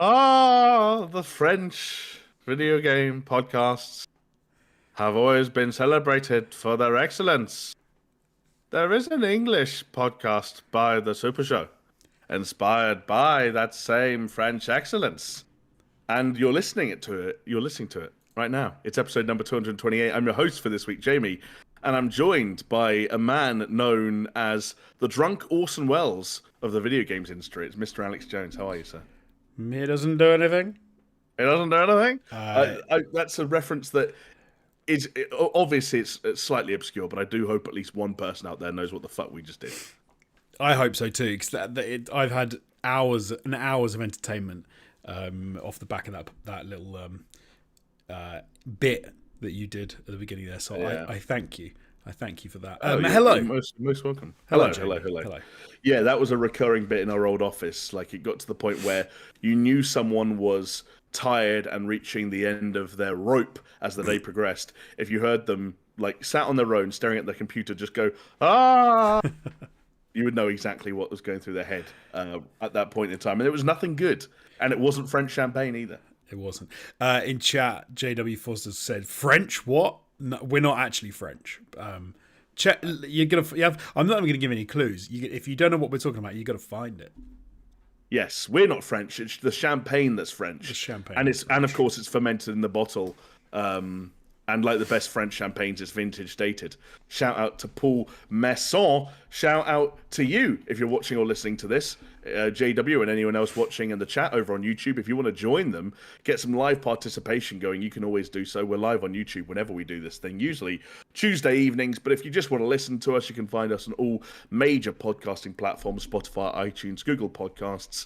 Ah, the French video game podcasts have always been celebrated for their excellence. There is an English podcast by the SuperShow, inspired by that same French excellence. And You're listening to it right now. It's episode number 228. I'm your host for this week, Jamie, and I'm joined by a man known as the drunk Orson Welles of the video games industry. It's Mr. Alex Jones. How are you, sir? It doesn't do anything. It doesn't do anything. Uh, That's a reference that is obviously it's slightly obscure, but I do hope at least one person out there knows what the fuck we just did. I hope so too, because I've had hours and hours of entertainment off the back of that little bit that you did at the beginning there. So Yeah. I thank you. I thank you for that. Hello. Hello. Most welcome. Hello, Hello. Yeah, that was a recurring bit in our old office. Like, it got to the point where you knew someone was tired and reaching the end of their rope as the day progressed. If you heard them, like, sat on their own, staring at their computer, just go, ah, you would know exactly what was going through their head at that point in time. And it was nothing good. And it wasn't French champagne either. It wasn't. In chat, JW Foster said, French? What? No, we're not actually French. You're gonna. I'm not even gonna give any clues. If you don't know what we're talking about, you got to find it. Yes, we're not French. It's the champagne that's French. The champagne, and of course it's fermented in the bottle. And like the best French champagnes, it's vintage dated. Shout out to Paul Messon. Shout out to you if you're watching or listening to this, JW, and anyone else watching in the chat over on YouTube. If you want to join them, get some live participation going, you can always do so. We're live on YouTube whenever we do this thing, usually Tuesday evenings. But if you just want to listen to us, you can find us on all major podcasting platforms: Spotify, iTunes, Google Podcasts.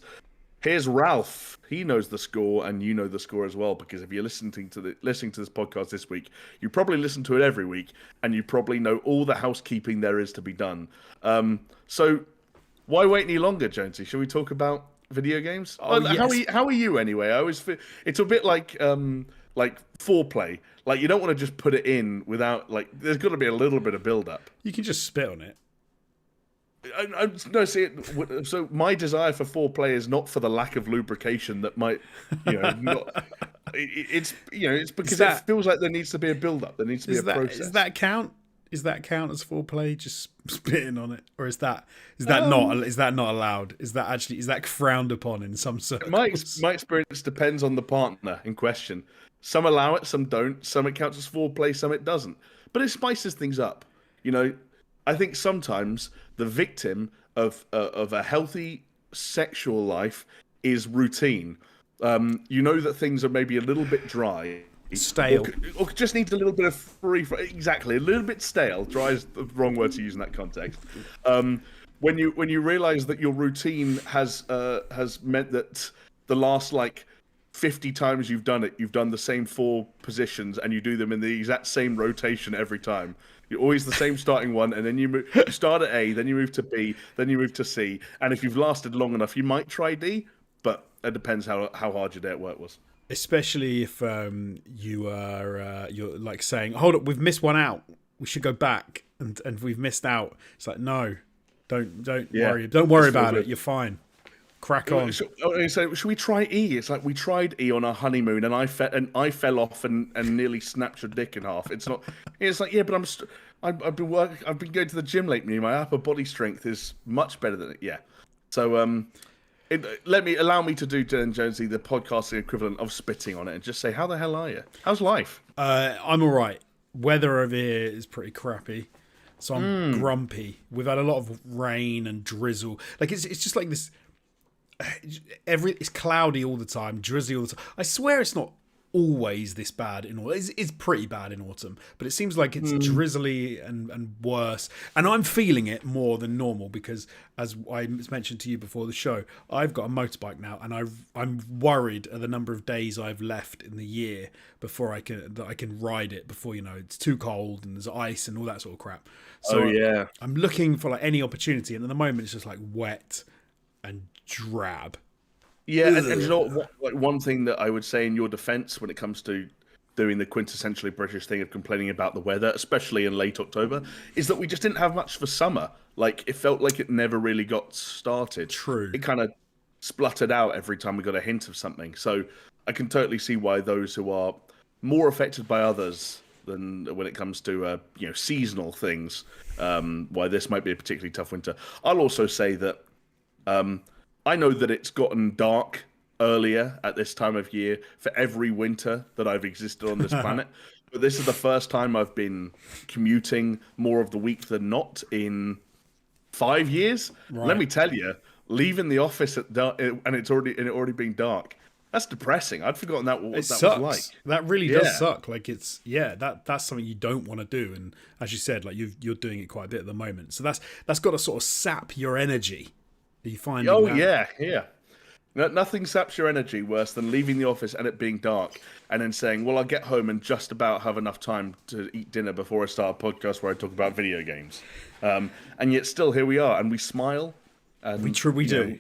Here's Ralph. He knows the score, and you know the score as well. Because if you're listening to this podcast this week, you probably listen to it every week, and you probably know all the housekeeping there is to be done. So why wait any longer, Jonesy? Shall we talk about video games? Yes. How are you anyway? I always feel it's a bit like foreplay. Like, you don't want to just put it in without, like, there's got to be a little bit of build up. You can just spit on it. No, see, so my desire for foreplay is not for the lack of lubrication that might, it's because it feels like there needs to be a build-up. There needs to be a process. Does that count? Is that count as foreplay? Just spitting on it, or is that not allowed? Is that frowned upon in some circles? My experience depends on the partner in question. Some allow it, some don't. Some it counts as foreplay, some it doesn't. But it spices things up. I think sometimes the victim of a healthy sexual life is routine. You know that things are maybe a little bit dry, Stale, or just needs a little bit of exactly, a little bit stale. Dry is the wrong word to use in that context. When you realise that your routine has meant that the last 50 times you've done it, you've done the same 4 positions, and you do them in the exact same rotation every time. You're always the same starting one, and then you start at A, then you move to B, then you move to C, and if you've lasted long enough, you might try D, but it depends how hard your day at work was. especially if you're like saying, "Hold up, we've missed one out. We should go back," and we've missed out. It's like, no, don't worry about it. You're fine. Crack on. So should we try E? It's like we tried E on our honeymoon, and I fell off and nearly snapped your dick in half. It's not. It's like, yeah, but I've been going to the gym lately. My upper body strength is much better than it. Yeah. So allow me to do, Jonesy, the podcasting equivalent of spitting on it and just say, how the hell are you? How's life? I'm all right. Weather over here is pretty crappy, so I'm grumpy. We've had a lot of rain and drizzle. Like it's just like this. It's cloudy all the time, drizzly all the time. I swear it's not always this bad in autumn. It's pretty bad in autumn, but it seems like it's drizzly and worse. And I'm feeling it more than normal because, as I mentioned to you before the show, I've got a motorbike now, and I'm worried at the number of days I've left in the year before I can ride it. Before it's too cold and there's ice and all that sort of crap. So yeah, I'm looking for any opportunity, and at the moment it's just wet and drab. Yeah, and you know what, one thing that I would say in your defense when it comes to doing the quintessentially British thing of complaining about the weather, especially in late October, is that we just didn't have much for summer. It felt like it never really got started. True. It kind of spluttered out every time we got a hint of something. So I can totally see why those who are more affected by others than when it comes to seasonal things, why this might be a particularly tough winter. I'll also say that I know that it's gotten dark earlier at this time of year for every winter that I've existed on this planet. But this is the first time I've been commuting more of the week than not in 5 years. Right. Let me tell you, leaving the office at dark, and it already being dark. That's depressing. I'd forgotten what that was like. That really does suck. Like that's something you don't want to do. And as you said, like you're doing it quite a bit at the moment. So that's got to sort of sap your energy. Are you finding? Oh that? yeah. Nothing saps your energy worse than leaving the office and it being dark, and then saying, "Well, I'll get home and just about have enough time to eat dinner before I start a podcast where I talk about video games." And yet still here we are, and we smile. And, we do.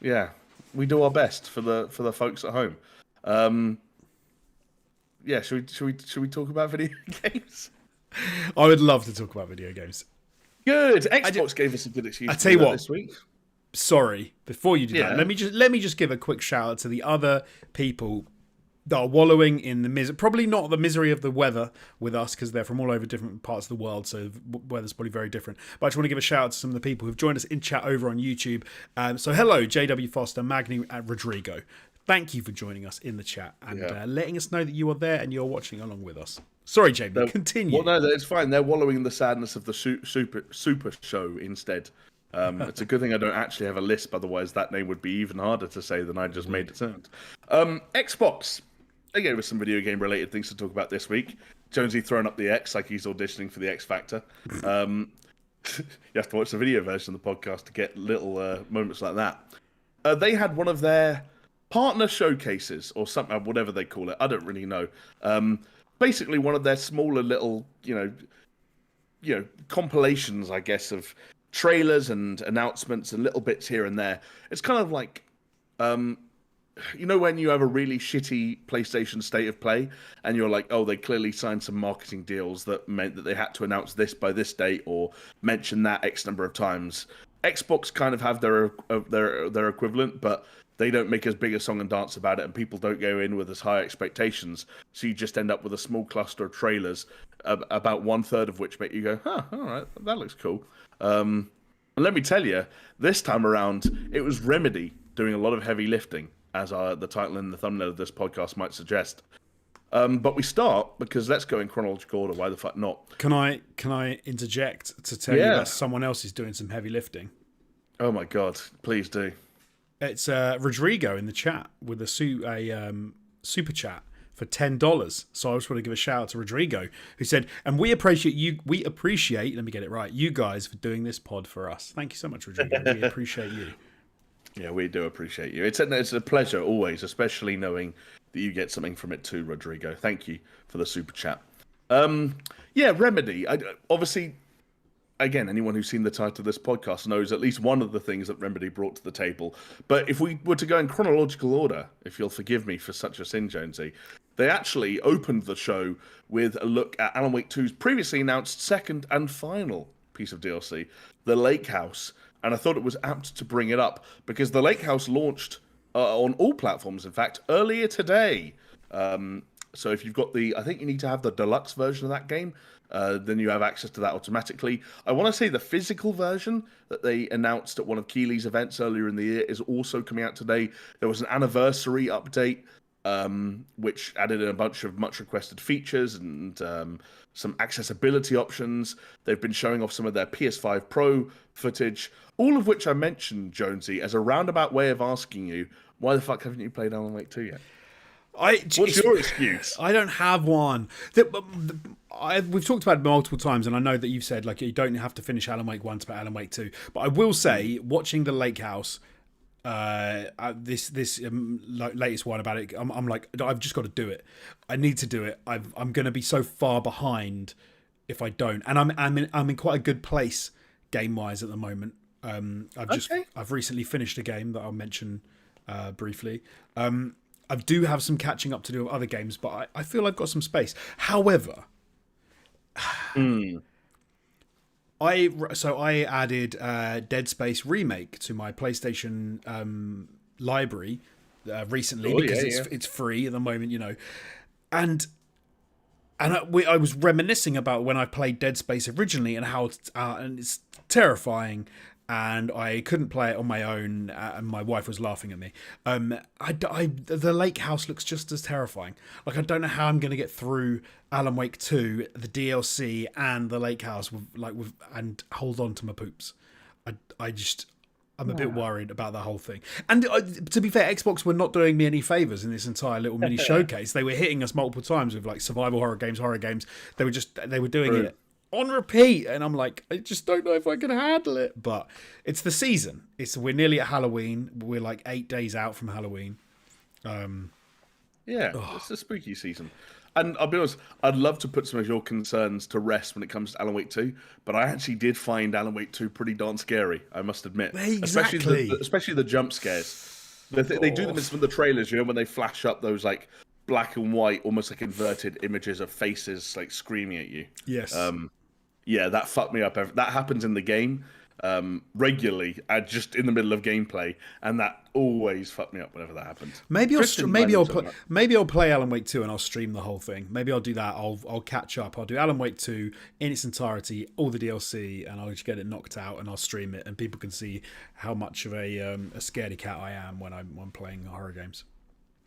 Yeah. We do our best for the folks at home. Should we talk about video games? I would love to talk about video games. Good. Xbox gave us a good excuse. I tell you what, this week. Sorry, before you do that, let me just give a quick shout out to the other people that are wallowing in the misery. Probably not the misery of the weather with us, because they're from all over different parts of the world, so weather's probably very different. But I just want to give a shout out to some of the people who've joined us in chat over on YouTube. So hello, JW Foster, Magni, and Rodrigo. Thank you for joining us in the chat and letting us know that you are there and you're watching along with us. Sorry, JB, continue. Well, no, it's fine. They're wallowing in the sadness of the super show instead. It's a good thing I don't actually have a lisp, otherwise that name would be even harder to say than I just made it sound. Xbox. They gave us some video game related things to talk about this week. Jonesy throwing up the X like he's auditioning for the X Factor. You have to watch the video version of the podcast to get little moments like that. They had one of their partner showcases or something, whatever they call it. I don't really know. Basically, one of their smaller little, compilations, I guess, of trailers and announcements and little bits here and there. It's kind of like, when you have a really shitty PlayStation State of Play and you're like, oh, they clearly signed some marketing deals that meant that they had to announce this by this date or mention that X number of times. Xbox kind of have their equivalent, but they don't make as big a song and dance about it, and people don't go in with as high expectations. So you just end up with a small cluster of trailers, about 1/3 of which make you go, huh, all right, that looks cool. And let me tell you, this time around, it was Remedy doing a lot of heavy lifting, as the title and the thumbnail of this podcast might suggest. But we start, because let's go in chronological order. Why the fuck not? Can I interject to tell you that someone else is doing some heavy lifting? Oh my god, please do. It's Rodrigo in the chat with a super chat for $10. So I just want to give a shout out to Rodrigo, who said, and we appreciate you. We appreciate, let me get it right, you guys for doing this pod for us. Thank you so much, Rodrigo. We appreciate you. Yeah, we do appreciate you. It's a pleasure always, especially knowing that you get something from it too, Rodrigo. Thank you for the super chat. Remedy. Obviously, again, anyone who's seen the title of this podcast knows at least one of the things that Remedy brought to the table. But if we were to go in chronological order, if you'll forgive me for such a sin, Jonesy, they actually opened the show with a look at Alan Wake 2's previously announced second and final piece of DLC, The Lake House. And I thought it was apt to bring it up because The Lake House launched on all platforms, in fact, earlier today. So if you've got I think you need to have the deluxe version of that game. Then you have access to that automatically. I want to say the physical version that they announced at one of Keighley's events earlier in the year is also coming out today. There was an anniversary update, which added in a bunch of much requested features and some accessibility options. They've been showing off some of their PS5 Pro footage, all of which I mentioned, Jonesy, as a roundabout way of asking you, why the fuck haven't you played Alan Wake 2 yet? What's your excuse? I don't have one. We've talked about it multiple times, and I know that you've said like you don't have to finish Alan Wake 1 to play Alan Wake 2. But I will say, watching The Lake House, this latest one about it, I'm like, I've just got to do it. I need to do it. I'm going to be so far behind if I don't. And I'm in quite a good place game wise at the moment. I've recently finished a game that I'll mention briefly. I do have some catching up to do with other games, but I feel I've got some space. However, I I added Dead Space Remake to my PlayStation library recently because it's free at the moment, and I was reminiscing about when I played Dead Space originally and how and it's terrifying, and I couldn't play it on my own, and my wife was laughing at me. The lake house looks just as terrifying. Like, I don't know how I'm going to get through Alan Wake 2, the DLC, and the lake house and hold on to my poops. I'm a bit worried about the whole thing. And to be fair, Xbox were not doing me any favours in this entire little mini showcase. They were hitting us multiple times with like survival horror games. They were doing it on repeat, and I'm like, I just don't know if I can handle it. But it's the season. We're nearly at Halloween. We're like 8 days out from Halloween. It's the spooky season. And I'll be honest, I'd love to put some of your concerns to rest when it comes to Alan Wake 2, but I actually did find Alan Wake 2 pretty darn scary, I must admit. Exactly. Especially the jump scares. They do them in some of the trailers, when they flash up those like black and white, almost like inverted images of faces like screaming at you. Yes. That fucked me up. That happens in the game regularly, just in the middle of gameplay, and that always fucked me up whenever that happened. Maybe I'll play Alan Wake 2 and I'll stream the whole thing. Maybe I'll do that. I'll catch up. I'll do Alan Wake 2 in its entirety, all the DLC, and I'll just get it knocked out and I'll stream it, and people can see how much of a scaredy cat I am when I'm playing horror games.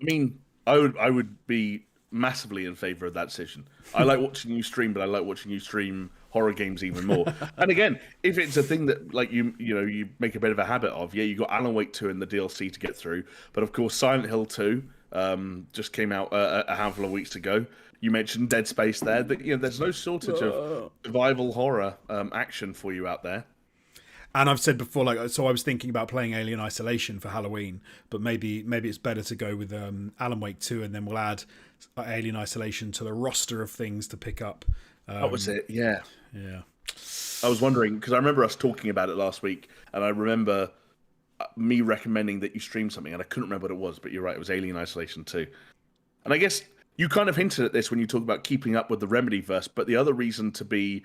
I mean, I would be massively in favour of that decision. I like watching you stream, but I like watching you stream horror games even more. And again, if it's a thing that like you make a bit of a habit of, you got Alan Wake 2 and the DLC to get through, but of course Silent Hill 2 just came out a handful of weeks ago. You mentioned Dead Space there, but there's no shortage of survival horror action for you out there. And I've said before, so I was thinking about playing Alien Isolation for Halloween, but maybe it's better to go with Alan Wake 2, and then we'll add Alien Isolation to the roster of things to pick up. That was it, yeah. Yeah. I was wondering, because I remember us talking about it last week, and I remember me recommending that you stream something, and I couldn't remember what it was, but you're right, it was Alien Isolation 2. And I guess you kind of hinted at this when you talk about keeping up with the Remedyverse, but the other reason to be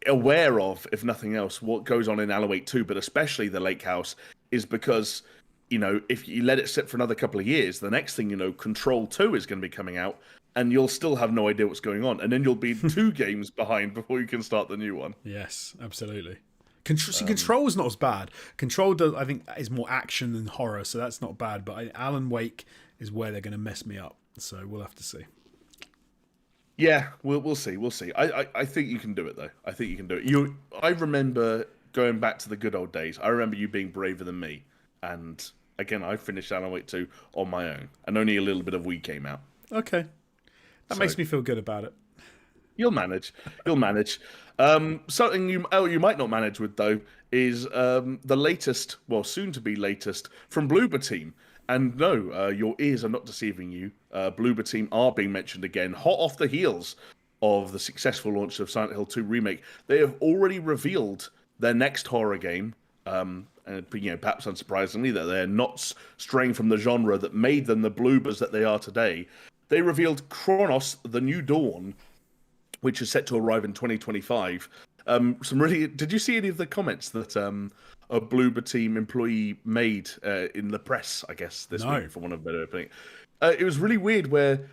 aware of, if nothing else, what goes on in Alan Wake 2, but especially the Lake House, is because, if you let it sit for another couple of years, the next thing you know, Control 2 is going to be coming out, and you'll still have no idea what's going on. And then you'll be 2 games behind before you can start the new one. Yes, absolutely. Control is not as bad. Control, I think, is more action than horror, so that's not bad. But Alan Wake is where they're going to mess me up. So we'll have to see. Yeah, we'll see. We'll see. I think you can do it, though. I think you can do it. I remember going back to the good old days. I remember you being braver than me. And again, I finished Alan Wake 2 on my own. And only a little bit of Wii came out. Okay. That makes me feel good about it. You'll manage. Something you might not manage with, though, is the latest, soon to be latest, from Bloober Team. And no, your ears are not deceiving you. Bloober Team are being mentioned again, hot off the heels of the successful launch of Silent Hill 2 Remake. They have already revealed their next horror game, and perhaps unsurprisingly, that they're not straying from the genre that made them the Bloobers that they are today. They revealed Kronos: The New Dawn, which is set to arrive in 2025. Did you see any of the comments that a Bloober Team employee made in the press, I guess, this week, for one of a better opinion? It was really weird where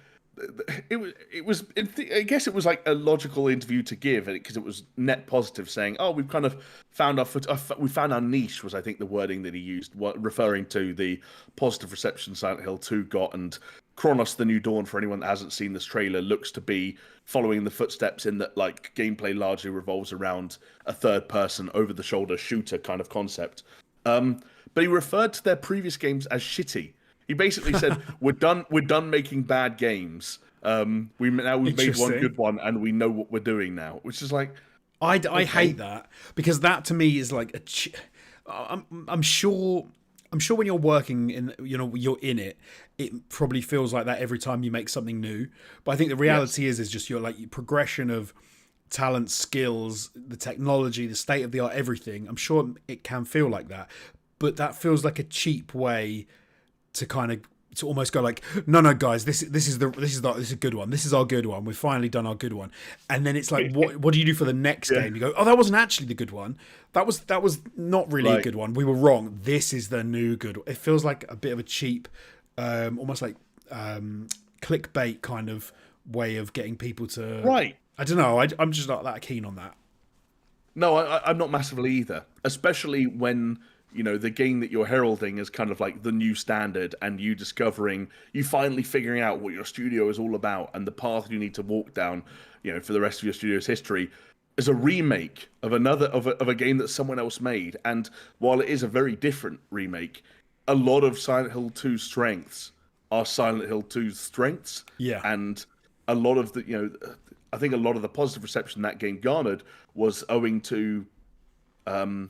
it was I guess it was like a logical interview to give, because it was net positive, saying, we've kind of found we found our niche, was I think the wording that he used, referring to the positive reception Silent Hill 2 got. And Kronos: The New Dawn, for anyone that hasn't seen this trailer, looks to be following the footsteps in that, like, gameplay largely revolves around a third-person, over-the-shoulder shooter kind of concept. But he referred to their previous games as shitty. He basically said, "We're done making bad games. We've made one good one, and we know what we're doing now." Which is like, I hate that, because that to me is like I'm sure when you're working in, you're in it, it probably feels like that every time you make something new. But I think the reality is just your progression of talent, skills, the technology, the state of the art, everything. I'm sure it can feel like that, but that feels like a cheap way to kind of to almost go like, no, guys, this is a good one. This is our good one. We've finally done our good one. And then it's like, what do you do for the next game? You go, oh, that wasn't actually the good one. That was not really a good one. We were wrong. This is the new good one. It feels like a bit of a cheap, almost like clickbait kind of way of getting people to. Right. I don't know. I'm just not that keen on that. No, I'm not massively either. Especially when, the game that you're heralding is kind of like the new standard, and you finally figuring out what your studio is all about and the path you need to walk down, for the rest of your studio's history, is a remake of a game that someone else made. And while it is a very different remake, a lot of Silent Hill 2's strengths are Silent Hill 2's strengths. Yeah. And a lot of the, I think a lot of the positive reception that game garnered was owing to how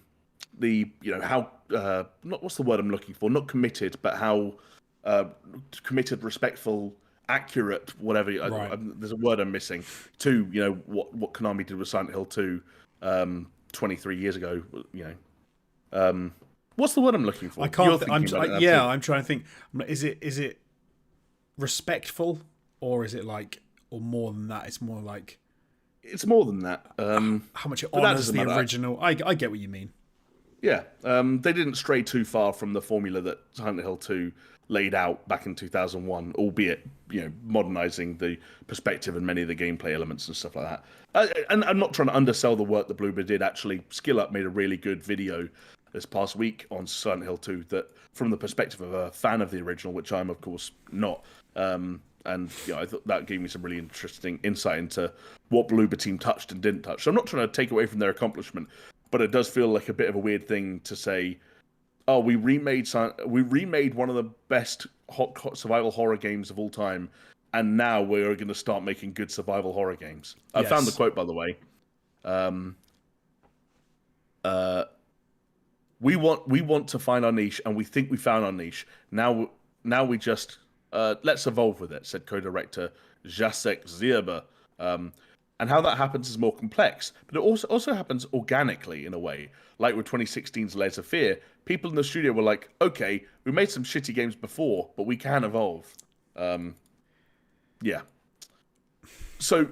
not what's the word I'm looking for? Not committed, but how committed, respectful, accurate, whatever. Right. There's a word I'm missing. To what Konami did with Silent Hill 2 23 years ago. What's the word I'm looking for? I can't. I'm trying to think. Is it respectful, or is it like, or more than that? It's more like. It's more than that. How much it honors the original. I get what you mean. Yeah, they didn't stray too far from the formula that Silent Hill 2 laid out back in 2001, albeit, modernizing the perspective and many of the gameplay elements and stuff like that. And I'm not trying to undersell the work that Bloober did. Actually, Skill Up made a really good video this past week on Silent Hill 2 that, from the perspective of a fan of the original, which I'm, of course, not. And I thought that gave me some really interesting insight into what Bloober team touched and didn't touch. So I'm not trying to take away from their accomplishment, but it does feel like a bit of a weird thing to say, oh, we remade one of the best survival horror games of all time, and now we're going to start making good survival horror games. I found the quote, by the way. We want to find our niche, and we think we found our niche. Now we just let's evolve with it, said co-director Jacek Zierba. And how that happens is more complex, but it also happens organically in a way. Like with 2016's Layers of Fear, people in the studio were like, okay, we made some shitty games before, but we can evolve. Yeah. So,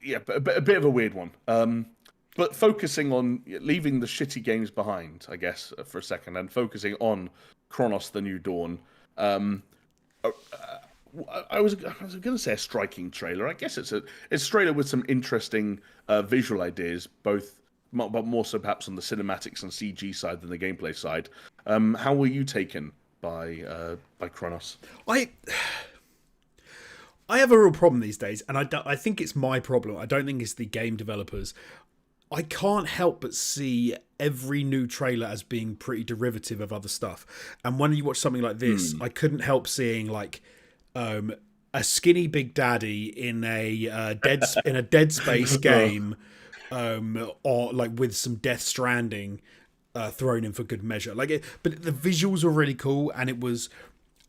yeah, a bit of a weird one. But focusing on leaving the shitty games behind, I guess, for a second, and focusing on Kronos: The New Dawn. I was going to say a striking trailer. I guess it's a trailer with some interesting visual ideas, but more so perhaps on the cinematics and CG side than the gameplay side. How were you taken by Kronos? I have a real problem these days, and I think it's my problem. I don't think it's the game developers. I can't help but see every new trailer as being pretty derivative of other stuff. And when you watch something like this, I couldn't help seeing like a skinny Big Daddy in a Dead Space game, or like with some Death Stranding thrown in for good measure. But the visuals were really cool, and it was.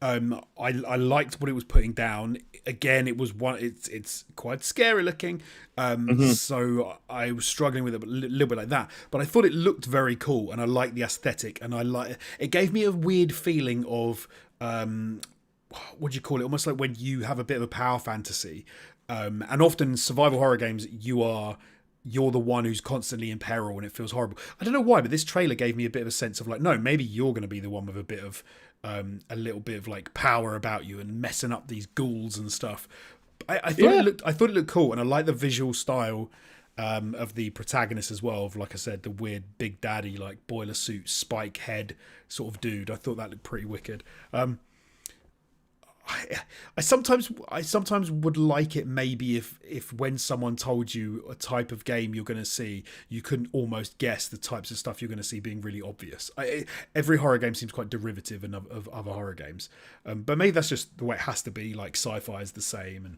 I liked what it was putting down. Again, it was it's quite scary looking, so I was struggling with it a little bit like that. But I thought it looked very cool, and I liked the aesthetic, and it gave me a weird feeling of what do you call it? Almost like when you have a bit of a power fantasy, and often survival horror games, you're the one who's constantly in peril, and it feels horrible. I don't know why, but this trailer gave me a bit of a sense of like, no, maybe you're going to be the one with a bit of a little bit of like power about you and messing up these ghouls and stuff. I thought it looked cool, and I like the visual style of the protagonist as well. Of, like I said, the weird Big Daddy, like boiler suit, spike head sort of dude. I thought that looked pretty wicked. I sometimes would like it maybe if when someone told you a type of game you're going to see, you couldn't almost guess the types of stuff you're going to see being really obvious. Every horror game seems quite derivative of other horror games, but maybe that's just the way it has to be. Like sci-fi is the same, and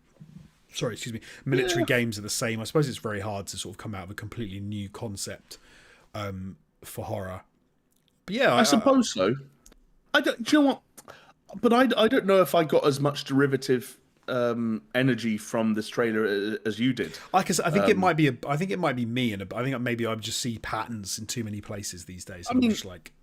military games are the same. I suppose it's very hard to sort of come out of a completely new concept for horror. But yeah, I suppose so. Do you know what? But I don't know if I got as much derivative energy from this trailer as you did. I think it might be me, and I think maybe I just see patterns in too many places these days. I'm just like,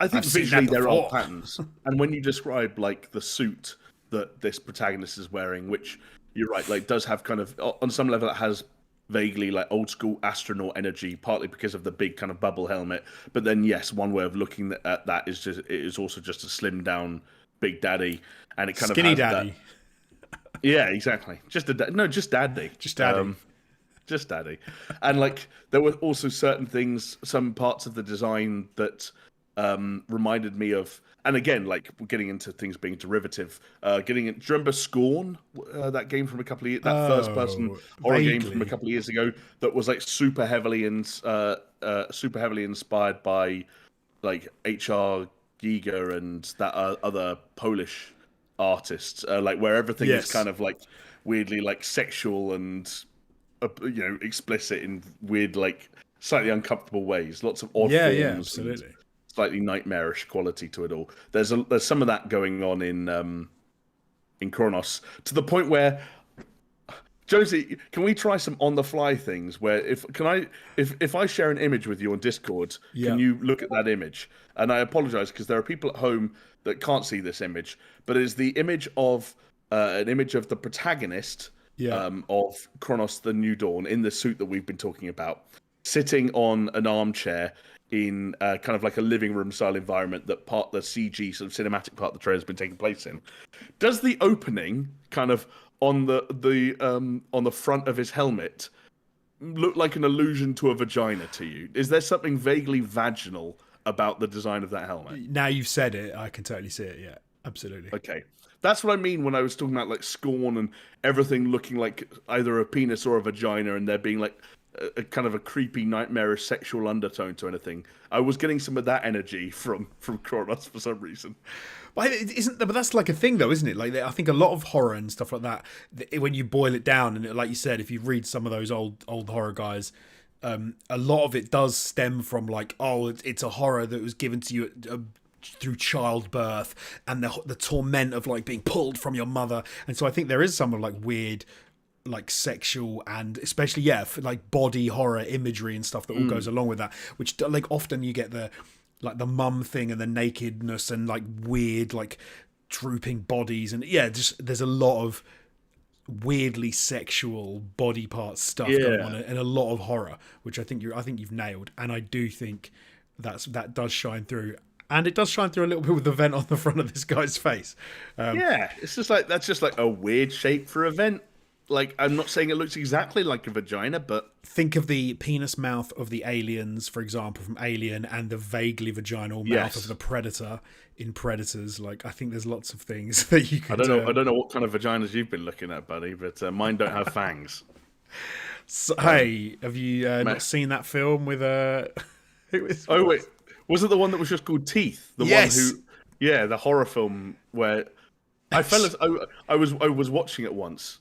I think I've seen visually that there are before. patterns, and when you describe like the suit that this protagonist is wearing, which you're right, like does have kind of on some level it has vaguely like old school astronaut energy, partly because of the big kind of bubble helmet. But then yes, one way of looking at that is just it is also just a slimmed down Big Daddy, and it kind Skinny of has Daddy. that. Yeah, exactly. No, just Daddy. Just Daddy. Just Daddy. And like there were also certain things, some parts of the design that reminded me of, and again, like we're getting into things being derivative. Do you remember Scorn? That game from a couple of years, that first-person horror game from a vaguely. couple of years ago that was like super heavily inspired by like H.R. Giger and that other Polish artists, like where everything is Yes. kind of like weirdly like sexual and explicit in weird like slightly uncomfortable ways. Lots of odd Yeah, yeah, forms and absolutely. slightly nightmarish quality to it all. There's some of that going on in Kronos to the point where Josie, can we try some on the fly things where if I share an image with you on Discord, Yeah. can you look at that image? And I apologize because there are people at home that can't see this image, but it is the image of an image of the protagonist Yeah. of Kronos: The New Dawn in the suit that we've been talking about, sitting on an armchair in kind of like a living room style environment that the CG sort of cinematic part of the trailer has been taking place in. Does the opening kind of on the front of his helmet look like an allusion to a vagina to you? Is there something vaguely vaginal about the design of that helmet? Now you've said it, I can totally see it. Yeah, absolutely. Okay. That's what I mean when I was talking about like Scorn and everything looking like either a penis or a vagina and there being like a kind of a creepy, nightmarish sexual undertone to anything. I was getting some of that energy from Kronos for some reason. But that's like a thing, though, isn't it? Like, I think a lot of horror and stuff like that, when you boil it down, and like you said, if you read some of those old horror guys, a lot of it does stem from like, oh, it's a horror that was given to you through childbirth and the torment of like being pulled from your mother. And so I think there is some of like weird, like sexual and especially like body horror imagery and stuff that all goes along with that, which like often you get the mum thing and the nakedness and like weird like drooping bodies and just there's a lot of weirdly sexual body part stuff going on and a lot of horror, which I think you've nailed. And I do think that does shine through. And it does shine through a little bit with the vent on the front of this guy's face. It's just like that's just like a weird shape for a vent. Like, I'm not saying it looks exactly like a vagina, but think of the penis mouth of the aliens, for example, from Alien, and the vaguely vaginal mouth of the Predator in Predators. Like, I think there's lots of things that you could. I don't know what kind of vaginas you've been looking at, buddy, but mine don't have fangs. So, hey, have you not seen that film with Oh wait, was it the one that was just called Teeth? The one who, the horror film where I was watching it once,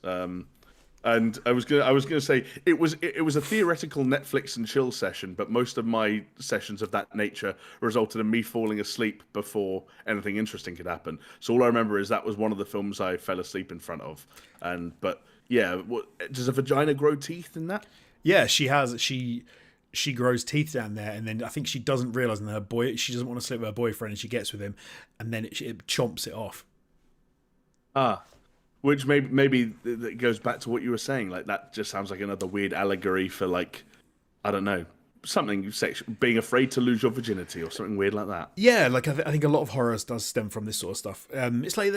and I was gonna say it was a theoretical Netflix and chill session, but most of my sessions of that nature resulted in me falling asleep before anything interesting could happen. So all I remember is that was one of the films I fell asleep in front of. Does a vagina grow teeth in that? Yeah, she has. She grows teeth down there, and then I think she doesn't realize, and she doesn't want to sleep with her boyfriend, and she gets with him, and then it chomps it off. Which maybe that goes back to what you were saying. Like that just sounds like another weird allegory for like, I don't know, something sexual, being afraid to lose your virginity or something weird like that. Yeah, like I think a lot of horror does stem from this sort of stuff. It's like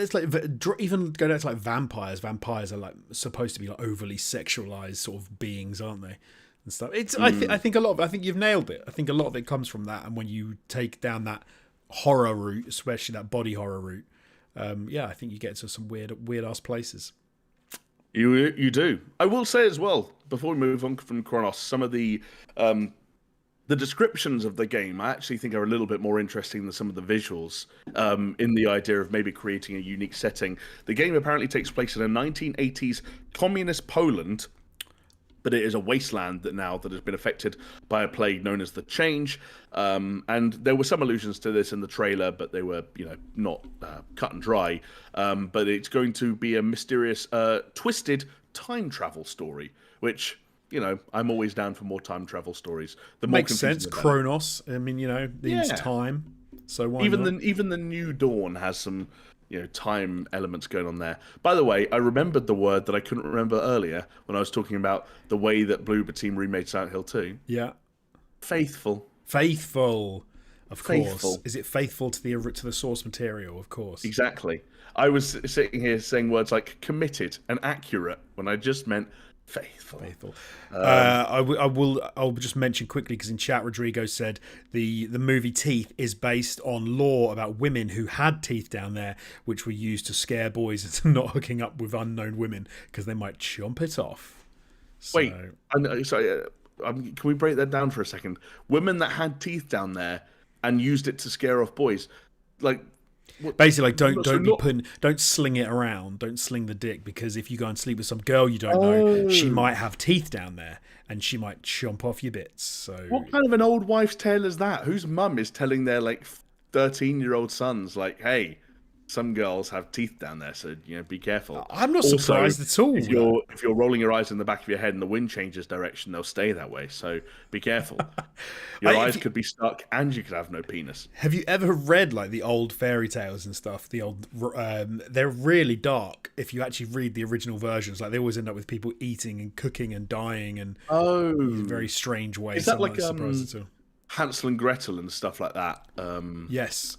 even go down to like vampires. Vampires are like supposed to be like overly sexualized sort of beings, aren't they? And stuff. I think you've nailed it. I think a lot of it comes from that, and when you take down that horror route, especially that body horror route. I think you get to some weird ass places. You do. I will say as well, before we move on from Kronos, some of the descriptions of the game I actually think are a little bit more interesting than some of the visuals. In the idea of maybe creating a unique setting, the game apparently takes place in a 1980s communist Poland. But it is a wasteland that has been affected by a plague known as the Change. And there were some allusions to this in the trailer, but they were, not cut and dry. But it's going to be a mysterious, twisted time travel story, which, I'm always down for more time travel stories. The more makes sense. Kronos. I mean, needs time. So why not? Even the New Dawn has some time elements going on there. By the way, I remembered the word that I couldn't remember earlier when I was talking about the way that Bloober Team remade Silent Hill 2. Yeah. Faithful. Faithful. Of course. Faithful. Is it faithful to the source material? Of course. Exactly. I was sitting here saying words like committed and accurate when I just meant faithful. Faithful. I'll just mention quickly because in chat Rodrigo said the movie Teeth is based on lore about women who had teeth down there, which were used to scare boys into not hooking up with unknown women because they might chomp it off. Wait, sorry. Can we break that down for a second? Women that had teeth down there and used it to scare off boys, like. Basically, like don't sling it around, don't sling the dick, because if you go and sleep with some girl you don't know, she might have teeth down there and she might chomp off your bits. So what kind of an old wives' tale is that? Whose mum is telling their 13-year-old sons like, hey, some girls have teeth down there, so be careful. I'm not surprised at all. If you're rolling your eyes in the back of your head and the wind changes direction, they'll stay that way. So be careful. Your eyes could be stuck, and you could have no penis. Have you ever read the old fairy tales and stuff? The old, they're really dark. If you actually read the original versions, they always end up with people eating and cooking and dying and in very strange ways. Is that like Hansel and Gretel and stuff like that? Yes.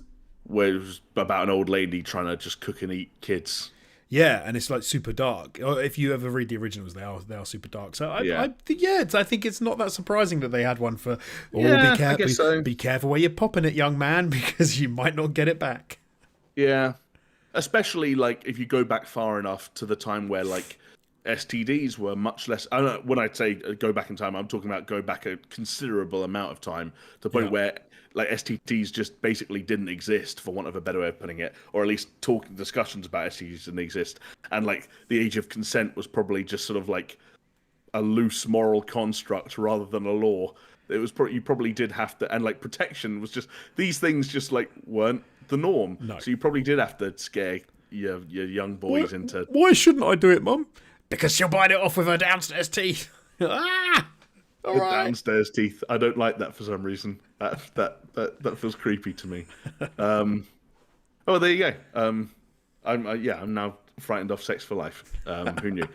Where it was about an old lady trying to just cook and eat kids. Yeah, and it's super dark. If you ever read the originals, they are super dark. So I think it's not that surprising that they had one for. Be careful, I guess so. Be careful where you're popping it, young man, because you might not get it back. Yeah, especially if you go back far enough to the time where STDs were much less. I don't know, when I say go back in time, I'm talking about go back a considerable amount of time to the point where STDs just basically didn't exist, for want of a better way of putting it, or at least discussions about STDs didn't exist, and the age of consent was probably just sort of a loose moral construct rather than a law. It was you probably did have to, and protection was just, these things just weren't the norm. No. So you probably did have to scare your young boys into. Why shouldn't I do it, Mum? Because she'll bite it off with her downstairs teeth. Downstairs teeth. I don't like that for some reason. That feels creepy to me. There you go. I'm now frightened of sex for life. Who knew?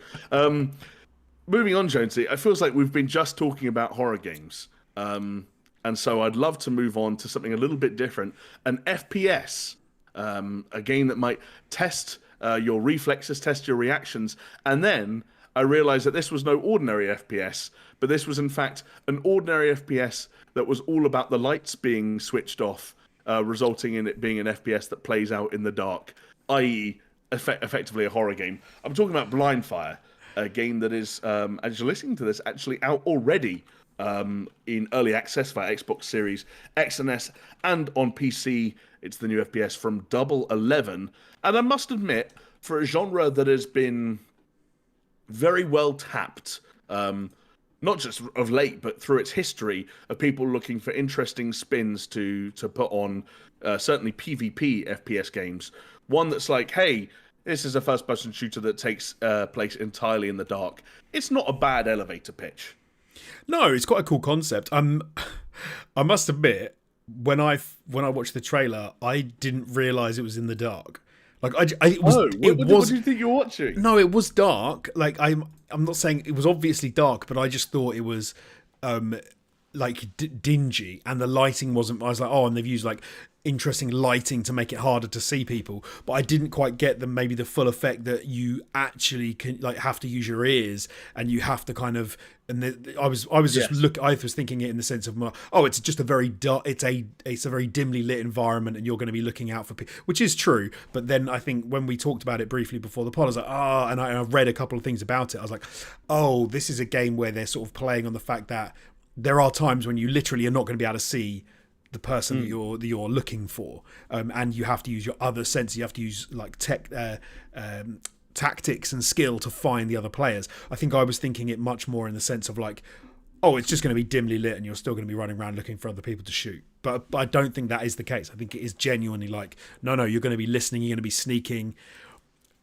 Moving on, Jonesy. It feels like we've been just talking about horror games, and so I'd love to move on to something a little bit different. An FPS, a game that might test your reflexes, test your reactions, and then I realized that this was no ordinary FPS, but this was in fact an ordinary FPS that was all about the lights being switched off, resulting in it being an FPS that plays out in the dark, i.e. effectively a horror game. I'm talking about Blindfire, a game that is, as you're listening to this, actually out already in early access via Xbox Series X and S, and on PC. It's the new FPS from Double 11, and I must admit, for a genre that has been very well tapped, not just of late, but through its history of people looking for interesting spins to put on certainly PvP FPS games. One that's hey, this is a first-person shooter that takes place entirely in the dark. It's not a bad elevator pitch. No, it's quite a cool concept. I must admit, when I watched the trailer, I didn't realize it was in the dark. What do you think you're watching? No, it was dark. I'm not saying it was obviously dark, but I just thought it was dingy, and the lighting wasn't. I was and they've used interesting lighting to make it harder to see people, but I didn't quite get maybe the full effect that you actually can have to use your ears, and you have to kind of. And I was thinking it in the sense of it's just a very dark, it's a very dimly lit environment, and you're going to be looking out for people, which is true. But then I think when we talked about it briefly before the pod, I was and I read a couple of things about it. I was this is a game where they're sort of playing on the fact that there are times when you literally are not going to be able to see the person that you're looking for, and you have to use your other senses. You have to use tactics and skill to find the other players. I think I was thinking it much more in the sense of it's just going to be dimly lit and you're still going to be running around looking for other people to shoot. But I don't think that is the case. I think it is genuinely no, you're going to be listening, you're going to be sneaking.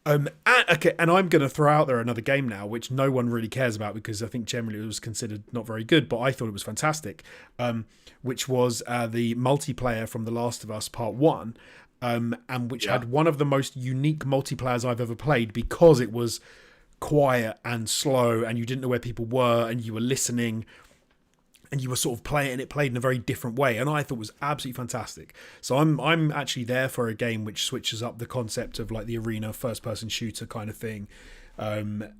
Okay, and I'm going to throw out there another game now, which no one really cares about because I think generally it was considered not very good, but I thought it was fantastic. Which was the multiplayer from The Last of Us Part One, and which had one of the most unique multiplayers I've ever played because it was quiet and slow, and you didn't know where people were, and you were listening. And you were sort of playing, and it played in a very different way, and I thought it was absolutely fantastic. So I'm actually there for a game which switches up the concept of like the arena first person shooter kind of thing, and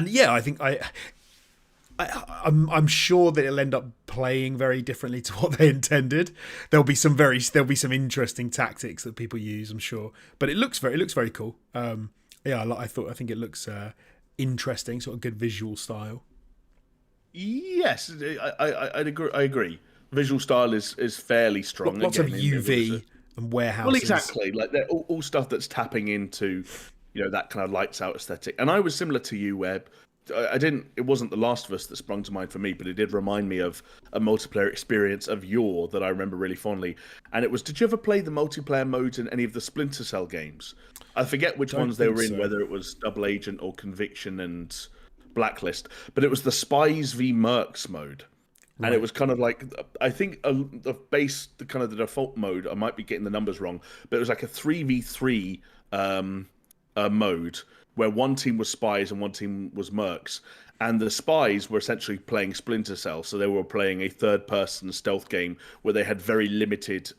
yeah, I think I'm sure that it'll end up playing very differently to what they intended. There'll be some interesting tactics that people use, I'm sure, but it looks very cool. Yeah, I think it looks interesting, sort of good visual style. Yes, I'd agree. I agree. Visual style is fairly strong. Lots of UV and warehouses. Well, exactly. Like they're all stuff that's tapping into, that kind of lights out aesthetic. And I was similar to you, where I didn't. It wasn't The Last of Us that sprung to mind for me, but it did remind me of a multiplayer experience of yore that I remember really fondly. And it was, did you ever play the multiplayer modes in any of the Splinter Cell games? I forget which ones they were in, whether it was Double Agent or Conviction and Blacklist, but it was the Spies v Mercs mode. Right. And it was kind of like, I think the default mode, I might be getting the numbers wrong, but it was like a 3v3 mode where one team was spies and one team was mercs. And the spies were essentially playing Splinter Cell, so they were playing a third-person stealth game where they had very limited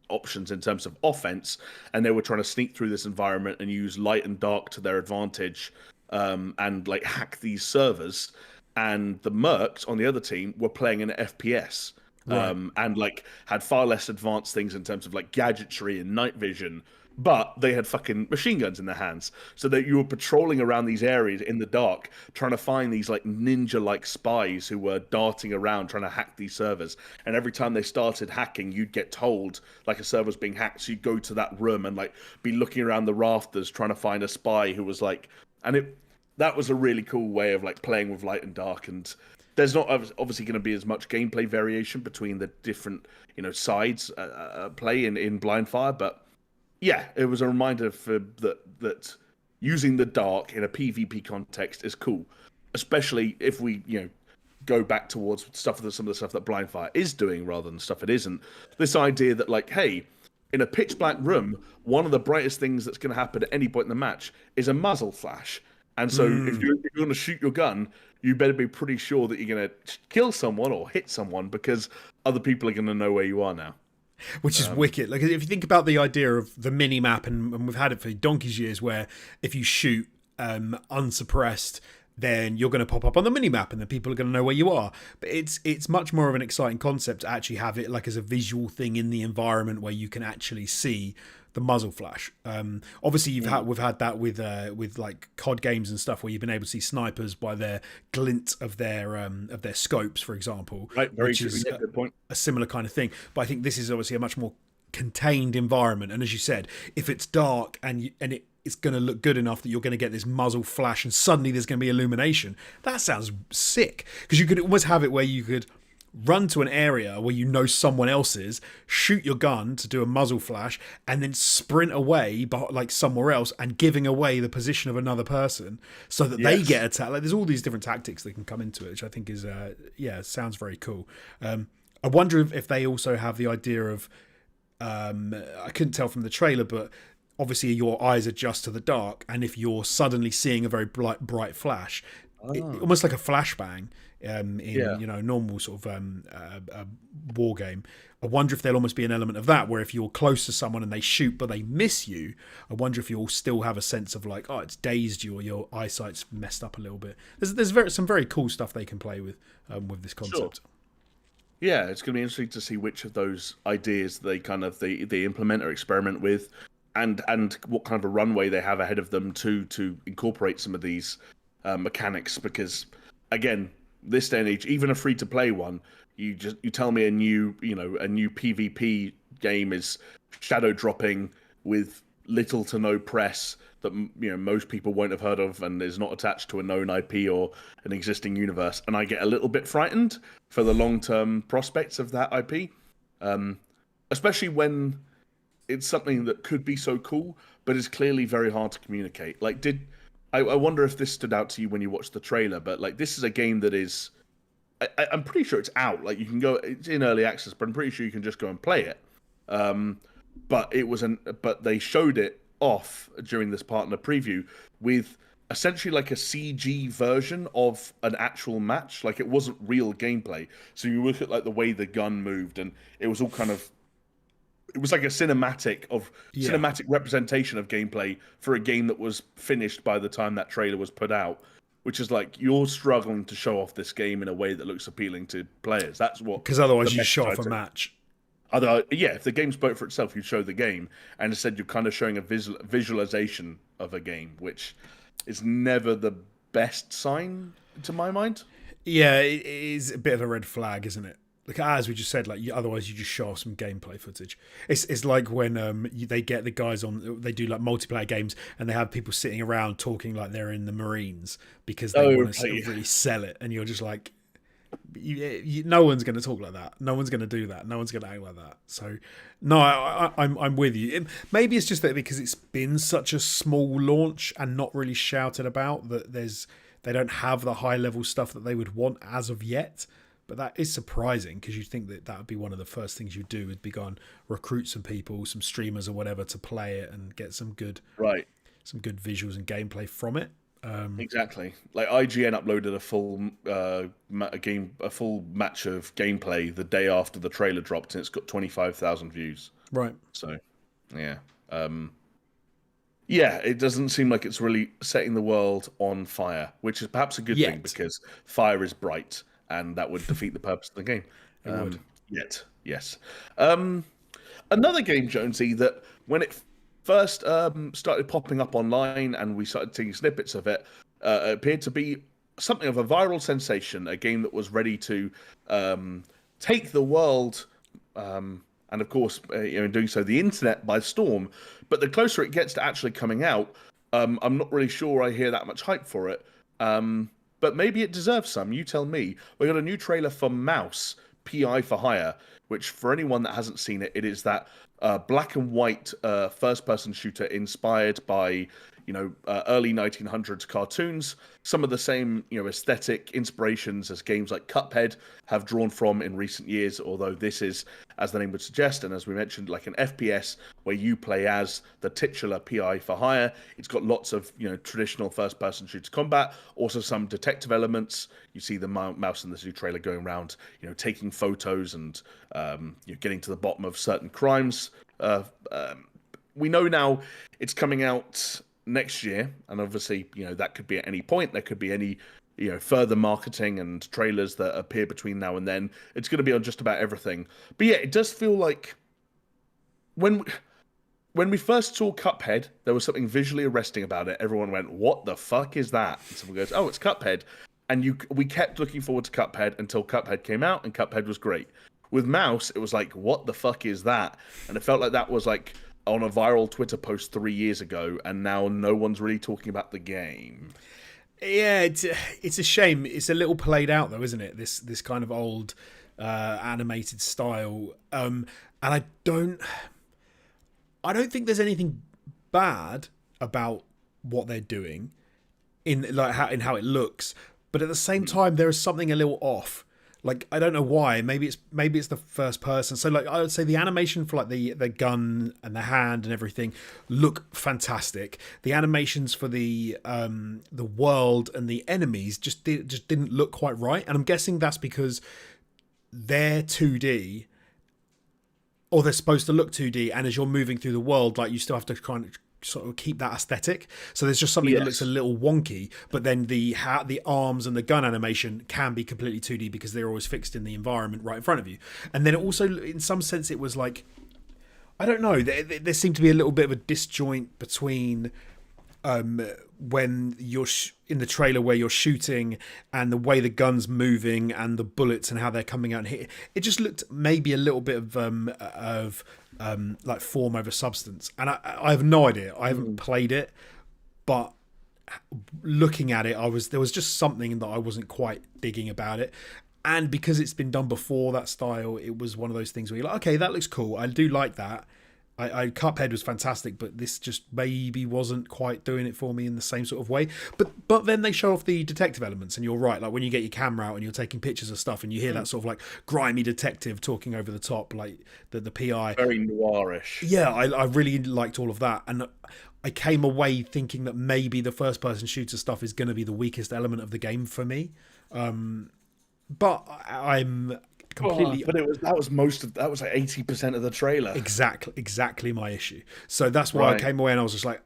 options in terms of offense, and they were trying to sneak through this environment and use light and dark to their advantage, and like hack these servers. And the mercs on the other team were playing an FPS, right, and like had far less advanced things in terms of like gadgetry and night vision, but they had fucking machine guns in their hands, so that you were patrolling around these areas in the dark trying to find these like ninja-like spies who were darting around trying to hack these servers. And every time they started hacking, you'd get told like a server was being hacked, so you'd go to that room and like be looking around the rafters trying to find a spy who was like, and that was a really cool way of like playing with light and dark. And there's not obviously going to be as much gameplay variation between the different sides play in Blindfire, but yeah, it was a reminder that using the dark in a PvP context is cool, especially if we go back towards some of the stuff that Blindfire is doing rather than stuff it isn't. This idea that like, hey, in a pitch black room, one of the brightest things that's going to happen at any point in the match is a muzzle flash. And so if you're going to shoot your gun, you better be pretty sure that you're going to kill someone or hit someone, because other people are going to know where you are now. Which is wicked. Like, if you think about the idea of the mini map, and we've had it for donkey's years, where if you shoot unsuppressed, then you're going to pop up on the mini map, and then people are going to know where you are. But it's much more of an exciting concept to actually have it like as a visual thing in the environment where you can actually see the muzzle flash. Obviously, we've had that with like COD games and stuff, where you've been able to see snipers by their glint of their scopes, for example. Right, very true. Yeah, good point. A similar kind of thing. But I think this is obviously a much more contained environment. And as you said, if it's dark and it's going to look good enough that you're going to get this muzzle flash, and suddenly there's going to be illumination, that sounds sick. Because you could almost have it where you could run to an area where someone else is, shoot your gun to do a muzzle flash, and then sprint away like somewhere else and giving away the position of another person so that they get attacked. Like, there's all these different tactics that can come into it, which I think is sounds very cool. I wonder if they also have the idea of I couldn't tell from the trailer, but obviously your eyes adjust to the dark, and if you're suddenly seeing a very bright flash, almost like a flashbang in normal sort of war game, I wonder if there'll almost be an element of that, where if you're close to someone and they shoot but they miss you, I wonder if you'll still have a sense of like, it's dazed you, or your eyesight's messed up a little bit. There's some very cool stuff they can play with this concept. Sure. Yeah, it's going to be interesting to see which of those ideas they implement or experiment with, and what kind of a runway they have ahead of them to incorporate some of these mechanics. Because again, this day and age, even a free to play one, you tell me a new PvP game is shadow dropping with little to no press that most people won't have heard of, and is not attached to a known IP or an existing universe, and I get a little bit frightened for the long term prospects of that IP, especially when it's something that could be so cool, but is clearly very hard to communicate. Like, I wonder if this stood out to you when you watched the trailer? But like, this is a game that is, I'm pretty sure it's out. Like, you can go, it's in early access, but I'm pretty sure you can just go and play it. But but they showed it off during this partner preview with essentially like a CG version of an actual match. Like, it wasn't real gameplay. So you look at like the way the gun moved, and it was all kind of, it was like a cinematic representation of gameplay for a game that was finished by the time that trailer was put out. Which is like, you're struggling to show off this game in a way that looks appealing to players. That's what, because otherwise you show off a match. Yeah, if the game spoke for itself, you'd show the game, and instead you're kind of showing a visualization of a game, which is never the best sign to my mind. Yeah, it is a bit of a red flag, isn't it? Like, as we just said, like, otherwise you just show off some gameplay footage. It's like when they get the guys on, they do like multiplayer games, and they have people sitting around talking like they're in the Marines because they want to sort of really sell it, and you're just like, no one's going to talk like that. No one's going to do that. No one's going to act like that. So, no, I'm with you. Maybe it's just that because it's been such a small launch and not really shouted about, that they don't have the high level stuff that they would want as of yet. But that is surprising, because you'd think that would be one of the first things you do, would be go and recruit some people, some streamers or whatever, to play it and get some good visuals and gameplay from it. Exactly. Like, IGN uploaded a full match of gameplay the day after the trailer dropped, and it's got 25,000 views. Right. So, yeah. Yeah, it doesn't seem like it's really setting the world on fire, which is perhaps a good thing, because fire is bright, and that would defeat the purpose of the game. Yes. Another game, Jonesy, that when it first started popping up online and we started seeing snippets of it, appeared to be something of a viral sensation, a game that was ready to take the world, and of course, in doing so, the internet by storm. But the closer it gets to actually coming out, I'm not really sure I hear that much hype for it. But maybe it deserves some. You tell me. We got a new trailer for Mouse, PI for Hire, which, for anyone that hasn't seen it, it is that black and white first-person shooter inspired by, early 1900s cartoons. Some of the same, aesthetic inspirations as games like Cuphead have drawn from in recent years, although this is, as the name would suggest, and as we mentioned, like an FPS where you play as the titular PI for hire. It's got lots of, traditional first-person shooter combat, also some detective elements. You see the mouse in this new trailer going around, taking photos and getting to the bottom of certain crimes. We know now it's coming out next year, and obviously, that could be at any point. There could be any, further marketing and trailers that appear between now and then. It's going to be on just about everything. But yeah, it does feel like when we first saw Cuphead, there was something visually arresting about it. Everyone went, "What the fuck is that?" And someone goes, "Oh, it's Cuphead." And we kept looking forward to Cuphead until Cuphead came out, and Cuphead was great. With Mouse, it was like, "What the fuck is that?" And it felt like that was like on a viral Twitter post 3 years ago, and now no one's really talking about the game. Yeah, it's a shame. It's a little played out, though, isn't it? This kind of old animated style, and I don't think there's anything bad about what they're doing in how it looks, but at the same time, there is something a little off. Like, I don't know why. Maybe it's the first person. So, like, I would say the animation for like the gun and the hand and everything look fantastic. The animations for the world and the enemies just didn't look quite right. And I'm guessing that's because they're 2D, or they're supposed to look 2D. And as you're moving through the world, like, you still have to kind of sort of keep that aesthetic. So there's just something that looks a little wonky, but then the arms and the gun animation can be completely 2D because they're always fixed in the environment right in front of you. And then it also, in some sense, it was like, I don't know, there seemed to be a little bit of a disjoint between when you're in the trailer where you're shooting and the way the gun's moving and the bullets and how they're coming out and hitting. It just looked maybe a little bit of like form over substance. And I have no idea. I haven't played it, but looking at it, there was just something that I wasn't quite digging about it. And because it's been done before, that style, it was one of those things where you're like, okay, that looks cool. I do like that. Cuphead was fantastic, but this just maybe wasn't quite doing it for me in the same sort of way. But then they show off the detective elements, and you're right. Like when you get your camera out and you're taking pictures of stuff, and you hear that sort of like grimy detective talking over the top, like the PI. Very noirish. Yeah, I really liked all of that, and I came away thinking that maybe the first-person shooter stuff is going to be the weakest element of the game for me. But I'm completely. But that was like 80% of the trailer. Exactly my issue. So that's why I came away and I was just like,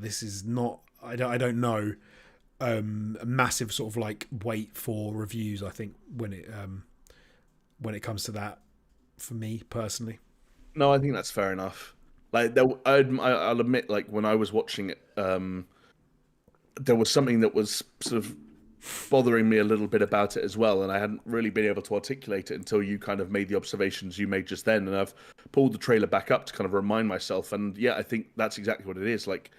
this is not. I don't know. A massive sort of like wait for reviews. I think when it comes to that, for me personally. No, I think that's fair enough. Like I'll admit, like when I was watching it, there was something that was sort of bothering me a little bit about it as well, and I hadn't really been able to articulate it until you kind of made the observations you made just then, and I've pulled the trailer back up to kind of remind myself, and yeah, I think that's exactly what it is. Like,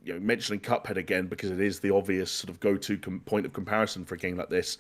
you know, mentioning Cuphead again because it is the obvious sort of go-to point of comparison for a game like this.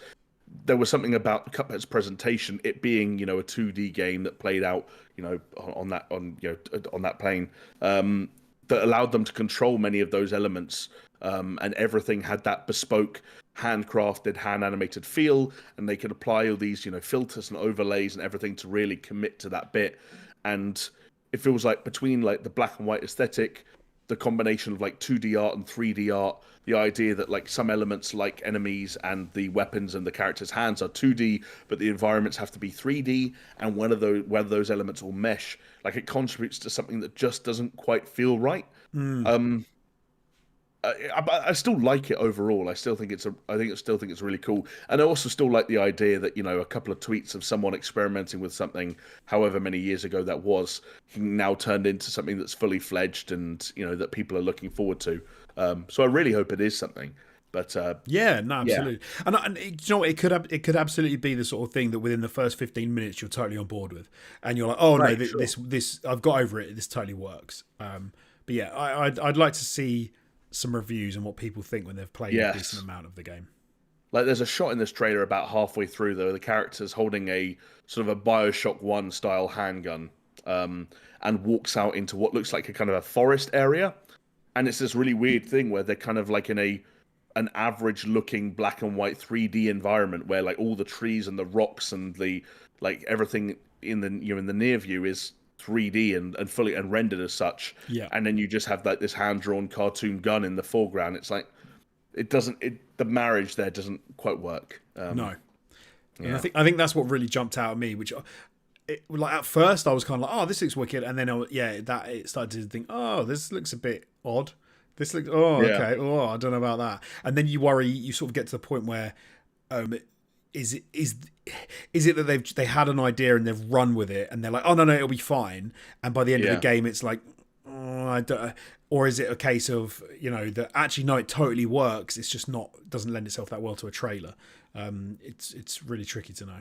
There was something about Cuphead's presentation, it being, you know, a 2D game that played out, you know, on that plane, that allowed them to control many of those elements, and everything had that bespoke, handcrafted, hand animated feel, and they could apply all these, you know, filters and overlays and everything to really commit to that bit. And it feels like between like the black and white aesthetic, the combination of like 2D art and 3D art, the idea that like some elements like enemies and the weapons and the characters' hands are 2D, but the environments have to be 3D, and whether those elements all mesh, like it contributes to something that just doesn't quite feel right. I still like it overall. I still think it's really cool, and I also still like the idea that, you know, a couple of tweets of someone experimenting with something, however many years ago that was, now turned into something that's fully fledged, and you know that people are looking forward to. So I really hope it is something. But yeah, no, absolutely. Yeah. And you know, it could absolutely be the sort of thing that within the first 15 minutes you're totally on board with, and you're like, oh right, no, this I've got over it. This totally works. But yeah, I'd like to see some reviews and what people think when they've played a decent amount of the game. Like there's a shot in this trailer about halfway through though, the character's holding a sort of a BioShock 1 style handgun, and walks out into what looks like a kind of a forest area, and it's this really weird thing where they're kind of like in an average looking black and white 3D environment where like all the trees and the rocks and the like everything in the near view is 3D and fully and rendered as such. Yeah. And then you just have like this hand-drawn cartoon gun in the foreground. It's like the marriage there doesn't quite work. No. Yeah. And I think that's what really jumped out at me, which like at first I was kind of like, oh, this looks wicked, and then it started to think, oh, this looks a bit odd. This looks okay. Oh, I don't know about that. And then you worry, you sort of get to the point where is it that they had an idea and they've run with it and they're like, oh no, it'll be fine, and by the end of the game it's like, oh, I don't, or is it a case of, you know, that actually no, it totally works, it's just doesn't lend itself that well to a trailer. It's really tricky to know.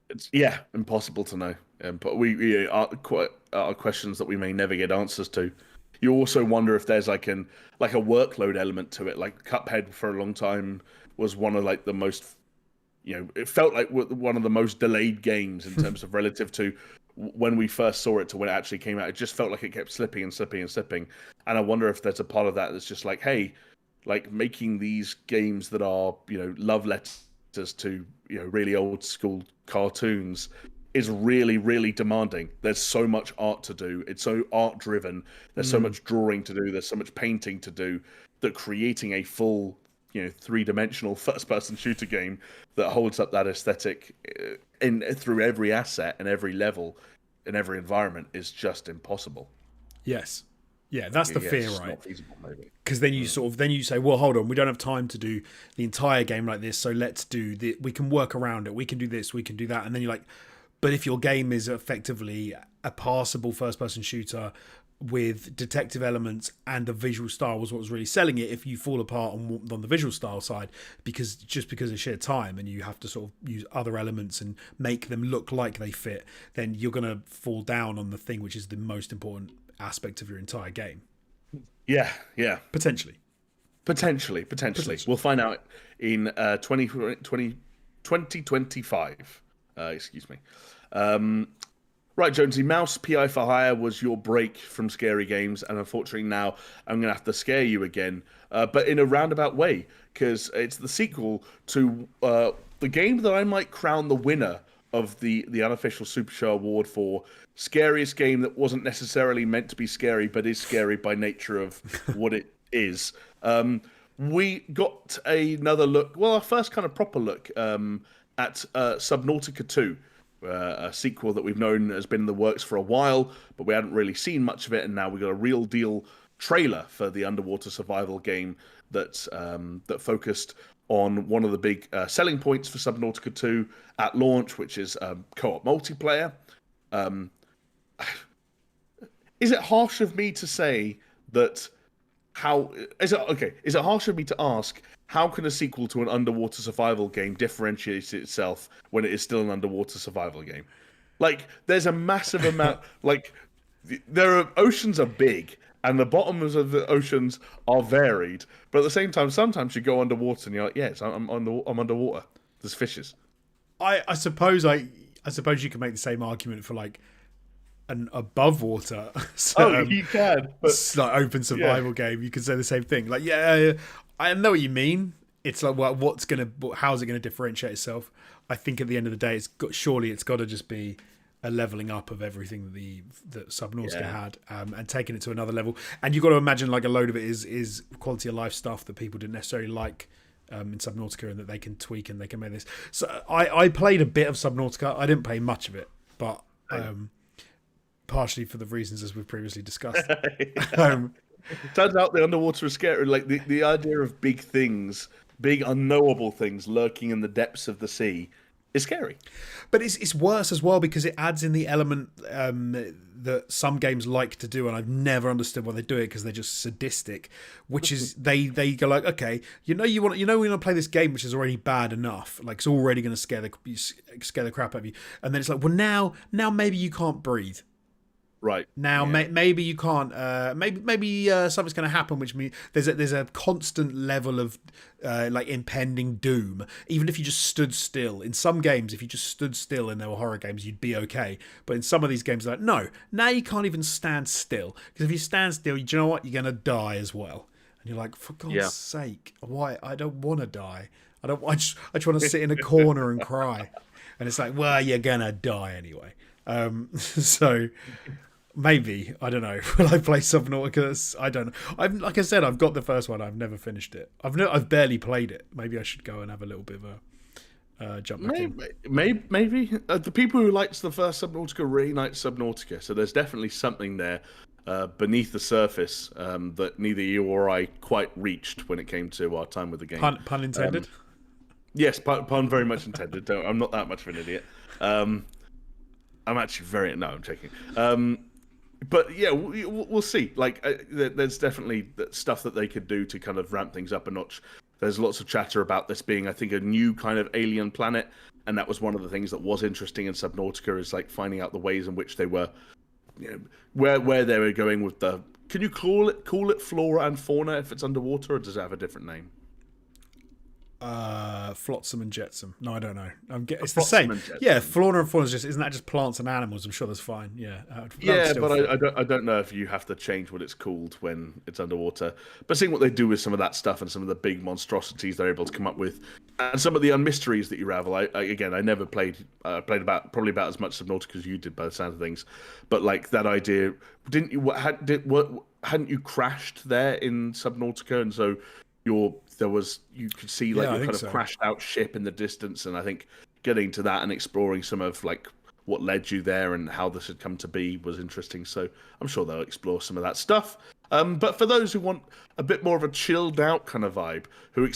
It's impossible to know, but we are questions that we may never get answers to. You also wonder if there's like a workload element to it. Like Cuphead for a long time was one of like the most, you know, it felt like one of the most delayed games in terms of relative to when we first saw it to when it actually came out. It just felt like it kept slipping and slipping and slipping. And I wonder if there's a part of that that's just like, hey, like making these games that are, you know, love letters to, you know, really old school cartoons is really, really demanding. There's so much art to do. It's so art driven. There's so much drawing to do. There's so much painting to do, that creating a full, you know, 3-dimensional first-person shooter game that holds up that aesthetic through every asset and every level in every environment is just impossible. Yes. Yeah, that's the fear, right? Not feasible, maybe. Because then you then you say, well, hold on, we don't have time to do the entire game like this, so let's do we can work around it. We can do this, we can do that, and then you're like, but if your game is effectively a passable first-person shooter with detective elements and a visual style was what was really selling it, if you fall apart on the visual style side because of sheer time, and you have to sort of use other elements and make them look like they fit, then you're going to fall down on the thing which is the most important aspect of your entire game. Yeah. Potentially. We'll find out in 2025. Excuse me. Right, Jonesy, Mouse PI for Hire was your break from scary games, and unfortunately now I'm going to have to scare you again, but in a roundabout way, because it's the sequel to the game that I might crown the winner of the unofficial Super Show award for scariest game that wasn't necessarily meant to be scary, but is scary by nature of what it is. We got another look, well, our first kind of proper look at Subnautica 2. A sequel that we've known has been in the works for a while, but we hadn't really seen much of it, and now we got a real deal trailer for the underwater survival game that focused on one of the big selling points for Subnautica 2 at launch, which is co-op multiplayer. Is it harsh of me to say that? Is it harsh of me to ask how can a sequel to an underwater survival game differentiate itself when it is still an underwater survival game? Like, there's a massive amount. Like, oceans are big, and the bottoms of the oceans are varied. But at the same time, sometimes you go underwater and you're like, yes, I'm underwater. There's fishes. I suppose you can make the same argument for like an above water. So, you can, but like open survival game. You can say the same thing. Like, yeah, I know what you mean. It's like, well, how's it gonna differentiate itself? I think at the end of the day, it's got to just be a leveling up of everything that Subnautica had, and taking it to another level. And you've got to imagine like a load of it is quality of life stuff that people didn't necessarily like in Subnautica, and that they can tweak and they can make this. So I played a bit of Subnautica. I didn't play much of it, but partially for the reasons as we've previously discussed. Turns out the underwater is scary. Like the idea of big things, big unknowable things lurking in the depths of the sea is scary. But it's worse as well because it adds in the element that some games like to do, and I've never understood why they do it because they're just sadistic. Which is they go like, okay, we're gonna play this game which is already bad enough, like it's already gonna scare the crap out of you, and then it's like, well now maybe you can't breathe. Right now, maybe you can't. Maybe something's going to happen, which means there's a constant level of like impending doom. Even if you just stood still. In some games, if you just stood still and there were horror games, you'd be okay. But in some of these games, like no, now you can't even stand still, because if you stand still, you know what? You're going to die as well. And you're like, for God's sake, why? I don't want to die. I just want to sit in a corner and cry. And it's like, well, you're gonna die anyway. So. Maybe, I don't know. Will I play Subnautica? I don't know. Like I said, I've got the first one. I've never finished it. I've barely played it. Maybe I should go and have a little bit of a jump back in. Maybe. The people who liked the first Subnautica really liked Subnautica. So there's definitely something there beneath the surface that neither you or I quite reached when it came to our time with the game. Pun intended? Yes, pun very much intended. I'm not that much of an idiot. I'm actually I'm joking. But yeah, we'll see. Like, there's definitely stuff that they could do to kind of ramp things up a notch. There's lots of chatter about this being, I think, a new kind of alien planet, and that was one of the things that was interesting in Subnautica, is like finding out the ways in which they were, where they were going with the. Can you call it flora and fauna if it's underwater, or does it have a different name? Flotsam and Jetsam. No, I don't know. It's the same. Yeah, flora and fauna isn't that just plants and animals? I'm sure that's fine. Yeah. But I don't know if you have to change what it's called when it's underwater. But seeing what they do with some of that stuff and some of the big monstrosities they're able to come up with, and some of the mysteries that you ravel. I never played. Played probably about as much Subnautica as you did by the sound of things. But like that idea, hadn't you crashed there in Subnautica, and so you could see like your kind of crashed out ship in the distance, and I think getting to that and exploring some of like what led you there and how this had come to be was interesting. So I'm sure they'll explore some of that stuff. But for those who want a bit more of a chilled out kind of vibe, who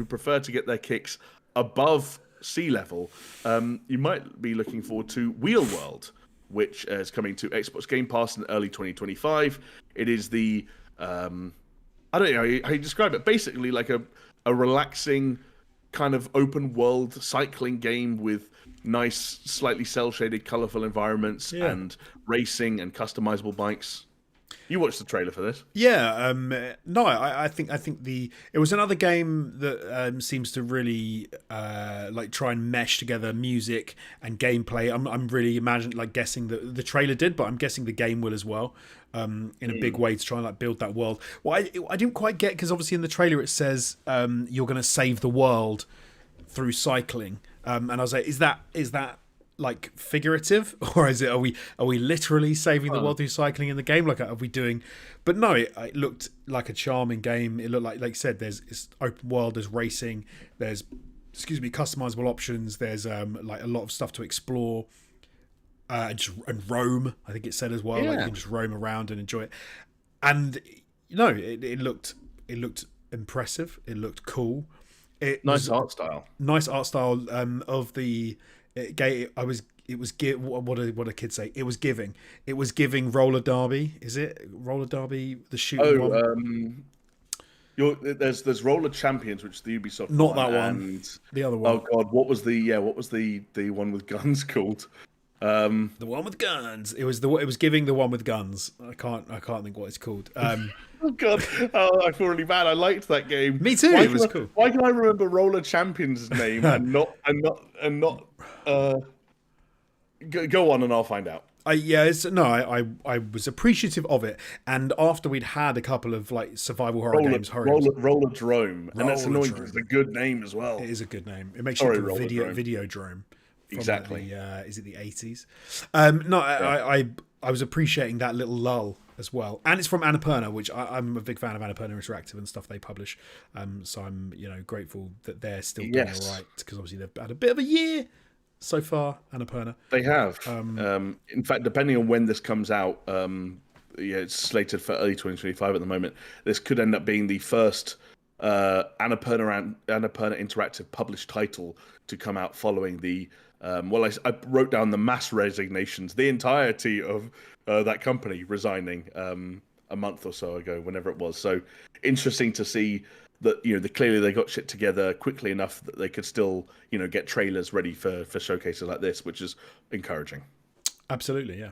prefer to get their kicks above sea level, you might be looking forward to Wheel World, which is coming to Xbox Game Pass in early 2025. It is the I don't know how you describe it. Basically, like a relaxing kind of open world cycling game with nice, slightly cel shaded, colorful environments and racing and customizable bikes. You watched the trailer for this? Yeah, no, I think it was another game that seems to really like try and mesh together music and gameplay. I'm really guessing that the trailer did, but I'm guessing the game will as well, in a big way to try and like build that world. Well, I didn't quite get, because obviously in the trailer it says you're going to save the world through cycling, and I was like, is that like figurative, or is it, are we literally saving the world through cycling in the game? Like, are we doing? But no, it looked like a charming game. It looked like you said, it's open world, there's racing, there's customizable options, there's like a lot of stuff to explore, and roam, I think it said as well. Like, you can just roam around and enjoy it. And it looked impressive, it looked cool. Nice art style of the. What do kids say? It was giving roller derby. Is it roller derby? The shooting one. There's Roller Champions, which is the Ubisoft Not one, that one. and The other one. Oh god, what was the one with guns called? The one with guns. It was giving the one with guns. I can't think what it's called. Oh god, I feel really bad. I liked that game. Me too. It was cool. Why can I remember Roller Champions' name and not? Go on, and I'll find out. I was appreciative of it, and after we'd had a couple of like survival horror games, Roller Drome, and that's annoying because it's a good name as well. It is a good name. It makes you think of Videodrome. Exactly. Is it the 80s? I was appreciating that little lull as well, and it's from Annapurna, which I'm a big fan of Annapurna Interactive and stuff they publish. So I'm grateful that they're still doing it right, because obviously they've had a bit of a year so far. Annapurna. They have. In fact, depending on when this comes out, it's slated for early 2025 at the moment. This could end up being the first Annapurna Interactive published title to come out following the. I wrote down the mass resignations, the entirety of that company resigning a month or so ago, whenever it was. So interesting to see that clearly they got shit together quickly enough that they could still get trailers ready for showcases like this, which is encouraging. Absolutely, yeah.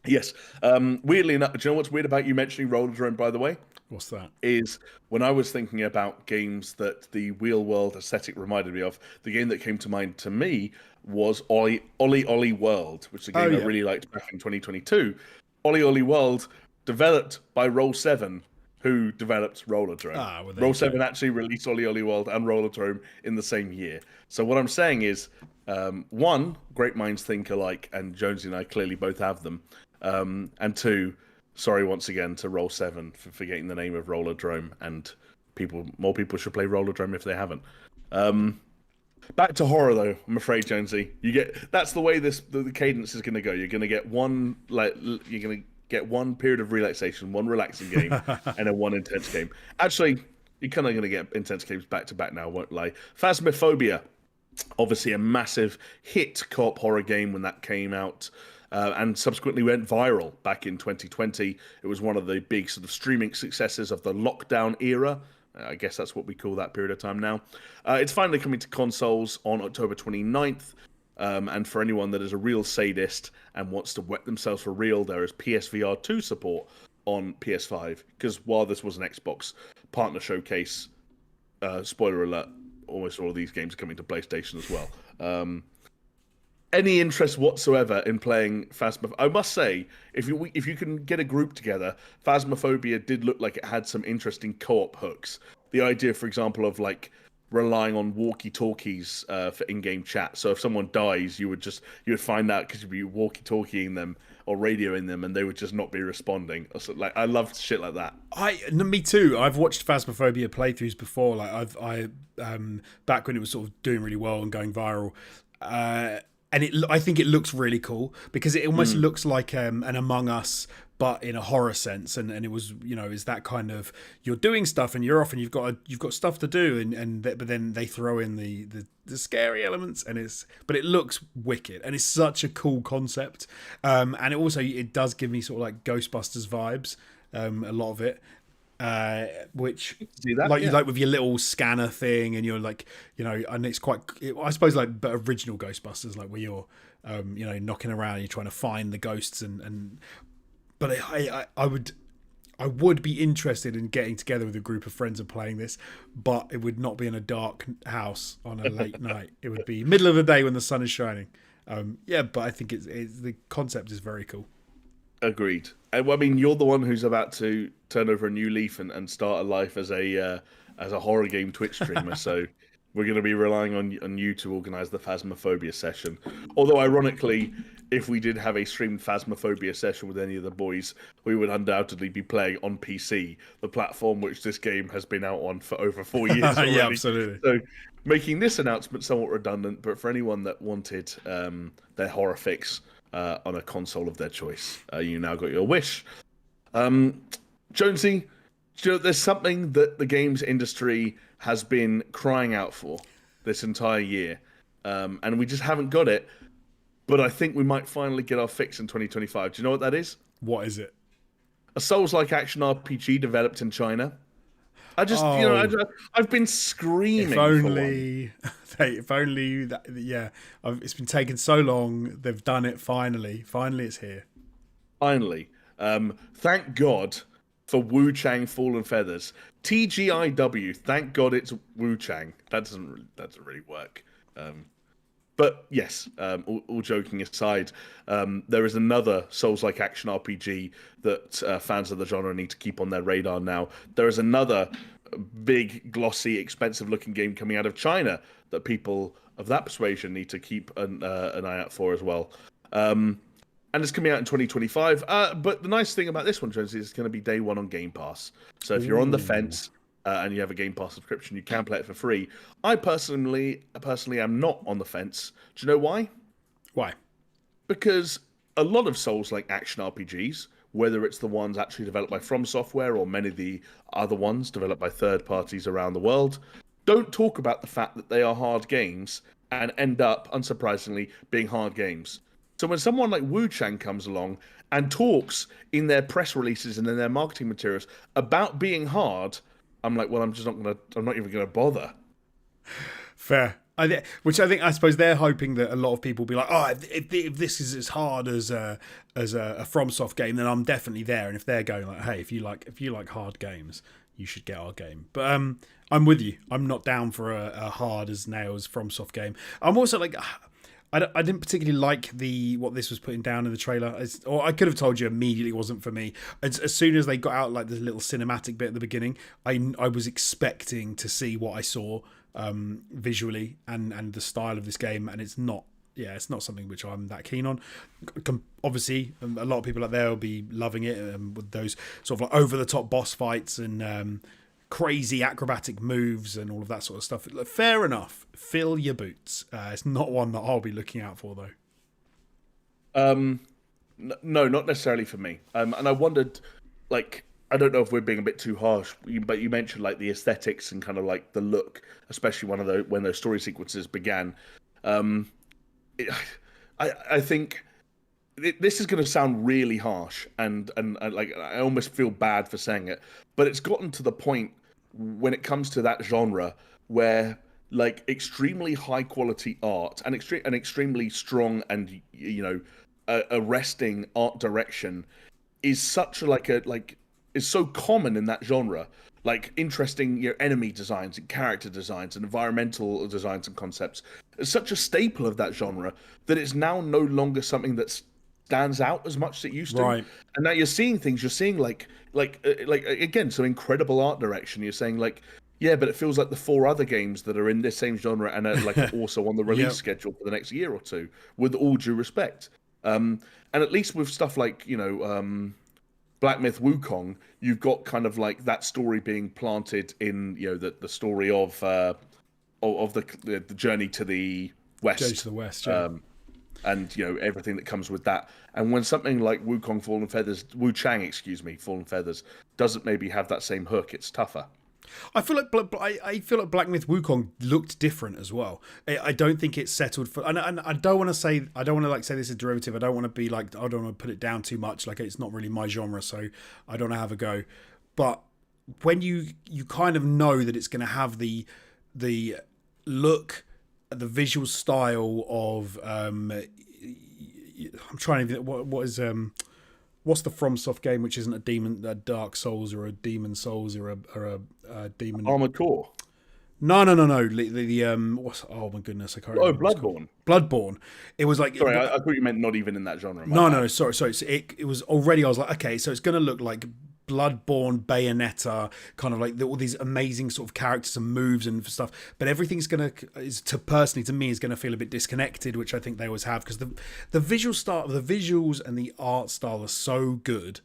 Yes. Weirdly enough, do you know what's weird about you mentioning Roller Drone, by the way? What's that? Is when I was thinking about games that the Wheel World aesthetic reminded me of, the game that came to mind to me was Ollie World, which is a game I really liked back in 2022. Ollie World, developed by Roll7, who developed Roller Drone. Roll7 actually released Ollie World and Roller Drone in the same year. So what I'm saying is, one, great minds think alike, and Jonesy and I clearly both have them. And two, sorry once again to Roll7 for forgetting the name of Roller Drome, and more people should play Roller Drome if they haven't. Back to horror though, I'm afraid, Jonesy. That's the way the cadence is going to go. You're going to get one period of relaxation, one relaxing game, and then one intense game. Actually, you're kind of going to get intense games back to back now, won't lie. Phasmophobia, obviously a massive hit co-op horror game when that came out. And subsequently went viral back in 2020. It was one of the big sort of streaming successes of the lockdown era. I guess that's what we call that period of time now. It's finally coming to consoles on October 29th. And for anyone that is a real sadist and wants to wet themselves for real, there is PSVR 2 support on PS5. Because while this was an Xbox partner showcase, spoiler alert, almost all of these games are coming to PlayStation as well. Any interest whatsoever in playing Phasmophobia? I must say, if you can get a group together, Phasmophobia did look like it had some interesting co-op hooks. The idea, for example, of like relying on walkie-talkies for in-game chat. So if someone dies, you would find out because you'd be walkie-talkieing them or radioing them, and they would just not be responding. So, like, I loved shit like that. Me too. I've watched Phasmophobia playthroughs before. Like back when it was sort of doing really well and going viral. And I think it looks really cool because it almost looks like an Among Us, but in a horror sense. And it was, is that kind of, you're doing stuff and you're off and you've got stuff to do, but then they throw in the scary elements, but it looks wicked and it's such a cool concept. And it does give me sort of like Ghostbusters vibes, a lot of it. which See that? like Yeah. you like with your little scanner thing, and you're like, and it's quite, I suppose, like, but original Ghostbusters, like where you're, knocking around, you're trying to find the ghosts, but I would be interested in getting together with a group of friends and playing this, but it would not be in a dark house on a late night. It would be middle of the day when the sun is shining. But I think it's the concept is very cool. Agreed. I mean, you're the one who's about to turn over a new leaf and start a life as a horror game Twitch streamer. So we're going to be relying on you to organise the Phasmophobia session. Although, ironically, if we did have a streamed Phasmophobia session with any of the boys, we would undoubtedly be playing on PC, the platform which this game has been out on for over 4 years already. Yeah, absolutely. So making this announcement somewhat redundant, but for anyone that wanted their horror fix on a console of their choice, you now got your wish. Jonesy, there's something that the games industry has been crying out for this entire year, and we just haven't got it. But I think we might finally get our fix in 2025. Do you know what that is? What is it? A Souls-like action RPG developed in China. I've been screaming. If only, if only that. Yeah, it's been taking so long. They've done it finally. Finally, it's here. Finally, thank God for Wu Chang Fallen Feathers. TGIW. Thank God it's Wu Chang. That doesn't really work. But yes, all joking aside, there is another Souls-like action RPG that fans of the genre need to keep on their radar now. There is another big, glossy, expensive-looking game coming out of China that people of that persuasion need to keep an eye out for as well. And it's coming out in 2025. But the nice thing about this one, Jones, is it's going to be day one on Game Pass. So if you're on the fence and you have a Game Pass subscription, you can play it for free. I personally am not on the fence. Do you know why? Why? Because a lot of Souls-like action RPGs, whether it's the ones actually developed by From Software or many of the other ones developed by third parties around the world, don't talk about the fact that they are hard games and end up, unsurprisingly, being hard games. So when someone like Wu Chang comes along and talks in their press releases and in their marketing materials about being hard, I'm like, well, I'm not even gonna bother. Fair. I suppose they're hoping that a lot of people will be like, oh, if this is as hard as a FromSoft game, then I'm definitely there. And if they're going like, hey, if you like hard games, you should get our game. But I'm with you. I'm not down for a hard as nails FromSoft game. I'm also like, I didn't particularly like what this was putting down in the trailer. Or I could have told you immediately it wasn't for me. As soon as they got out like this little cinematic bit at the beginning, I was expecting to see what I saw visually and the style of this game, and it's not something which I'm that keen on. Obviously, a lot of people out there will be loving it with those sort of like over the top boss fights and crazy acrobatic moves and all of that sort of stuff. Fair enough. Fill your boots. It's not one that I'll be looking out for though. No, not necessarily for me. And I wondered, like, I don't know if we're being a bit too harsh, but you mentioned like the aesthetics and kind of like the look, especially when those story sequences began. I think this is going to sound really harsh, and like I almost feel bad for saying it, but it's gotten to the point when it comes to that genre where like extremely high quality art and extremely strong and arresting art direction is such is so common in that genre. Like interesting enemy designs and character designs and environmental designs and concepts. It's such a staple of that genre that it's now no longer something that stands out as much as it used to. Right. And now you're seeing things. You're seeing like again, some incredible art direction. You're saying like, yeah, but it feels like the 4 other games that are in this same genre and are like also on the release schedule for the next year or two. With all due respect, and at least with stuff like Black Myth Wukong, you've got kind of like that story being planted in the story of the journey to the west. Journey to the west, yeah. And everything that comes with that. And when something like Wu Chang Fallen Feathers doesn't maybe have that same hook, it's tougher. I feel like Black Myth Wukong looked different as well. I don't think it's settled for, and I don't want to say this is derivative. I don't want to be like, I don't want to put it down too much. Like it's not really my genre, so I don't want to have a go. But when you kind of know that it's going to have the look, the visual style of I'm trying to think what's the FromSoft game which isn't a Dark Souls or a Demon Souls or a Demon Armored Core. No. What's, oh my goodness, I can't remember. Bloodborne. Bloodborne. It was like, sorry, I thought you meant not even in that genre. No, sorry. So it was already. I was like, okay, so it's going to look like Bloodborne, Bayonetta, kind of like all these amazing sort of characters and moves and stuff. But everything's going to me is going to feel a bit disconnected, which I think they always have, because the visual style, the visuals and the art style are so good.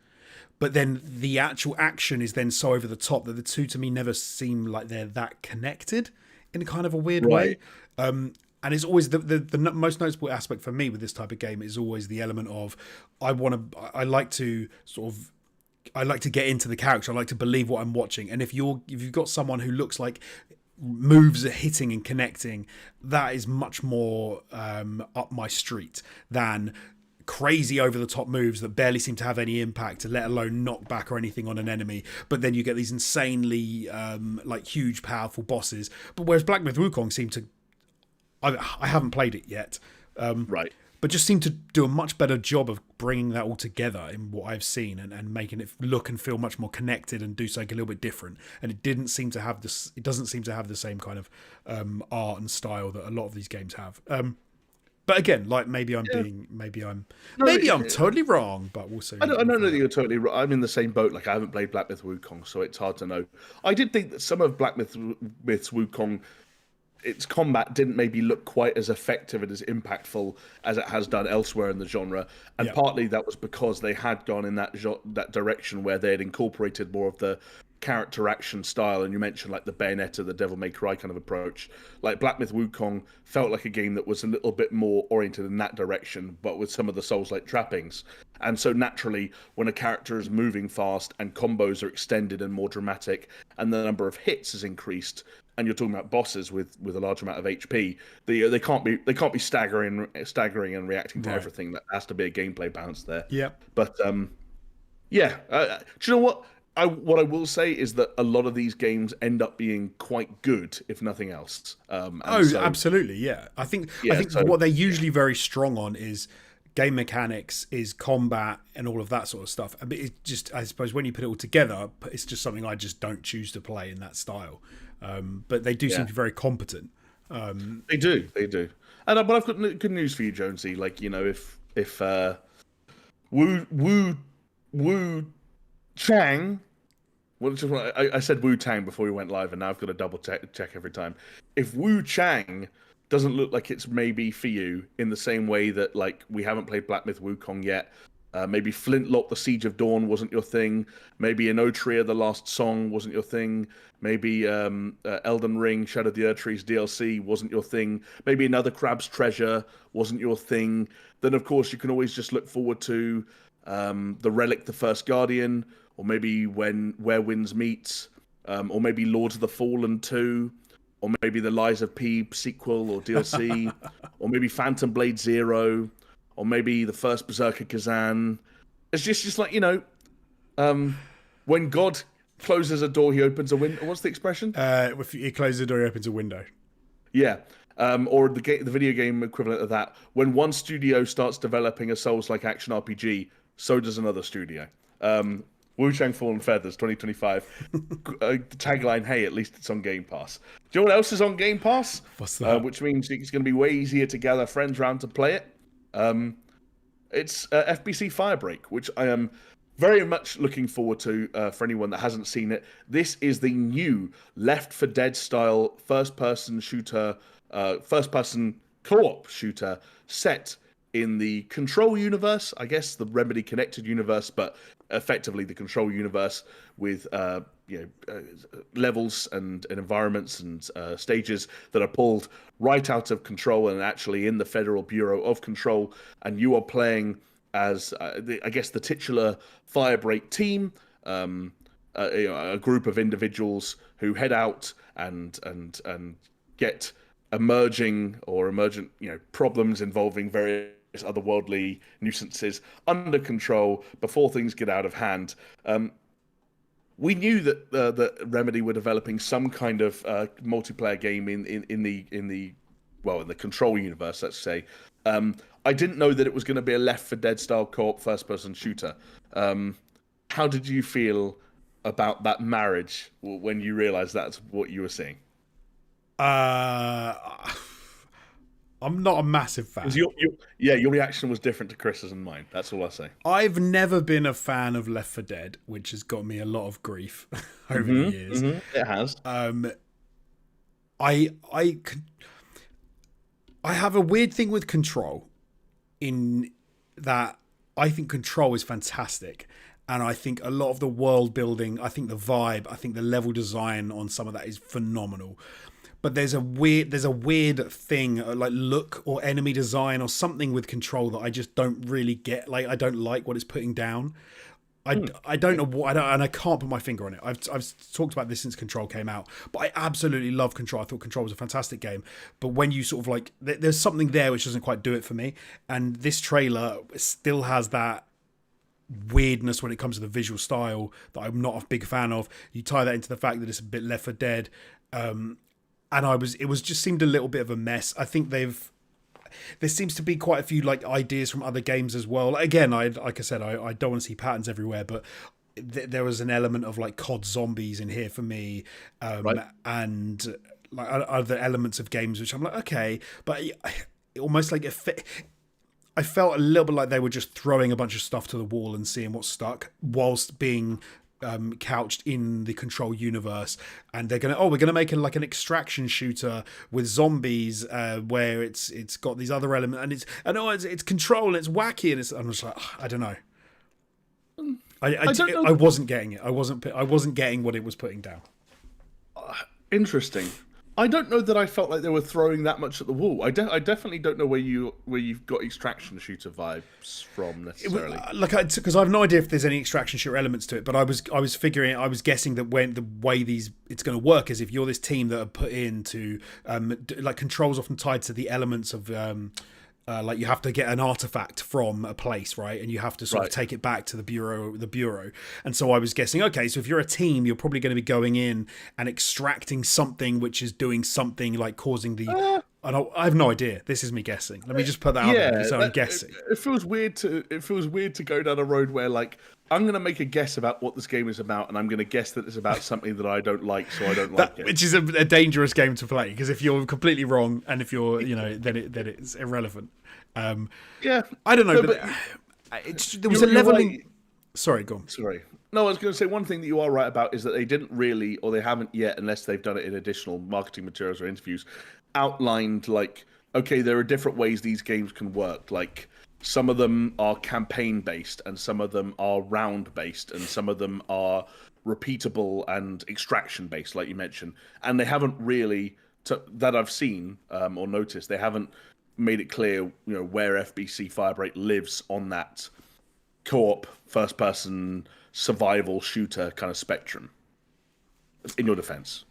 But then the actual action is then so over the top that the two to me never seem like they're that connected in a kind of a weird way. And it's always the most noticeable aspect for me with this type of game is always the element of I like to get into the character. I like to believe what I'm watching. And if you've got someone who looks like moves are hitting and connecting, that is much more up my street than crazy over the top moves that barely seem to have any impact, let alone knockback or anything on an enemy. But then you get these insanely like huge, powerful bosses. But whereas Black Myth Wukong seemed to, I haven't played it yet, Right. but just seemed to do a much better job of bringing that all together in what I've seen and making it look and feel much more connected and do something a little bit different. And it didn't seem to have this. It doesn't seem to have the same kind of art and style that a lot of these games have. But again, like maybe I'm totally wrong, but we'll see. I don't know that you're totally right. I'm in the same boat. Like, I haven't played Black Myth Wukong, so it's hard to know. I did think that some of Black Myth's Wukong, its combat didn't maybe look quite as effective and as impactful as it has done elsewhere in the genre, and partly that was because they had gone in that direction where they had incorporated more of the character action style. And you mentioned like the Bayonetta, the Devil May Cry kind of approach. Like Black Myth Wukong felt like a game that was a little bit more oriented in that direction, but with some of the Souls-like trappings. And so naturally, when a character is moving fast and combos are extended and more dramatic, and the number of hits is increased, and you're talking about bosses with a large amount of HP, they can't be staggering and reacting to everything. That has to be a gameplay balance there. Yeah. But do you know what? What I will say is that a lot of these games end up being quite good, if nothing else. Absolutely, yeah. I think what they're usually very strong on is game mechanics, is combat, and all of that sort of stuff. But it just, I suppose, when you put it all together, it's just something I just don't choose to play in that style. But they do seem to be very competent. They do. And but I've got good news for you, Jonesy. Like, you know, if Wu Chang. Well, I said Wu Tang before we went live, and now I've got to double check every time. If Wu Chang doesn't look like it's maybe for you in the same way that, like, we haven't played Black Myth Wukong yet, maybe Flintlock: The Siege of Dawn wasn't your thing, maybe Inotria: The Last Song wasn't your thing, maybe Elden Ring: Shadow of the Erdtrees DLC wasn't your thing, maybe another Crab's Treasure wasn't your thing, then of course you can always just look forward to The Relic: The First Guardian, or maybe Where Winds Meet, or maybe Lords of the Fallen 2, or maybe the Lies of P sequel or DLC, or maybe Phantom Blade Zero, or maybe the first Berserker Kazan. It's just like, you know, when God closes a door, he opens a window. What's the expression? If he closes a door, he opens a window. Yeah. Or the video game equivalent of that. When one studio starts developing a Souls-like action RPG, so does another studio. Wu Chang Fallen Feathers 2025. Tagline, hey, at least it's on Game Pass. Do you know what else is on Game Pass? What's that? Which means it's going to be way easier to gather friends around to play it. It's FBC Firebreak, which I am very much looking forward to for anyone that hasn't seen it. This is the new Left 4 Dead style first-person shooter, first-person co-op shooter set in the Control universe, I guess the Remedy connected universe, but effectively the Control universe with levels and environments and stages that are pulled right out of Control and actually in the Federal Bureau of Control, and you are playing as the titular Firebreak team, a group of individuals who head out and get emergent problems involving various otherworldly nuisances under control before things get out of hand. we knew that Remedy were developing some kind of multiplayer game in the Control universe, let's say. I didn't know that it was going to be a Left 4 Dead style co-op first-person shooter. How did you feel about that marriage when you realized that's what you were seeing? I'm not a massive fan. Your reaction was different to Chris's and mine. That's all I say. I've never been a fan of Left 4 Dead, which has got me a lot of grief over the years. It has. I have a weird thing with Control, in that I think Control is fantastic. And I think a lot of the world building, I think the vibe, I think the level design on some of that is phenomenal. But there's a weird thing, like look or enemy design or something with Control that I just don't really get. Like, I don't like what it's putting down. I don't know what, and I can't put my finger on it. I've talked about this since Control came out, but I absolutely love Control. I thought Control was a fantastic game. But when you sort of like, there's something there which doesn't quite do it for me. And this trailer still has that weirdness when it comes to the visual style that I'm not a big fan of. You tie that into the fact that it's a bit Left 4 Dead. And it just seemed a little bit of a mess. I think there seems to be quite a few like ideas from other games as well. Again, like I said, I don't want to see patterns everywhere, but there was an element of like COD zombies in here for me, Right. and like other elements of games which I'm like, okay, but almost like I felt a little bit like they were just throwing a bunch of stuff to the wall and seeing what stuck, whilst being couched in the Control universe. And we're gonna make it like an extraction shooter with zombies, where it's got these other elements, and it's Control and it's wacky, and I'm just like, I don't know. I wasn't getting it. I wasn't getting what it was putting down. Interesting. I don't know that I felt like they were throwing that much at the wall. I definitely don't know where you've got extraction shooter vibes from necessarily. Because I have no idea if there's any extraction shooter elements to it, but I was guessing that when the way it's going to work is if you're this team that are put into like Control's often tied to the elements of like you have to get an artifact from a place, right? And you have to sort of take it back to the bureau. And so I was guessing, okay, so if you're a team, you're probably going to be going in and extracting something which is doing something like causing the... I have no idea. This is me guessing. Let me just put that out there. So I'm guessing. It feels weird to go down a road where like I'm going to make a guess about what this game is about, and I'm going to guess that it's about something that I don't like, so I don't like it. Which is a dangerous game to play, because if you're completely wrong and if you're, then it's irrelevant. Yeah, I don't know, but there was a leveling. Right. Sorry, go on. Sorry. No, I was going to say one thing that you are right about is that they didn't really, or they haven't yet, unless they've done it in additional marketing materials or interviews, outlined like, okay, there are different ways these games can work. Like some of them are campaign based, and some of them are round based, and some of them are repeatable and extraction based, like you mentioned. And they haven't really, that I've seen or noticed, they haven't made it clear, where FBC Firebreak lives on that co-op first-person survival shooter kind of spectrum. In your defense.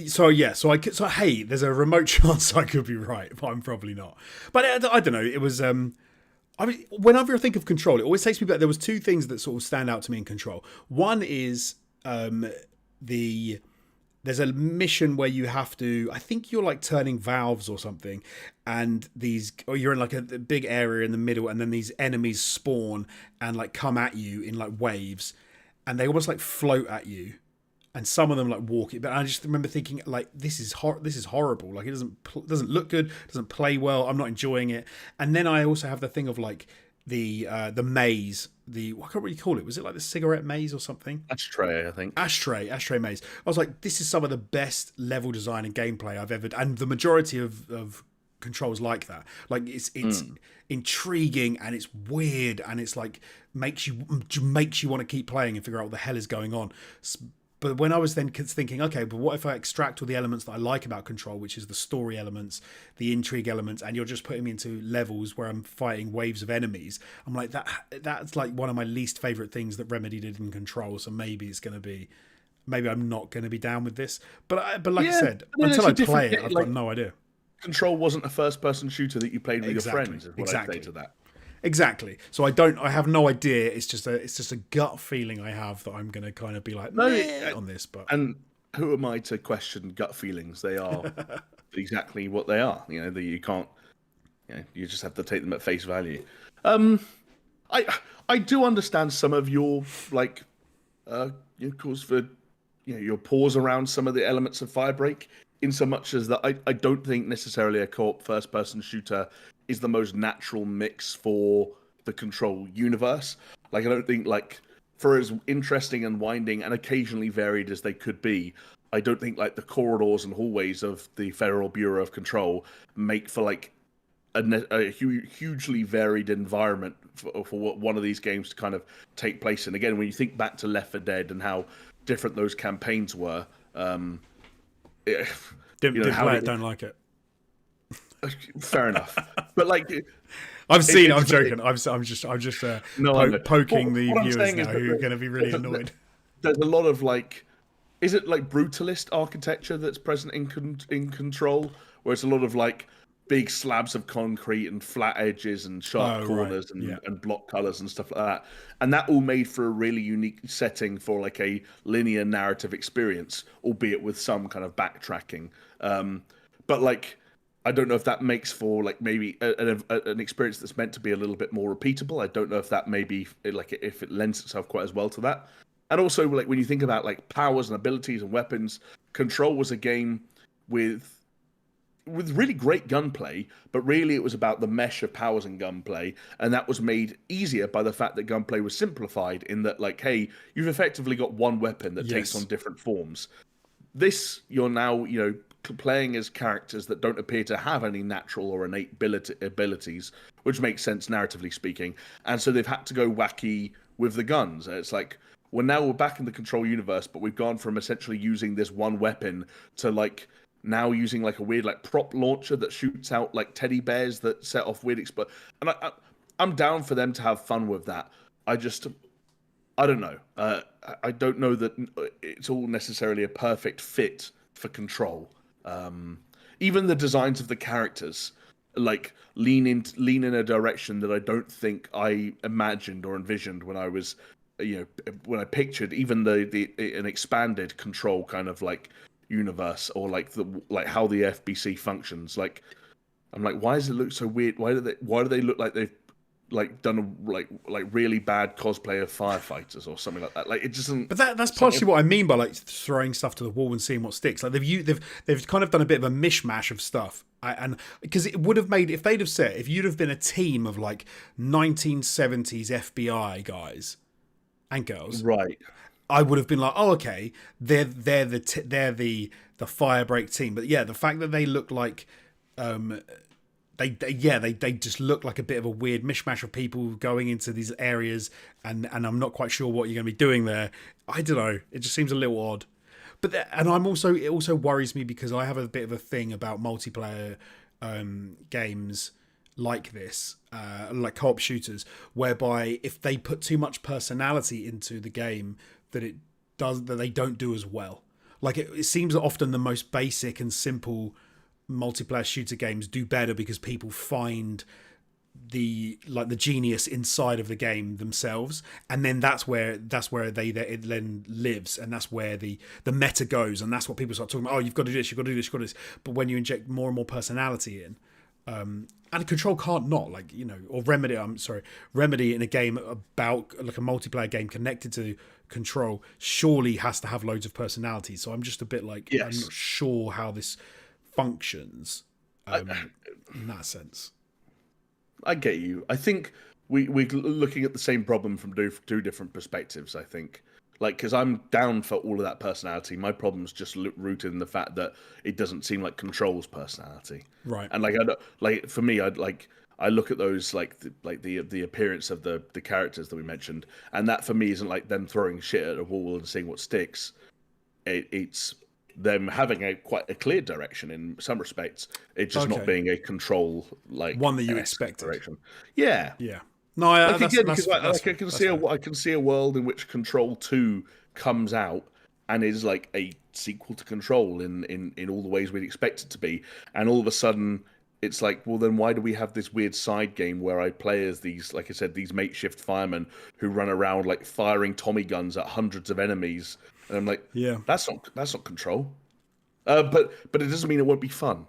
So hey, there's a remote chance I could be right, but I'm probably not. But I don't know. It was whenever I think of Control, it always takes me back. There was two things that sort of stand out to me in Control. One is there's a mission where you have to, I think you're like turning valves or something, and you're in like a big area in the middle, and then these enemies spawn and like come at you in like waves, and they almost like float at you. And some of them like walk it, but I just remember thinking like, this is horrible. Like it doesn't look good, doesn't play well. I'm not enjoying it. And then I also have the thing of like the maze, what can't really call it? Was it like the cigarette maze or something? Ashtray, I think. Ashtray maze. I was like, this is some of the best level design and gameplay I've ever, and the majority of Controls like that. Like it's intriguing and it's weird and it's like makes you want to keep playing and figure out what the hell is going on. But when I was then thinking, okay, but what if I extract all the elements that I like about Control, which is the story elements, the intrigue elements, and you're just putting me into levels where I'm fighting waves of enemies? I'm like, that's like one of my least favorite things that Remedy did in Control. So maybe I'm not going to be down with this. But like I said, until I play it, I've got no idea. Control wasn't a first-person shooter that you played with your friends. Is what I'd say to that. exactly. So I have no idea. It's just a gut feeling I have that I'm going to kind of be like, No, meh on this. But and who am I to question gut feelings? They are exactly what they are. You know, that you can't. You know, you just have to take them at face value. I I do understand some of your like, your cause for, you know, your pause around some of the elements of Firebreak, in so much as that I don't think necessarily a co-op first-person shooter is the most natural mix for the Control universe. Like, I don't think, like, for as interesting and winding and occasionally varied as they could be, I don't think like the corridors and hallways of the Federal Bureau of Control make for like a hugely varied environment for one of these games to kind of take place in. Again, when you think back to Left 4 Dead and how different those campaigns were, didn't play it, don't like it. Fair enough, but like, I've seen it. I'm joking. I'm just no, poking the what I'm viewers saying now is who are going to be really annoyed. There's a lot of like, is it like brutalist architecture that's present in Control, where it's a lot of like big slabs of concrete and flat edges and sharp corners and block colors and stuff like that, and that all made for a really unique setting for like a linear narrative experience, albeit with some kind of backtracking. But like, I don't know if that makes for like maybe an experience that's meant to be a little bit more repeatable. I don't know if that maybe like if it lends itself quite as well to that. And also, like, when you think about like powers and abilities and weapons, Control was a game with really great gunplay, but really it was about the mesh of powers and gunplay, and that was made easier by the fact that gunplay was simplified in that, like, hey, you've effectively got one weapon that takes on different forms. This, you're now, you know, playing as characters that don't appear to have any natural or innate abilities, which makes sense narratively speaking, and so they've had to go wacky with the guns. It's like, well, we're back in the Control universe, but we've gone from essentially using this one weapon to like now using like a weird like prop launcher that shoots out like teddy bears that set off weird and I'm down for them to have fun with that. I don't know. I don't know that it's all necessarily a perfect fit for Control. Even the designs of the characters like lean in a direction that I don't think I imagined or envisioned when I was, you know, when I pictured even an expanded Control kind of like universe, or like how the FBC functions. Like, I'm like, why does it look so weird? Why do they look like they've like done like really bad cosplay of firefighters or something like that? Like, it doesn't. But that's partially what I mean by like throwing stuff to the wall and seeing what sticks. Like they've kind of done a bit of a mishmash of stuff. And because it would have made, if they'd have said, if you'd have been a team of like 1970s FBI guys and girls, right, I would have been like, oh, okay, they're the Firebreak team. But yeah, the fact that they look like they just look like a bit of a weird mishmash of people going into these areas, and I'm not quite sure what you're going to be doing there. I don't know. It just seems a little odd. But it also worries me because I have a bit of a thing about multiplayer games like this, like co-op shooters, whereby if they put too much personality into the game, that they don't do as well. Like it seems that often the most basic and simple multiplayer shooter games do better because people find the genius inside of the game themselves, and then that's where it then lives, and that's where the meta goes, and that's what people start talking about. Oh, you've got to do this, you've got to do this, you've got to do this. But when you inject more and more personality in, and Control can't not, like, you know, or Remedy in a game about like a multiplayer game connected to Control surely has to have loads of personality. So I'm just a bit like, I'm not sure how this functions in that sense. I get you. I think we're looking at the same problem from two different perspectives, I think. Like, because I'm down for all of that personality. My problem's just rooted in the fact that it doesn't seem like Control's personality. Right. And like, for me, I look at those the appearance of the characters that we mentioned, and that for me isn't like them throwing shit at a wall and seeing what sticks. It's them having quite a clear direction in some respects. It's just not being a Control like one that you expected. Direction. Yeah. Yeah. No, I can see a world in which Control 2 comes out and is like a sequel to Control in all the ways we'd expect it to be, and all of a sudden it's like, well, then why do we have this weird side game where I play as these, like I said, these makeshift firemen who run around like firing Tommy guns at hundreds of enemies? And I'm like, Yeah. that's not control. But it doesn't mean it won't be fun.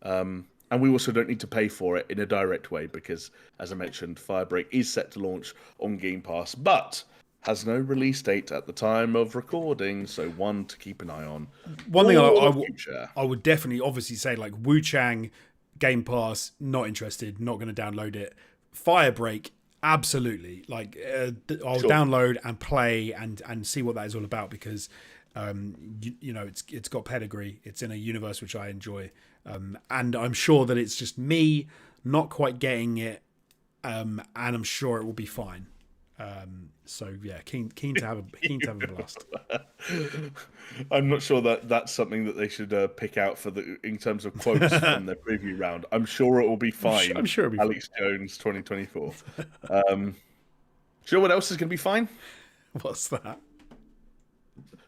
And we also don't need to pay for it in a direct way because, as I mentioned, Firebreak is set to launch on Game Pass, but has no release date at the time of recording, so one to keep an eye on. One thing Future. I would definitely obviously say, like, Wu Chang, Game Pass, not interested, not going to download it. Firebreak, absolutely. Like, I'll download and play and see what that is all about because, you know, it's got pedigree. It's in a universe which I enjoy. And I'm sure that it's just me not quite getting it, and I'm sure it will be fine. So yeah, keen to have a blast. I'm not sure that that's something that they should pick out for in terms of quotes from their preview round. I'm sure it will be fine. I'm sure it'll be Alex fine. Jones 2024. Do you know what else is going to be fine? What's that?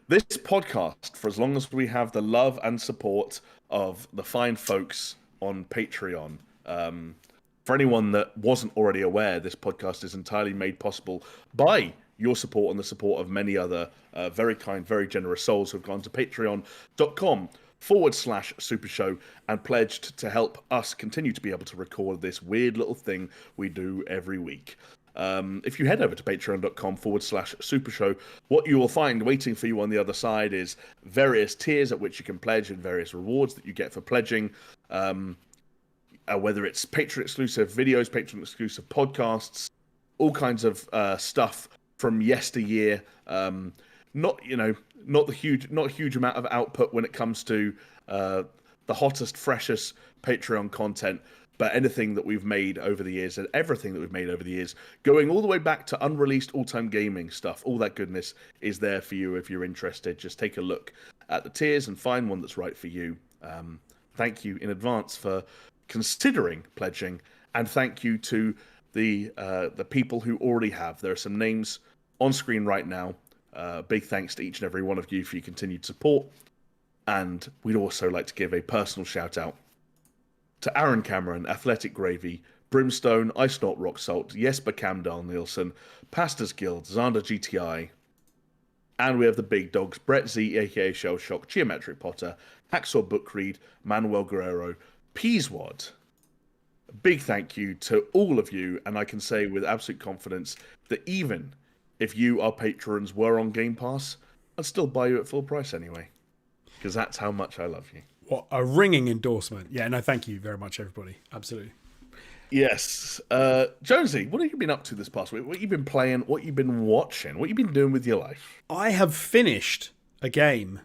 This podcast, for as long as we have the love and support of the fine folks on Patreon. For anyone that wasn't already aware, this podcast is entirely made possible by your support and the support of many other very kind, very generous souls who've gone to patreon.com/SuperShow and pledged to help us continue to be able to record this weird little thing we do every week. If you head over to patreon.com/SuperShow, what you will find waiting for you on the other side is various tiers at which you can pledge and various rewards that you get for pledging. Whether it's Patreon-exclusive videos, Patreon-exclusive podcasts, all kinds of stuff from yesteryear. Not a huge amount of output when it comes to the hottest, freshest Patreon content, but anything that we've made over the years and everything that we've made over the years, going all the way back to unreleased all-time gaming stuff, all that goodness is there for you if you're interested. Just take a look at the tiers and find one that's right for you. Thank you in advance for considering pledging, and thank you to the people who already have. There are some names on screen right now. Big thanks to each and every one of you for your continued support, and we'd also like to give a personal shout out to Aaron Cameron, Athletic Gravy, Brimstone, Ice Not Rock Salt, Jesper Camdal Nielsen, Pastors Guild, Xander GTI, and we have the big dogs, Brett Z, aka Shell Shock, Geometric Potter, Hacksaw Book Read, Manuel Guerrero, Peaswad. A big thank you to all of you, and I can say with absolute confidence that even if you, our patrons, were on Game Pass, I'd still buy you at full price anyway, because that's how much I love you. What a ringing endorsement. Yeah, no, thank you very much, everybody. Absolutely. Yes. Jonesy, what have you been up to this past week? What you been playing? What you been watching? What you been doing with your life? I have finished a game.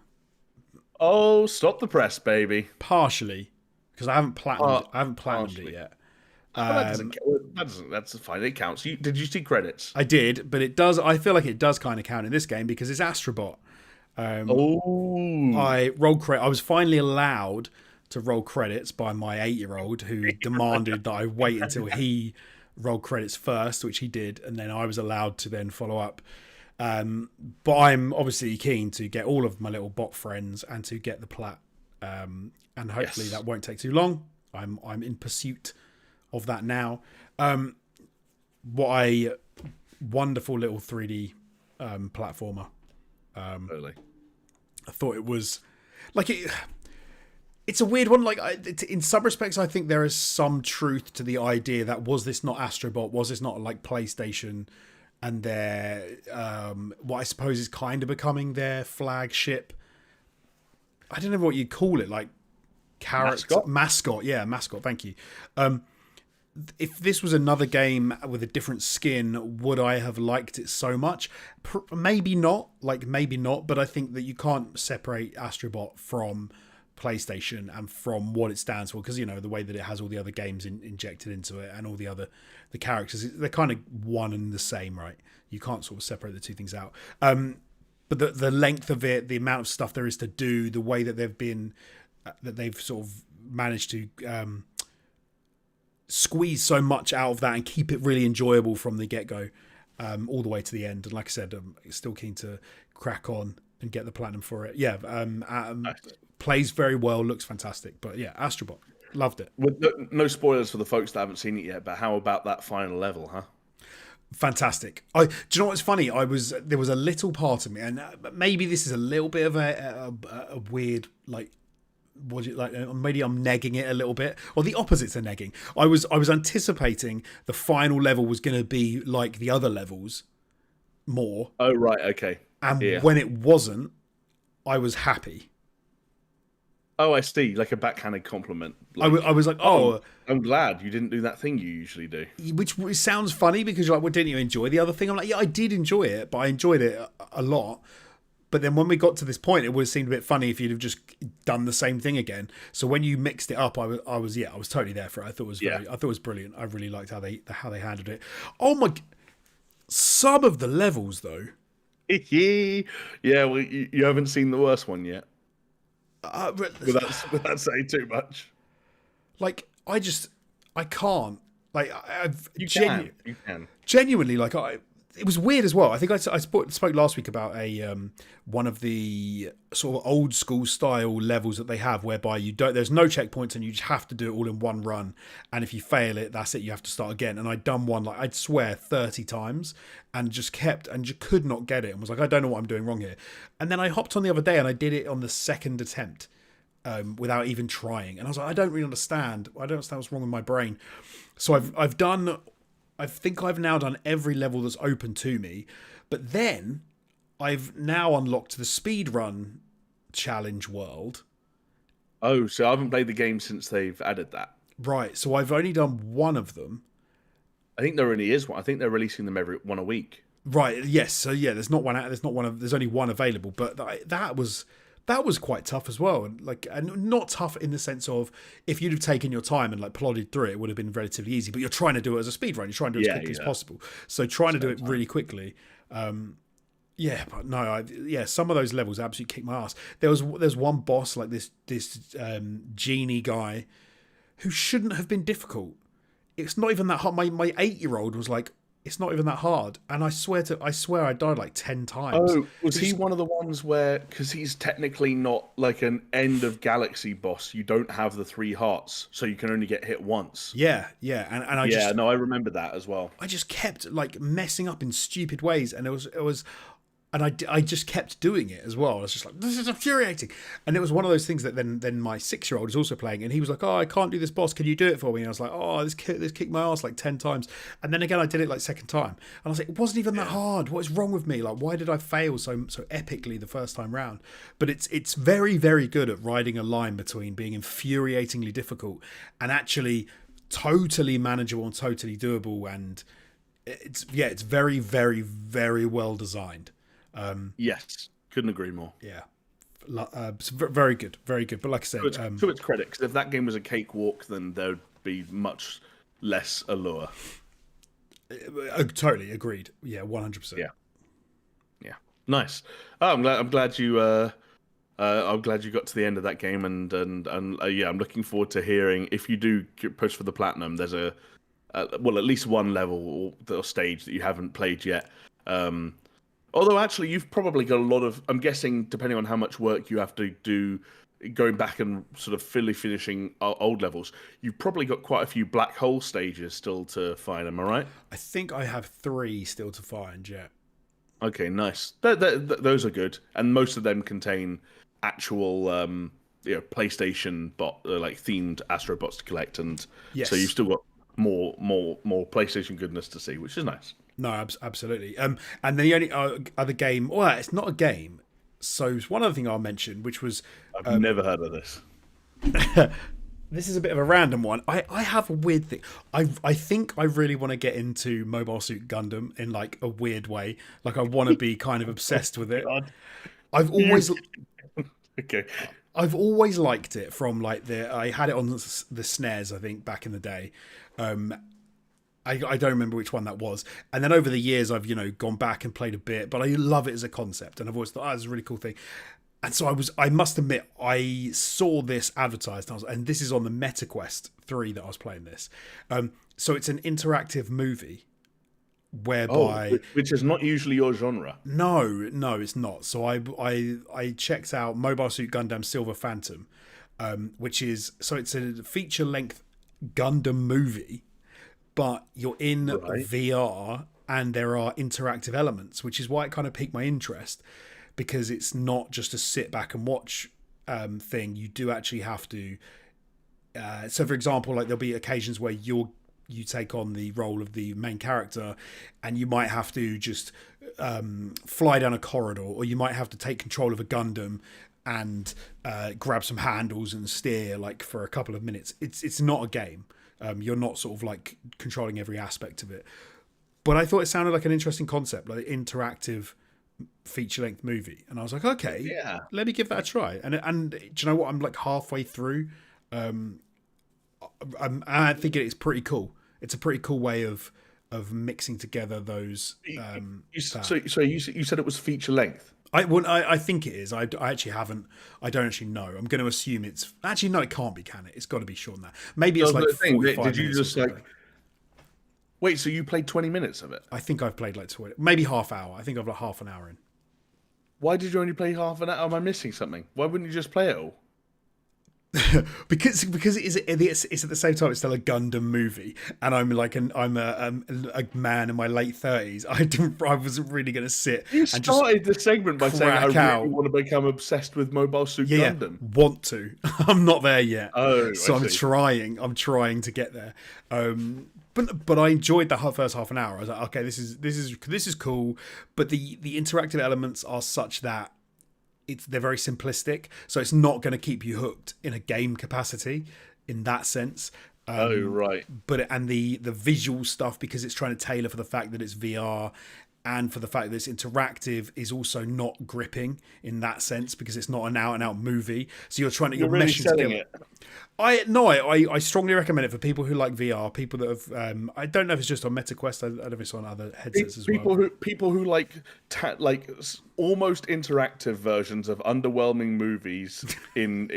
Oh, stop the press, baby. Partially. Because I haven't platinumed it yet. That's fine. It counts. Did you see credits? I did, but it does. I feel like it does kind of count in this game because it's Astro Bot. I rolled credit. I was finally allowed to roll credits by my 8-year-old who demanded that I wait until he rolled credits first, which he did, and then I was allowed to then follow up. But I'm obviously keen to get all of my little bot friends and to get the plat. And hopefully that won't take too long. I'm in pursuit of that now. What a wonderful little 3D platformer. Totally. I thought it was like it's a weird one. Like in some respects, I think there is some truth to the idea that was this not Astro Bot? Was this not like PlayStation and their what I suppose is kind of becoming their flagship? I don't know what you'd call it, like mascot. Yeah, mascot. Thank you. If this was another game with a different skin, would I have liked it so much? Maybe not. But I think that you can't separate Astro Bot from PlayStation and from what it stands for, because the way that it has all the other games injected into it and all the characters, they're kind of one and the same, right? You can't sort of separate the two things out. But the length of it, the amount of stuff there is to do, the way that they've sort of managed to squeeze so much out of that and keep it really enjoyable from the get-go, all the way to the end. And like I said, I'm still keen to crack on and get the platinum for it. Yeah, nice. Plays very well, looks fantastic. But yeah, Astro Bot. Loved it. With no spoilers for the folks that haven't seen it yet, but how about that final level, huh? Fantastic. Do you know what's funny? There was a little part of me, and maybe this is a little bit of a weird, like, was it like, maybe I'm negging it a little bit, or the opposites of negging. I was anticipating the final level was going to be like the other levels more. Oh right, okay. And when it wasn't, I was happy. Oh, I see. Like a backhanded compliment. Like, I was like, oh, I'm glad you didn't do that thing you usually do. which sounds funny because you're like, well, didn't you enjoy the other thing? I'm like, yeah, I did enjoy it, but I enjoyed it a lot. But then when we got to this point, it would have seemed a bit funny if you'd have just done the same thing again. So when you mixed it up, I was totally there for it. I thought it was brilliant. I really liked how they handled it. Oh my, some of the levels though. Yeah, well, you haven't seen the worst one yet. Without saying too much. Like, I can't. Like, You can. Genuinely, like, it was weird as well. I think I spoke last week about one of the sort of old school style levels that they have, whereby there's no checkpoints and you just have to do it all in one run. And if you fail it, that's it. You have to start again. And I'd done one, like, I'd swear 30 times and just could not get it and was like, I don't know what I'm doing wrong here. And then I hopped on the other day and I did it on the second attempt without even trying. And I was like, I don't really understand. I don't understand what's wrong with my brain. So I think I've now done every level that's open to me, but then I've now unlocked the speedrun challenge world. Oh, so I haven't played the game since they've added that. Right, so I've only done one of them. I think there only is one. I think they're releasing them every one a week. Right, yes. So yeah, there's only one available, but that was quite tough as well, and not tough in the sense of if you'd have taken your time and like plodded through it would have been relatively easy. But you're trying to do it as a speed run. You're trying to do it as quickly as possible. So trying to do it really quickly. But no, some of those levels absolutely kicked my ass. There's one boss, like this genie guy, who shouldn't have been difficult. It's not even that hard. My 8-year-old was like, it's not even that hard, and I swear I died like 10 times. Oh, was he one of the ones where, because he's technically not like an end of galaxy boss, you don't have the 3 hearts, so you can only get hit once. Yeah, and I I remember that as well. I just kept like messing up in stupid ways, and it was. And I just kept doing it as well. I was just like, this is infuriating. And it was one of those things that then my 6-year-old is also playing, and he was like, oh, I can't do this boss. Can you do it for me? And I was like, oh, this kicked my ass like 10 times. And then again, I did it like second time. And I was like, it wasn't even that hard. What is wrong with me? Like, why did I fail so epically the first time round? But it's very, very good at riding a line between being infuriatingly difficult and actually totally manageable and totally doable. And it's very, very, very well designed. Yes, couldn't agree more. Yeah, very good, very good. But like I said, to its credit, because if that game was a cakewalk, then there would be much less allure. Totally agreed. Yeah, 100%. Yeah, nice. Oh, I'm glad you. I'm glad you got to the end of that game, and I'm looking forward to hearing if you do push for the platinum. There's at least one level or stage that you haven't played yet. Although, actually, you've probably got a lot of... I'm guessing, depending on how much work you have to do, going back and sort of finishing old levels, you've probably got quite a few black hole stages still to find, am I right? I think I have 3 still to find, yeah. Okay, nice. Those are good. And most of them contain actual PlayStation themed Astro Bots to collect. And so you've still got more PlayStation goodness to see, which is nice. No, absolutely. And then the only other game, well, it's not a game. So one other thing I'll mention, which was... I've never heard of this. This is a bit of a random one. I have a weird thing. I think I really want to get into Mobile Suit Gundam in like a weird way. Like I want to be kind of obsessed with it. God. I've always... Okay. I've always liked it from like I had it on the SNES, I think, back in the day. I don't remember which one that was. And then over the years, I've, gone back and played a bit, but I love it as a concept. And I've always thought, it's a really cool thing. And so I must admit, I saw this advertised, and this is on the MetaQuest 3 that I was playing this. So it's an interactive movie whereby... which is not usually your genre. No, it's not. So I checked out Mobile Suit Gundam Silver Phantom. which is so it's a feature length Gundam movie, but you're in Right. VR and there are interactive elements, which is why it kind of piqued my interest, because it's not just a sit back and watch thing. You do actually have to. So, for example, like there'll be occasions where you take on the role of the main character, and you might have to just fly down a corridor, or you might have to take control of a Gundam and grab some handles and steer like for a couple of minutes. It's not a game. You're not sort of like controlling every aspect of it. But I thought it sounded like an interesting concept, like an interactive feature-length movie, and I was like, okay, Yeah. let me give that a try. And do you know what? I'm like halfway through. I think it's pretty cool. It's a pretty cool way of mixing together those. So you said it was feature length. I think it is. I actually haven't. I don't actually know. I'm going to assume it's actually no. It can't be, can it? It's got to be shorter than that. Maybe it's like 45 Did you minutes just or like? something. Wait, so you played 20 minutes of it? I think I've played like 20, maybe half hour. I think I've like half an hour in. Why did you only play half an hour? Am I missing something? Why wouldn't you just play it all? because it's at the same time it's still a Gundam movie, and I'm a man in my late 30s. I wasn't really going to sit. You and started the segment by saying I crack really want to become obsessed with Mobile Suit Gundam. Want to. I'm not there yet. Oh, so I I'm see. trying to get there. But I enjoyed the first half an hour. I was like, okay, this is cool. But the interactive elements are such that they're very simplistic, so it's not going to keep you hooked in a game capacity in that sense. Oh, right. But the visual stuff, because it's trying to tailor for the fact that it's VR and for the fact that it's interactive, is also not gripping in that sense, because it's not an out and out movie. So you're You're really meshing selling together. it. I strongly recommend it for people who like VR, people that have I don't know if it's just on MetaQuest. I don't know if it's on other headsets as well. People who like almost interactive versions of underwhelming movies in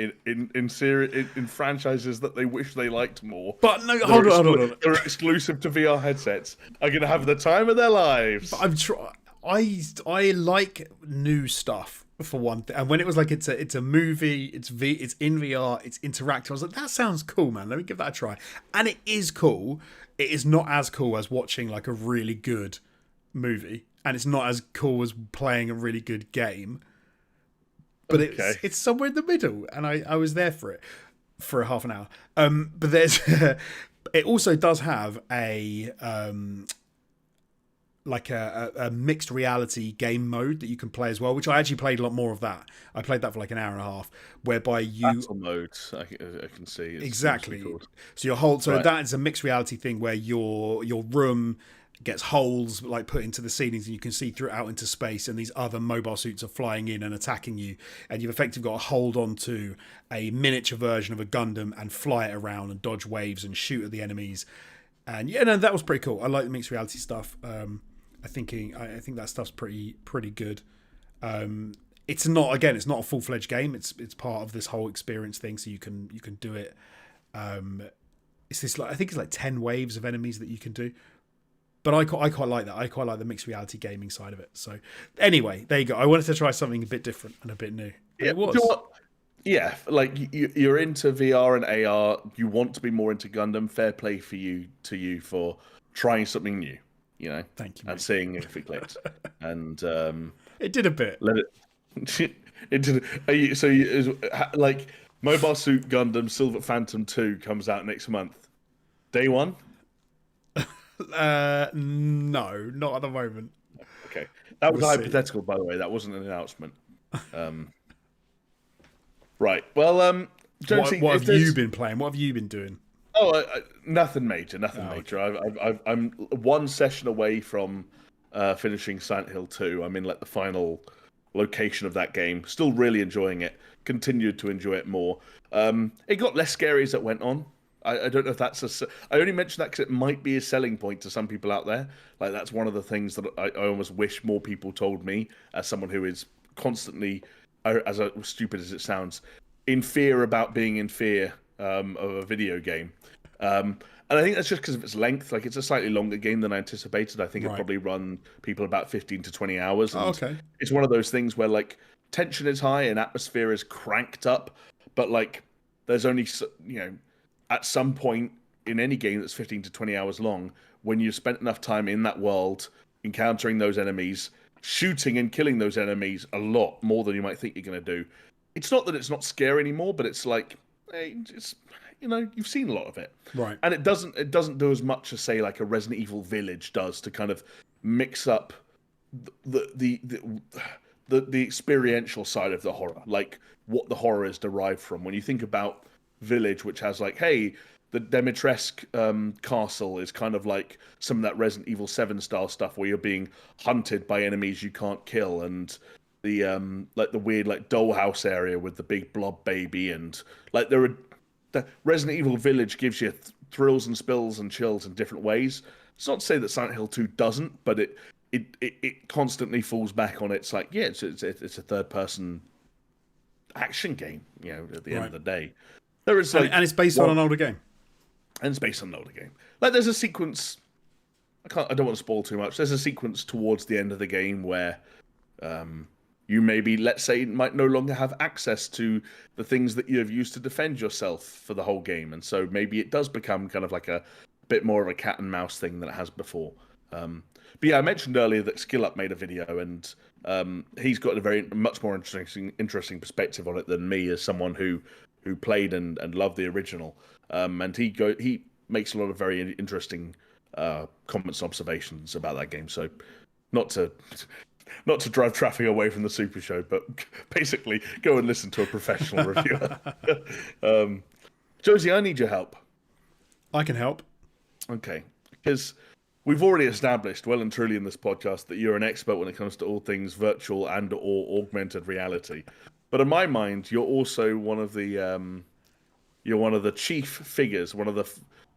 franchises that they wish they liked more. But no, hold on. They're exclusive to VR headsets. Are going to have the time of their lives. I like new stuff, for one thing, and when it was like it's a movie, it's in VR, it's interactive, I was like, that sounds cool, man, let me give that a try. And it is cool. It is not as cool as watching like a really good movie, and it's not as cool as playing a really good game, but it's somewhere in the middle, and I was there for it for a half an hour. But there's it also does have a like a mixed reality game mode that you can play as well, which I actually played a lot more of that. I played that for like an hour and a half, whereby you battle mode. I can see exactly. So right. That is a mixed reality thing where your room gets holes like put into the ceilings, and you can see through out into space, and these other mobile suits are flying in and attacking you, and you've effectively got to hold on to a miniature version of a Gundam and fly it around and dodge waves and shoot at the enemies. And yeah, no, that was pretty cool. I like the mixed reality stuff. I think that stuff's pretty good. It's not a full-fledged game. It's part of this whole experience thing, so you can do it. It's this I think it's like 10 waves of enemies that you can do. But I quite like that. I quite like the mixed reality gaming side of it. So anyway, there you go. I wanted to try something a bit different and a bit new. Yeah, it was. You know what? Yeah, like you're into VR and AR. You want to be more into Gundam. Fair play for you for trying something new. You know, thank you, and mate. seeing if it clicked. And it did a bit. Let it. It did. So like Mobile Suit Gundam Silver Phantom 2 comes out next month. Day one. No, not at the moment. Okay, that was We'll see. hypothetical, by the way. That wasn't an announcement. Right. Well, what have you been playing? What have you been doing? Oh, nothing major. Nothing major. Okay. I'm one session away from finishing Silent Hill 2. I'm in like the final location of that game. Still really enjoying it. Continued to enjoy it more. It got less scary as it went on. I don't know if that's I only mention that because it might be a selling point to some people out there. Like that's one of the things that I almost wish more people told me, as someone who is constantly, as stupid as it sounds, in fear about being in fear of a video game. And I think that's just because of its length. Like it's a slightly longer game than I anticipated. I think it probably run people about 15 to 20 hours. And okay. It's one of those things where like tension is high and atmosphere is cranked up, but like there's only, at some point in any game that's 15 to 20 hours long, when you've spent enough time in that world, encountering those enemies, shooting and killing those enemies a lot more than you might think you're going to do. It's not that it's not scary anymore, but it's like, hey, you've seen a lot of it. Right. And it doesn't do as much as, say, like a Resident Evil Village does to kind of mix up the experiential side of the horror, like what the horror is derived from. When you think about Village, which has like, hey, the Dimitrescu castle is kind of like some of that Resident Evil 7 style stuff where you're being hunted by enemies you can't kill, and the like the weird like dollhouse area with the big blob baby, and like the Resident Evil Village gives you thrills and spills and chills in different ways. It's not to say that Silent Hill 2 doesn't, but it constantly falls back on it's like, yeah, it's a third person action game, at the end of the day. There is like, and it's based on an older game. And it's based on an older game. Like there's a sequence, I don't want to spoil too much. There's a sequence towards the end of the game where you maybe, let's say, might no longer have access to the things that you have used to defend yourself for the whole game. And so maybe it does become kind of like a bit more of a cat and mouse thing than it has before. But yeah, I mentioned earlier that SkillUp made a video, and he's got a much more interesting perspective on it than me, as someone who played and loved the original. And he makes a lot of very interesting comments and observations about that game. So not to drive traffic away from the Super Show, but basically go and listen to a professional reviewer. Josie, I need your help. I can help. Okay, because we've already established well and truly in this podcast that you're an expert when it comes to all things virtual and or augmented reality. But in my mind, you're also one of the chief figures, one of the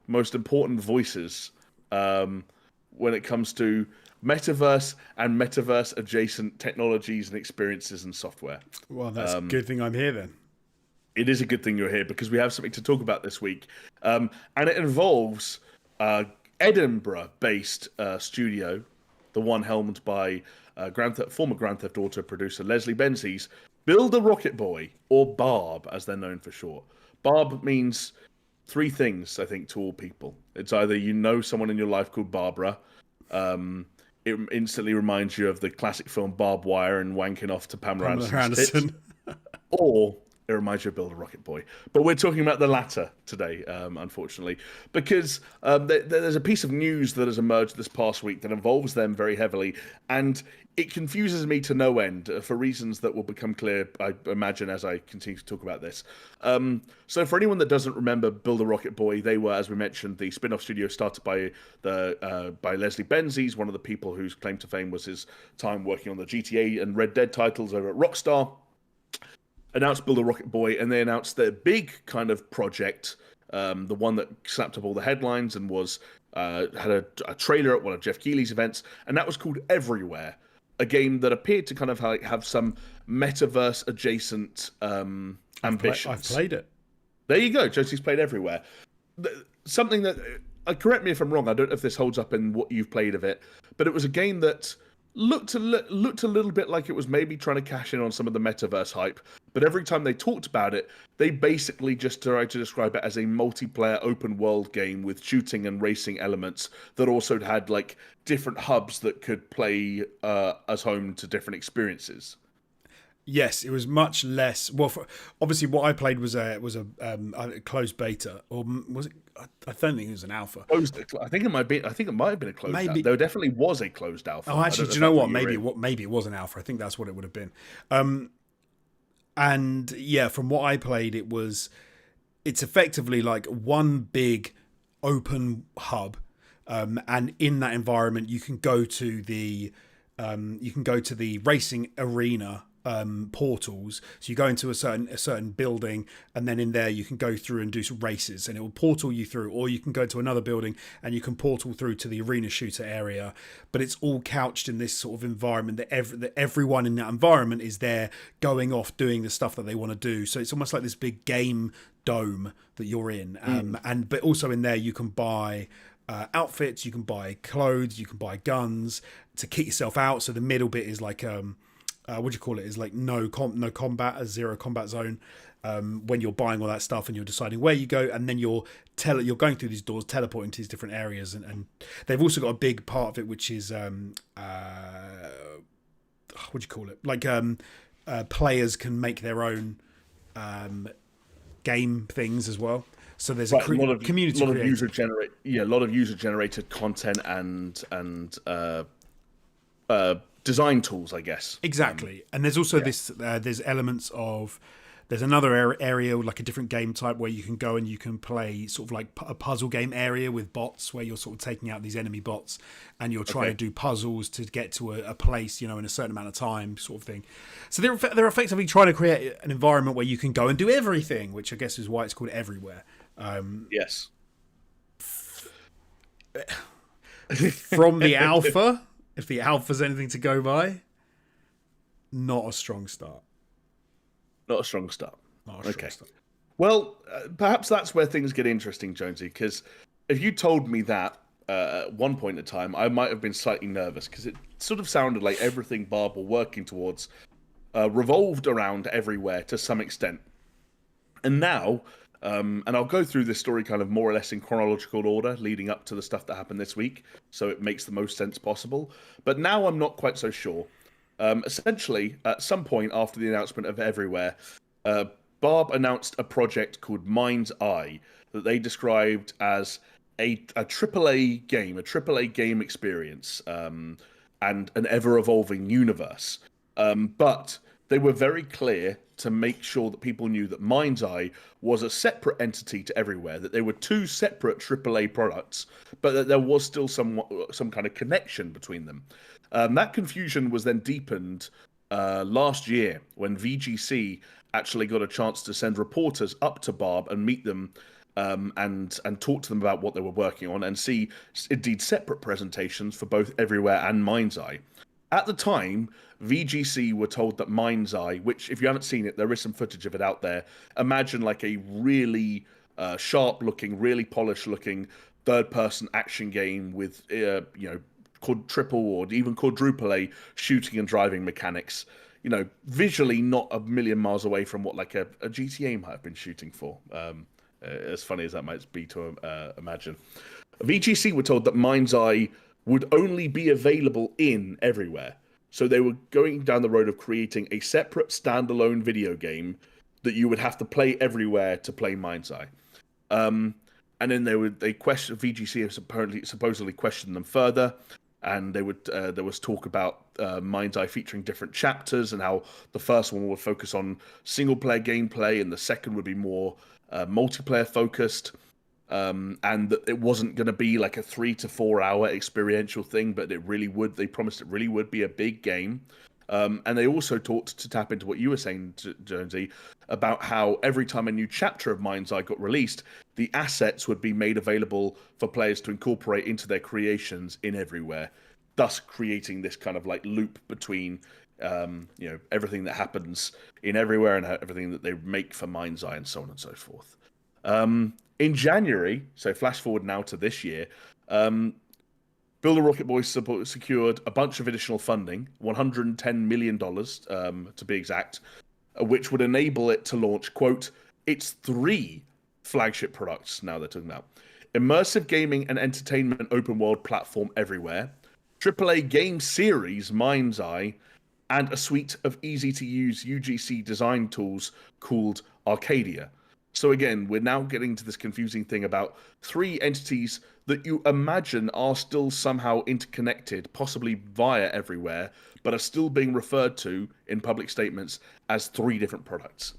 most important voices when it comes to metaverse and metaverse adjacent technologies and experiences and software. Well, that's a good thing I'm here then. It is a good thing you're here because we have something to talk about this week. And it involves Edinburgh-based studio, the one helmed by former Grand Theft Auto producer Leslie Benzies, Build a Rocket Boy, or Barb, as they're known for short. Barb means three things, I think, to all people. It's either you know someone in your life called Barbara, it instantly reminds you of the classic film Barbed Wire and wanking off to Pamela Anderson. Or it reminds you of Build a Rocket Boy. But we're talking about the latter today, unfortunately, because there's a piece of news that has emerged this past week that involves them very heavily, and it confuses me to no end for reasons that will become clear, I imagine, as I continue to talk about this. So for anyone that doesn't remember Build a Rocket Boy, they were, as we mentioned, the spin-off studio started by Leslie Benzies, one of the people whose claim to fame was his time working on the GTA and Red Dead titles over at Rockstar. Announced Build a Rocket Boy, and they announced their big kind of project, the one that slapped up all the headlines and was had a trailer at one of Jeff Keighley's events, and that was called Everywhere, a game that appeared to kind of have some metaverse adjacent ambitions. I've played it. There you go. Josie's played Everywhere. Something that, correct me if I'm wrong, I don't know if this holds up in what you've played of it, but it was a game that looked a little bit like it was maybe trying to cash in on some of the metaverse hype, but every time they talked about it, they basically just tried to describe it as a multiplayer open world game with shooting and racing elements that also had like different hubs that could play as home to different experiences. Yes, it was much less. Well, obviously, what I played was a closed beta, or was it? I don't think it was an alpha. I think it might have been a closed alpha. There definitely was a closed alpha. Oh, actually, do you know what? Maybe it was an alpha. I think that's what it would have been. And yeah, from what I played, it's effectively like one big open hub, and in that environment, you can go to the racing arena. Portals, so you go into a certain building, and then in there you can go through and do some races, and it will portal you through, or you can go to another building and you can portal through to the arena shooter area. But it's all couched in this sort of environment that everyone in that environment is there going off doing the stuff that they want to do. So it's almost like this big game dome that you're in, but also in there you can buy outfits, you can buy clothes, you can buy guns to kit yourself out. So the middle bit is like what do you call it? Is like no combat, a zero combat zone, when you're buying all that stuff and you're deciding where you go, and then you're going through these doors, teleporting to these different areas, and they've also got a big part of it which is what do you call it? Like players can make their own game things as well. So there's a community. A lot of user generated content and design tools, I guess. Exactly, and there's also this. There's elements of. There's another area, like a different game type, where you can go and you can play sort of like a puzzle game area with bots, where you're sort of taking out these enemy bots, and you're trying to do puzzles to get to a place, in a certain amount of time, sort of thing. So they're effectively trying to create an environment where you can go and do everything, which I guess is why it's called Everywhere. Yes. From the alpha, if the alpha's anything to go by, not a strong start. Not a strong start. Well, perhaps that's where things get interesting, Jonesy, because if you told me that at one point in time, I might have been slightly nervous, because it sort of sounded like everything Barb were working towards revolved around Everywhere to some extent. And now, and I'll go through this story kind of more or less in chronological order, leading up to the stuff that happened this week, so it makes the most sense possible. But now I'm not quite so sure. Essentially, at some point after the announcement of Everywhere, Barb announced a project called Mind's Eye that they described as a AAA game experience, and an ever-evolving universe. But they were very clear to make sure that people knew that Mind's Eye was a separate entity to Everywhere, that they were two separate AAA products, but that there was still some kind of connection between them. That confusion was then deepened last year when VGC actually got a chance to send reporters up to Barb and meet them and talk to them about what they were working on and see indeed separate presentations for both Everywhere and Mind's Eye. At the time, VGC were told that Mind's Eye, which if you haven't seen it, there is some footage of it out there. Imagine like a really sharp-looking, really polished-looking third-person action game with called triple or even quadruple A shooting and driving mechanics. Visually not a million miles away from what like a GTA might have been shooting for. As funny as that might be to imagine. VGC were told that Mind's Eye would only be available in Everywhere. So they were going down the road of creating a separate standalone video game that you would have to play Everywhere to play Mind's Eye. And then VGC supposedly questioned them further. And there was talk about Mind's Eye featuring different chapters and how the first one would focus on single-player gameplay and the second would be more multiplayer focused, and that it wasn't going to be like a 3 to 4 hour experiential thing, but they promised it really would be a big game. And they also talked, to tap into what you were saying, Jonesy, about how every time a new chapter of Mind's Eye got released, the assets would be made available for players to incorporate into their creations in Everywhere, thus creating this kind of like loop between everything that happens in Everywhere and everything that they make for Mind's Eye and so on and so forth. In January, so flash forward now to this year, Builder Rocket Boys secured a bunch of additional funding, $110 million to be exact, which would enable it to launch, quote, its 3 flagship products, now they're talking about. Immersive gaming and entertainment open world platform Everywhere, AAA game series Mind's Eye, and a suite of easy-to-use UGC design tools called Arcadia. So again, we're now getting to this confusing thing about 3 entities that you imagine are still somehow interconnected, possibly via Everywhere, but are still being referred to in public statements as 3 different products.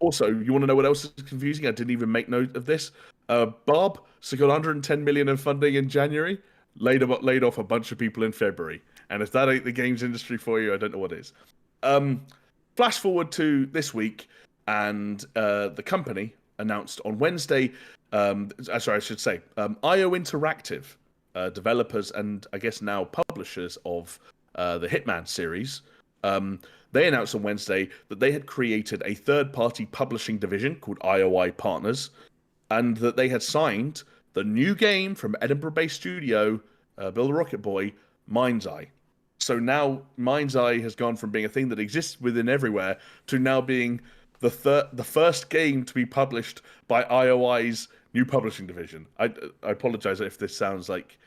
Also, you want to know what else is confusing? I didn't even make note of this. Barb secured $110 million in funding in January, laid off a bunch of people in February. And if that ain't the games industry for you, I don't know what is. Flash forward to this week, and the company announced on Wednesday, IO Interactive, developers and I guess now publishers of the Hitman series, they announced on Wednesday that they had created a third-party publishing division called IOI Partners, and that they had signed the new game from Edinburgh-based studio, Builder Rocket Boy, Mind's Eye. So now Mind's Eye has gone from being a thing that exists within Everywhere to now being the first game to be published by IOI's new publishing division. I apologize if this sounds like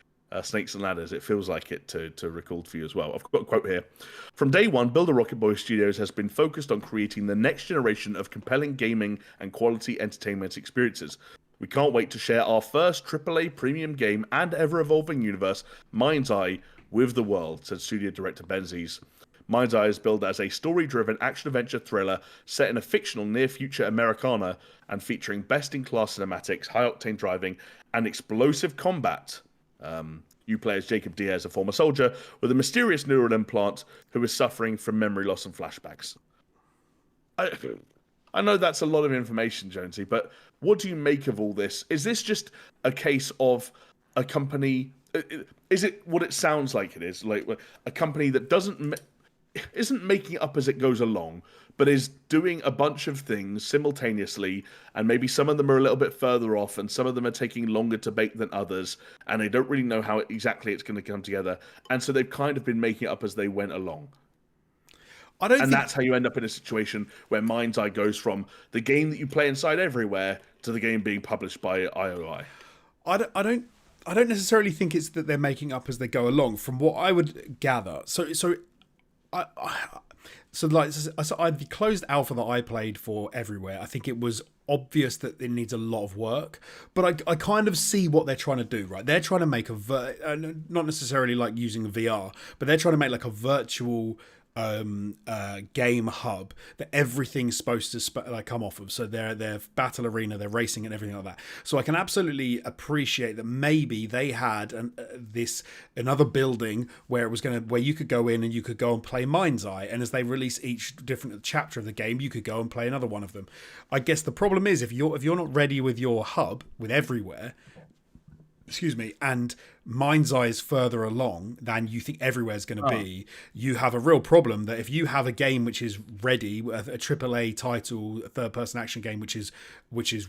Snakes and Ladders. It feels like it to record for you as well. I've got a quote here. From day one, Builder Rocket Boy Studios has been focused on creating the next generation of compelling gaming and quality entertainment experiences. We can't wait to share our first AAA premium game and ever-evolving universe, Mind's Eye, with the world, said studio director Benzies. Mind's Eye is billed as a story-driven action-adventure thriller set in a fictional near-future Americana and featuring best-in-class cinematics, high-octane driving, and explosive combat. You play as Jacob Diaz, a former soldier with a mysterious neural implant who is suffering from memory loss and flashbacks. I know that's a lot of information, Jonesy, but what do you make of all this? Is this just a case of a company? Is it what it sounds like it is? Like a company that isn't making it up as it goes along, but is doing a bunch of things simultaneously, and maybe some of them are a little bit further off, and some of them are taking longer to bake than others, and they don't really know how exactly it's going to come together, and so they've kind of been making it up as they went along. That's how you end up in a situation where Mind's Eye goes from the game that you play inside everywhere to the game being published by IOI. I don't necessarily think it's that they're making up as they go along. From what I would gather, so the closed alpha that I played for everywhere, I think it was obvious that it needs a lot of work, but I kind of see what they're trying to do, right? They're trying to make not necessarily like using VR, but they're trying to make like a virtual game hub that everything's supposed to come off of. So their battle arena, their racing and everything like that. So I can absolutely appreciate that maybe they had another building where you could go in and you could go and play Mind's Eye, and as they release each different chapter of the game, you could go and play another one of them. I guess the problem is if you're not ready with your hub with everywhere, and Mind's Eye is further along than you think everywhere's going to be, you have a real problem that if you have a game which is ready, a AAA title, a third-person action game which is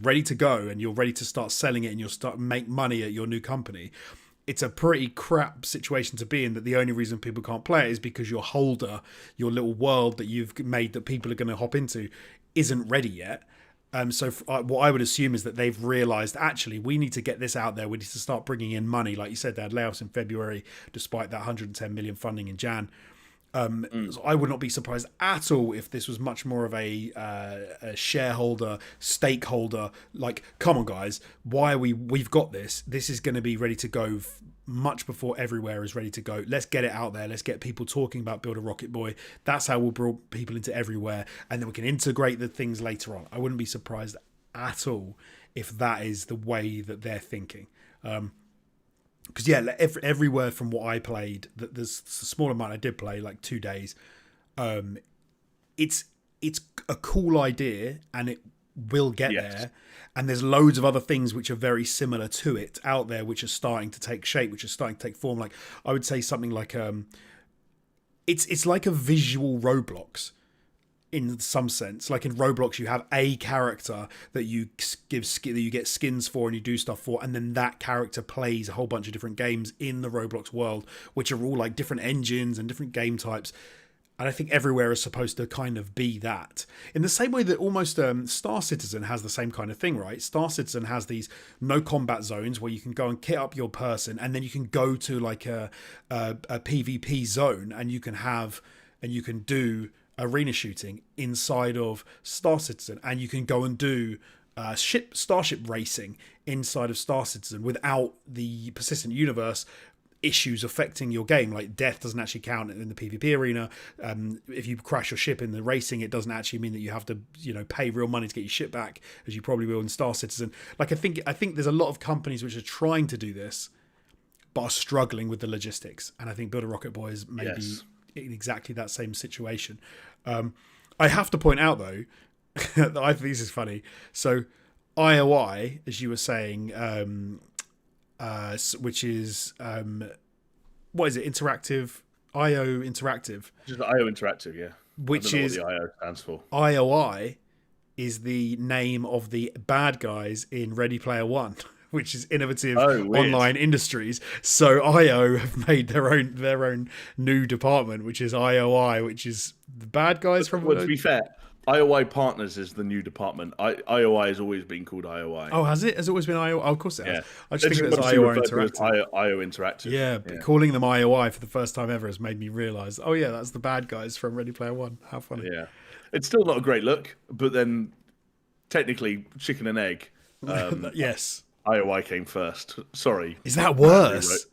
ready to go, and you're ready to start selling it and you'll start make money at your new company, it's a pretty crap situation to be in, that the only reason people can't play it is because your holder, your little world that you've made that people are going to hop into, isn't ready yet. So what I would assume is that they've realised, actually, we need to get this out there. We need to start bringing in money. Like you said, they had layoffs in February, despite that 110 million funding in Jan. So I would not be surprised at all if this was much more of a shareholder, stakeholder, like, come on, guys, we've got this. This is going to be ready to go much before everywhere is ready to go. Let's get it out there. Let's get people talking about Builder Rocket Boy. That's how we'll bring people into everywhere, and then we can integrate the things later on. I wouldn't be surprised at all if that is the way that they're thinking. Because everywhere from what I played, there's a small amount I did play, like 2 days. It's a cool idea, and it will get there. And there's loads of other things which are very similar to it out there, which are starting to take shape, which are starting to take form. Like I would say something like it's like a visual Roblox in some sense. Like in Roblox, you have a character that you get skins for and you do stuff for, and then that character plays a whole bunch of different games in the Roblox world, which are all like different engines and different game types. And I think everywhere is supposed to kind of be that. In the same way that almost Star Citizen has the same kind of thing, right? Star Citizen has these no combat zones where you can go and kit up your person, and then you can go to like a PvP zone, and you can do arena shooting inside of Star Citizen, and you can go and do starship racing inside of Star Citizen without the persistent universe issues affecting your game. Like death doesn't actually count in the PvP arena. If you crash your ship in the racing, it doesn't actually mean that you have to pay real money to get your ship back, as you probably will in Star Citizen. Like I think there's a lot of companies which are trying to do this but are struggling with the logistics, and I think Builder Rocket Boy is maybe in exactly that same situation. I have to point out though that I think this is funny. So IOI, as you were saying, which is what is it? Interactive, IO Interactive. Just IO Interactive, yeah. Which is what the IO stands for. IOI is the name of the bad guys in Ready Player One, which is Innovative Online Industries. So IO have made their own new department, which is IOI, which is the bad guys from. Well, to be fair, IOI Partners is the new department. IOI has always been called IOI. Oh, has it? Has it always been IO? Oh, of course it has. Yeah. I just think it was mostly IO referred to as Interactive. IO Interactive. Yeah, but calling them IOI for the first time ever has made me realise, oh yeah, that's the bad guys from Ready Player One. How funny. Yeah. It's still not a great look, but then technically chicken and egg. Yes. IOI came first. Sorry. Is that worse?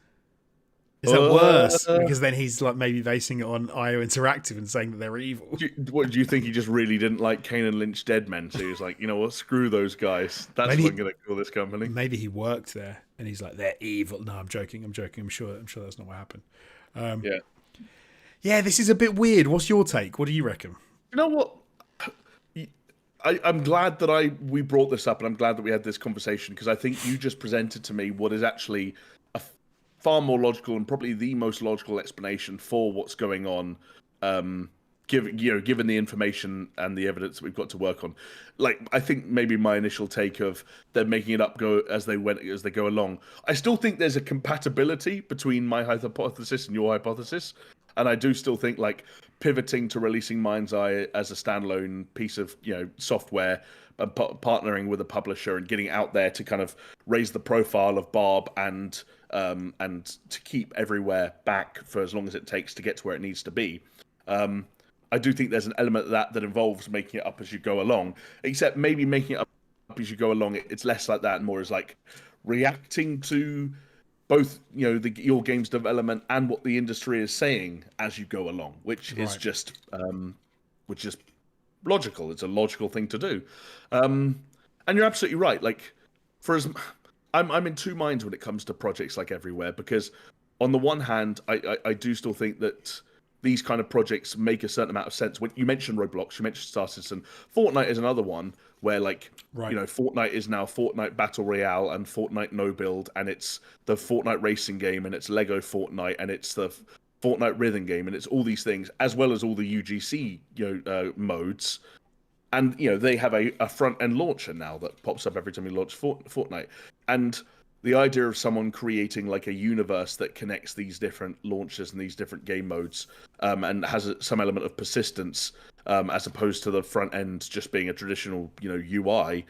Is that worse? Uh, Because then he's like maybe basing it on IO Interactive and saying that they're evil. What do you think? He just really didn't like Kane and Lynch Dead Men, so he was like, you know what, screw those guys. That's Maybe- what I'm going to call this company. Maybe he worked there and he's like, they're evil. No, I'm joking. I'm sure that's not what happened. Yeah. Yeah, this is a bit weird. What's your take? What do you reckon? You know what? I'm glad that we brought this up, and I'm glad that we had this conversation, because I think you just presented to me what is actually a far more logical and probably the most logical explanation for what's going on. Given the information and the evidence that we've got to work on, like I think maybe my initial take of they're making it up go as they go along. I still think there's a compatibility between my hypothesis and your hypothesis, and I do still think like pivoting to releasing Mind's Eye as a standalone piece of software, and partnering with a publisher and getting out there to kind of raise the profile of Barb and to keep everywhere back for as long as it takes to get to where it needs to be. I do think there's an element of that involves making it up as you go along, except maybe making it up as you go along, it's less like that and more as like reacting to both your game's development and what the industry is saying as you go along, which is just logical. It's a logical thing to do, and you're absolutely right. Like, I'm in two minds when it comes to projects like Everywhere, because on the one hand, I do still think that these kind of projects make a certain amount of sense. When you mentioned Roblox, you mentioned Star Citizen, Fortnite is another one where Fortnite is now Fortnite Battle Royale and Fortnite No Build, and it's the Fortnite racing game, and it's Lego Fortnite, and it's the Fortnite rhythm game, and it's all these things, as well as all the UGC modes. And they have a front end launcher now that pops up every time you launch Fortnite. And the idea of someone creating like a universe that connects these different launchers and these different game modes, and has some element of persistence, as opposed to the front end just being a traditional UI,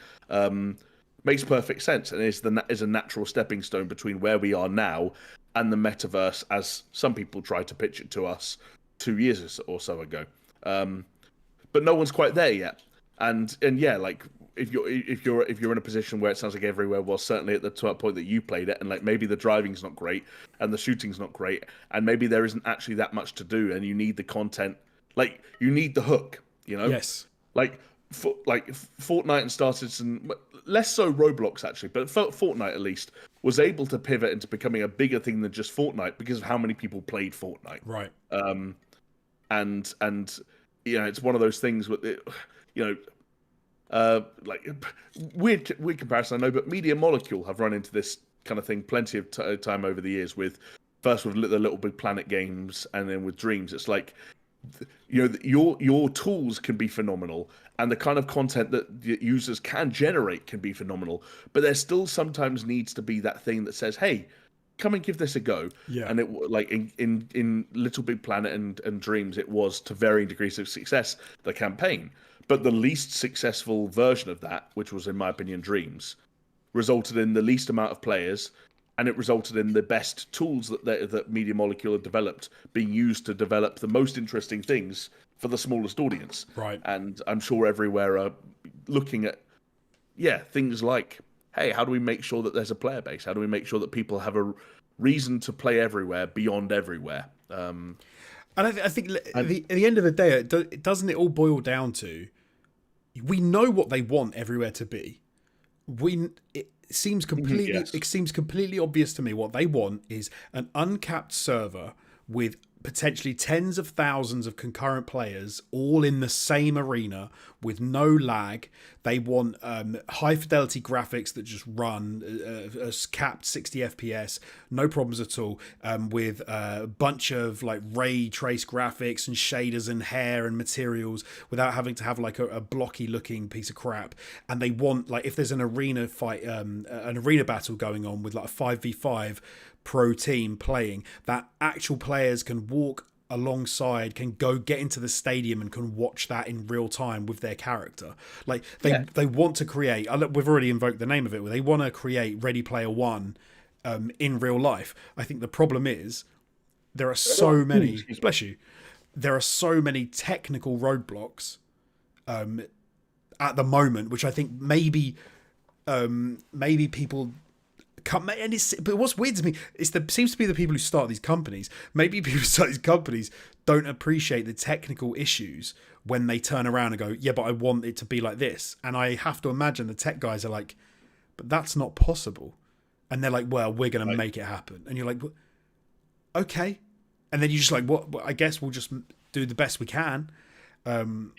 makes perfect sense, and is a natural stepping stone between where we are now and the metaverse, as some people tried to pitch it to us 2 years or so ago. But no one's quite there yet. And yeah, like if you're in a position where it sounds like Everywhere was certainly at the point that you played it, and like maybe the driving's not great and the shooting's not great, and maybe there isn't actually that much to do, and you need the content, like you need the hook, Yes. like Fortnite and Star Citizen, less so Roblox actually, but Fortnite at least was able to pivot into becoming a bigger thing than just Fortnite because of how many people played Fortnite. Right. And it's one of those things with like weird comparison, I know, but Media Molecule have run into this kind of thing plenty of time over the years, with first with the Little Big Planet games, and then with Dreams. It's like your tools can be phenomenal, and the kind of content that users can generate can be phenomenal, but there still sometimes needs to be that thing that says, hey, come and give this a go. Yeah. And it, like in Little Big Planet and Dreams, it was to varying degrees of success, the campaign. But the least successful version of that, which was in my opinion Dreams, resulted in the least amount of players, and it resulted in the best tools that Media Molecule had developed being used to develop the most interesting things for the smallest audience. Right. And I'm sure Everywhere are looking at things like, hey, how do we make sure that there's a player base? How do we make sure that people have a reason to play Everywhere beyond Everywhere? And I think at the end of the day, doesn't it all boil down to, we know what they want Everywhere to be. It seems completely Yes. It seems completely obvious to me what they want is an uncapped server with potentially tens of thousands of concurrent players all in the same arena with no lag. They want high fidelity graphics that just run capped 60 FPS, no problems at all, with a bunch of like ray trace graphics and shaders and hair and materials without having to have like a blocky looking piece of crap. And they want, like, if there's an arena fight, an arena battle going on with like a 5v5 pro team playing, that actual players can walk alongside can go get into the stadium and can watch that in real time with their character. Like they want to create, we've already invoked the name of it, they want to create Ready Player One in real life. I think the problem is there are so many, bless you, there are so many technical roadblocks at the moment, which I think maybe people come, and but what's weird to me is there seems to be the people who start these companies. Maybe people who start these companies don't appreciate the technical issues when they turn around and go, yeah, but I want it to be like this. And I have to imagine the tech guys are like, but that's not possible. And they're like, well, we're going to make it happen. And you're like, okay. And then you're just like, what? I guess we'll just do the best we can. Then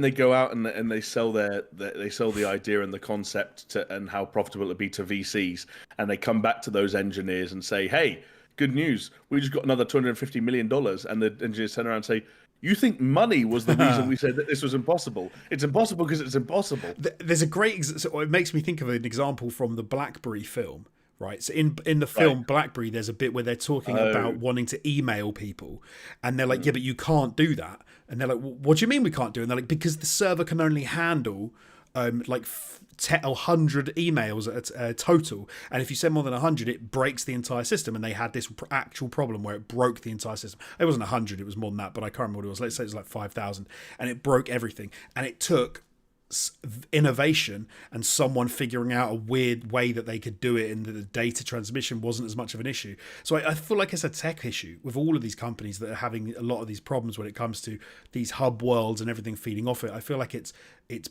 they go out and they sell the idea and the concept and how profitable it'll be to VCs, and they come back to those engineers and say, hey, good news, we just got another $250 million, and the engineers turn around and say, you think money was the reason we said that this was impossible? It's impossible because it's impossible. There's a great, so it makes me think of an example from the BlackBerry film. Right, so in the film BlackBerry, there's a bit where they're talking about wanting to email people, and they're like, "Yeah, but you can't do that." And they're like, "What do you mean we can't do it?" And they're like, "Because the server can only handle like 100 emails at total, and if you send more than 100, it breaks the entire system." And they had this actual problem where it broke the entire system. It wasn't 100; it was more than that, but I can't remember what it was. Let's say it was like 5,000, and it broke everything. And it took innovation and someone figuring out a weird way that they could do it, and that the data transmission wasn't as much of an issue. So I feel like it's a tech issue with all of these companies that are having a lot of these problems when it comes to these hub worlds and everything feeding off it. I feel like it's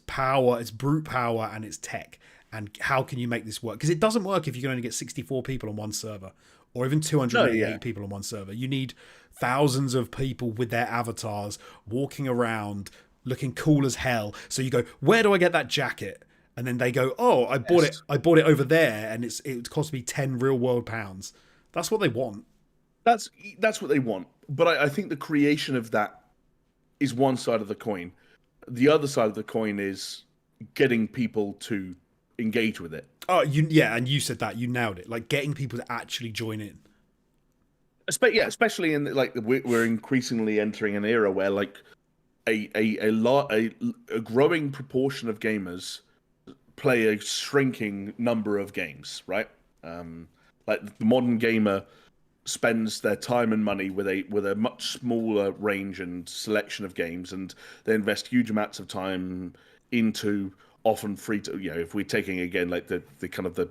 power, it's brute power, and it's tech. And how can you make this work? Because it doesn't work if you can only get 64 people on one server, or even 288 people on one server. You need thousands of people with their avatars walking around looking cool as hell. So you go, where do I get that jacket? And then they go, oh, I bought it over there, and it cost me 10 real world pounds. That's what they want. That's what they want. But I think the creation of that is one side of the coin. The other side of the coin is getting people to engage with it. Oh, and you said that, you nailed it. Like getting people to actually join in. Especially in like we're increasingly entering an era where like a growing proportion of gamers play a shrinking number of games, right? Like the modern gamer spends their time and money with a much smaller range and selection of games, and they invest huge amounts of time into often free to, if we're taking again like the kind of the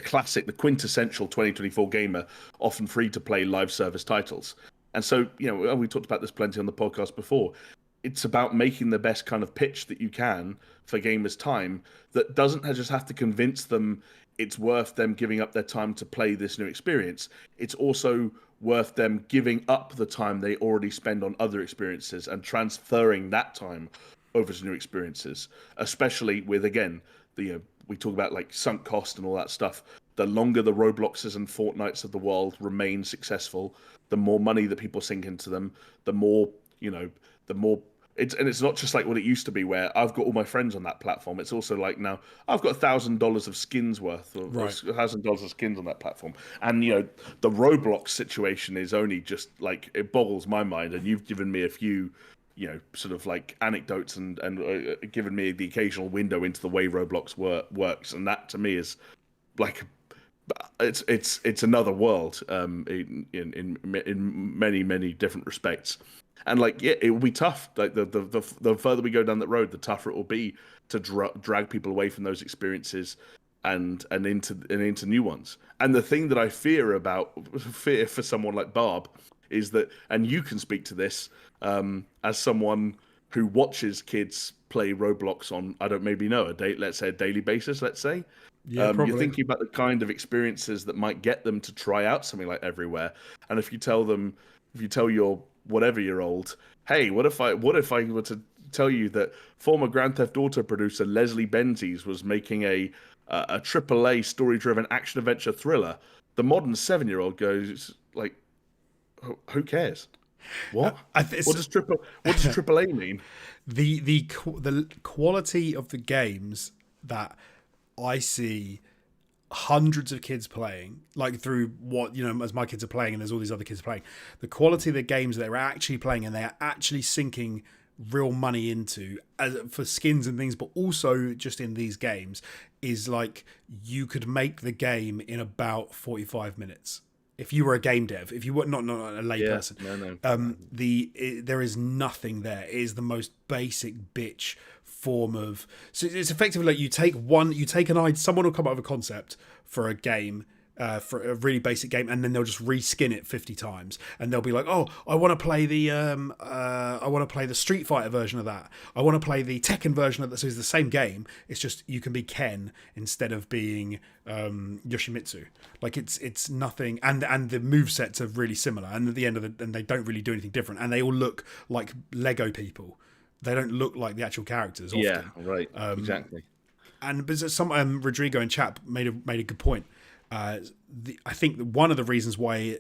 classic, the quintessential 2024 gamer, often free to play live service titles. And so, we talked about this plenty on the podcast before. It's about making the best kind of pitch that you can for gamers' time that doesn't just have to convince them it's worth them giving up their time to play this new experience. It's also worth them giving up the time they already spend on other experiences and transferring that time over to new experiences, especially with, again, we talk about like sunk cost and all that stuff. The longer the Robloxes and Fortnites of the world remain successful, the more money that people sink into them, the more it's not just like what it used to be where I've got all my friends on that platform. It's also like now I've got $1,000 of skins worth, or $1,000 of skins on that platform. And, the Roblox situation is only just like, it boggles my mind. And you've given me a few, sort of like anecdotes and given me the occasional window into the way Roblox works. And that to me is like, it's another world in many, many different respects. And like, it will be tough. Like the further we go down that road, the tougher it will be to drag people away from those experiences and into new ones. And the thing that I fear for someone like Barb is that, and you can speak to this as someone who watches kids play Roblox on, let's say a daily basis. Let's say, you're thinking about the kind of experiences that might get them to try out something like Everywhere. And if you tell your whatever-year-old, hey, what if I were to tell you that former Grand Theft Auto producer Leslie Benzies was making a AAA story-driven action-adventure thriller? The modern 7-year-old goes like, who cares? What? What does AAA mean? The quality of the games that I see hundreds of kids playing, like through what, as my kids are playing, and there's all these other kids playing, the quality of the games that they're actually playing and they are actually sinking real money into for skins and things, but also just in these games, is like you could make the game in about 45 minutes if you were a game dev, if you were not a lay person. There is nothing there. It is the most basic bitch form of, so it's effectively like someone will come up with a concept for a game, for a really basic game, and then they'll just reskin it 50 times, and they'll be like, oh, I want to play the Street Fighter version of that, I want to play the Tekken version of that. So it's the same game, it's just you can be Ken instead of being Yoshimitsu. Like it's nothing, and the movesets are really similar, and at the end of and they don't really do anything different, and they all look like Lego people. They don't look like the actual characters often. Yeah, right. Exactly. And but some Rodrigo in chat made a good point. I think that one of the reasons why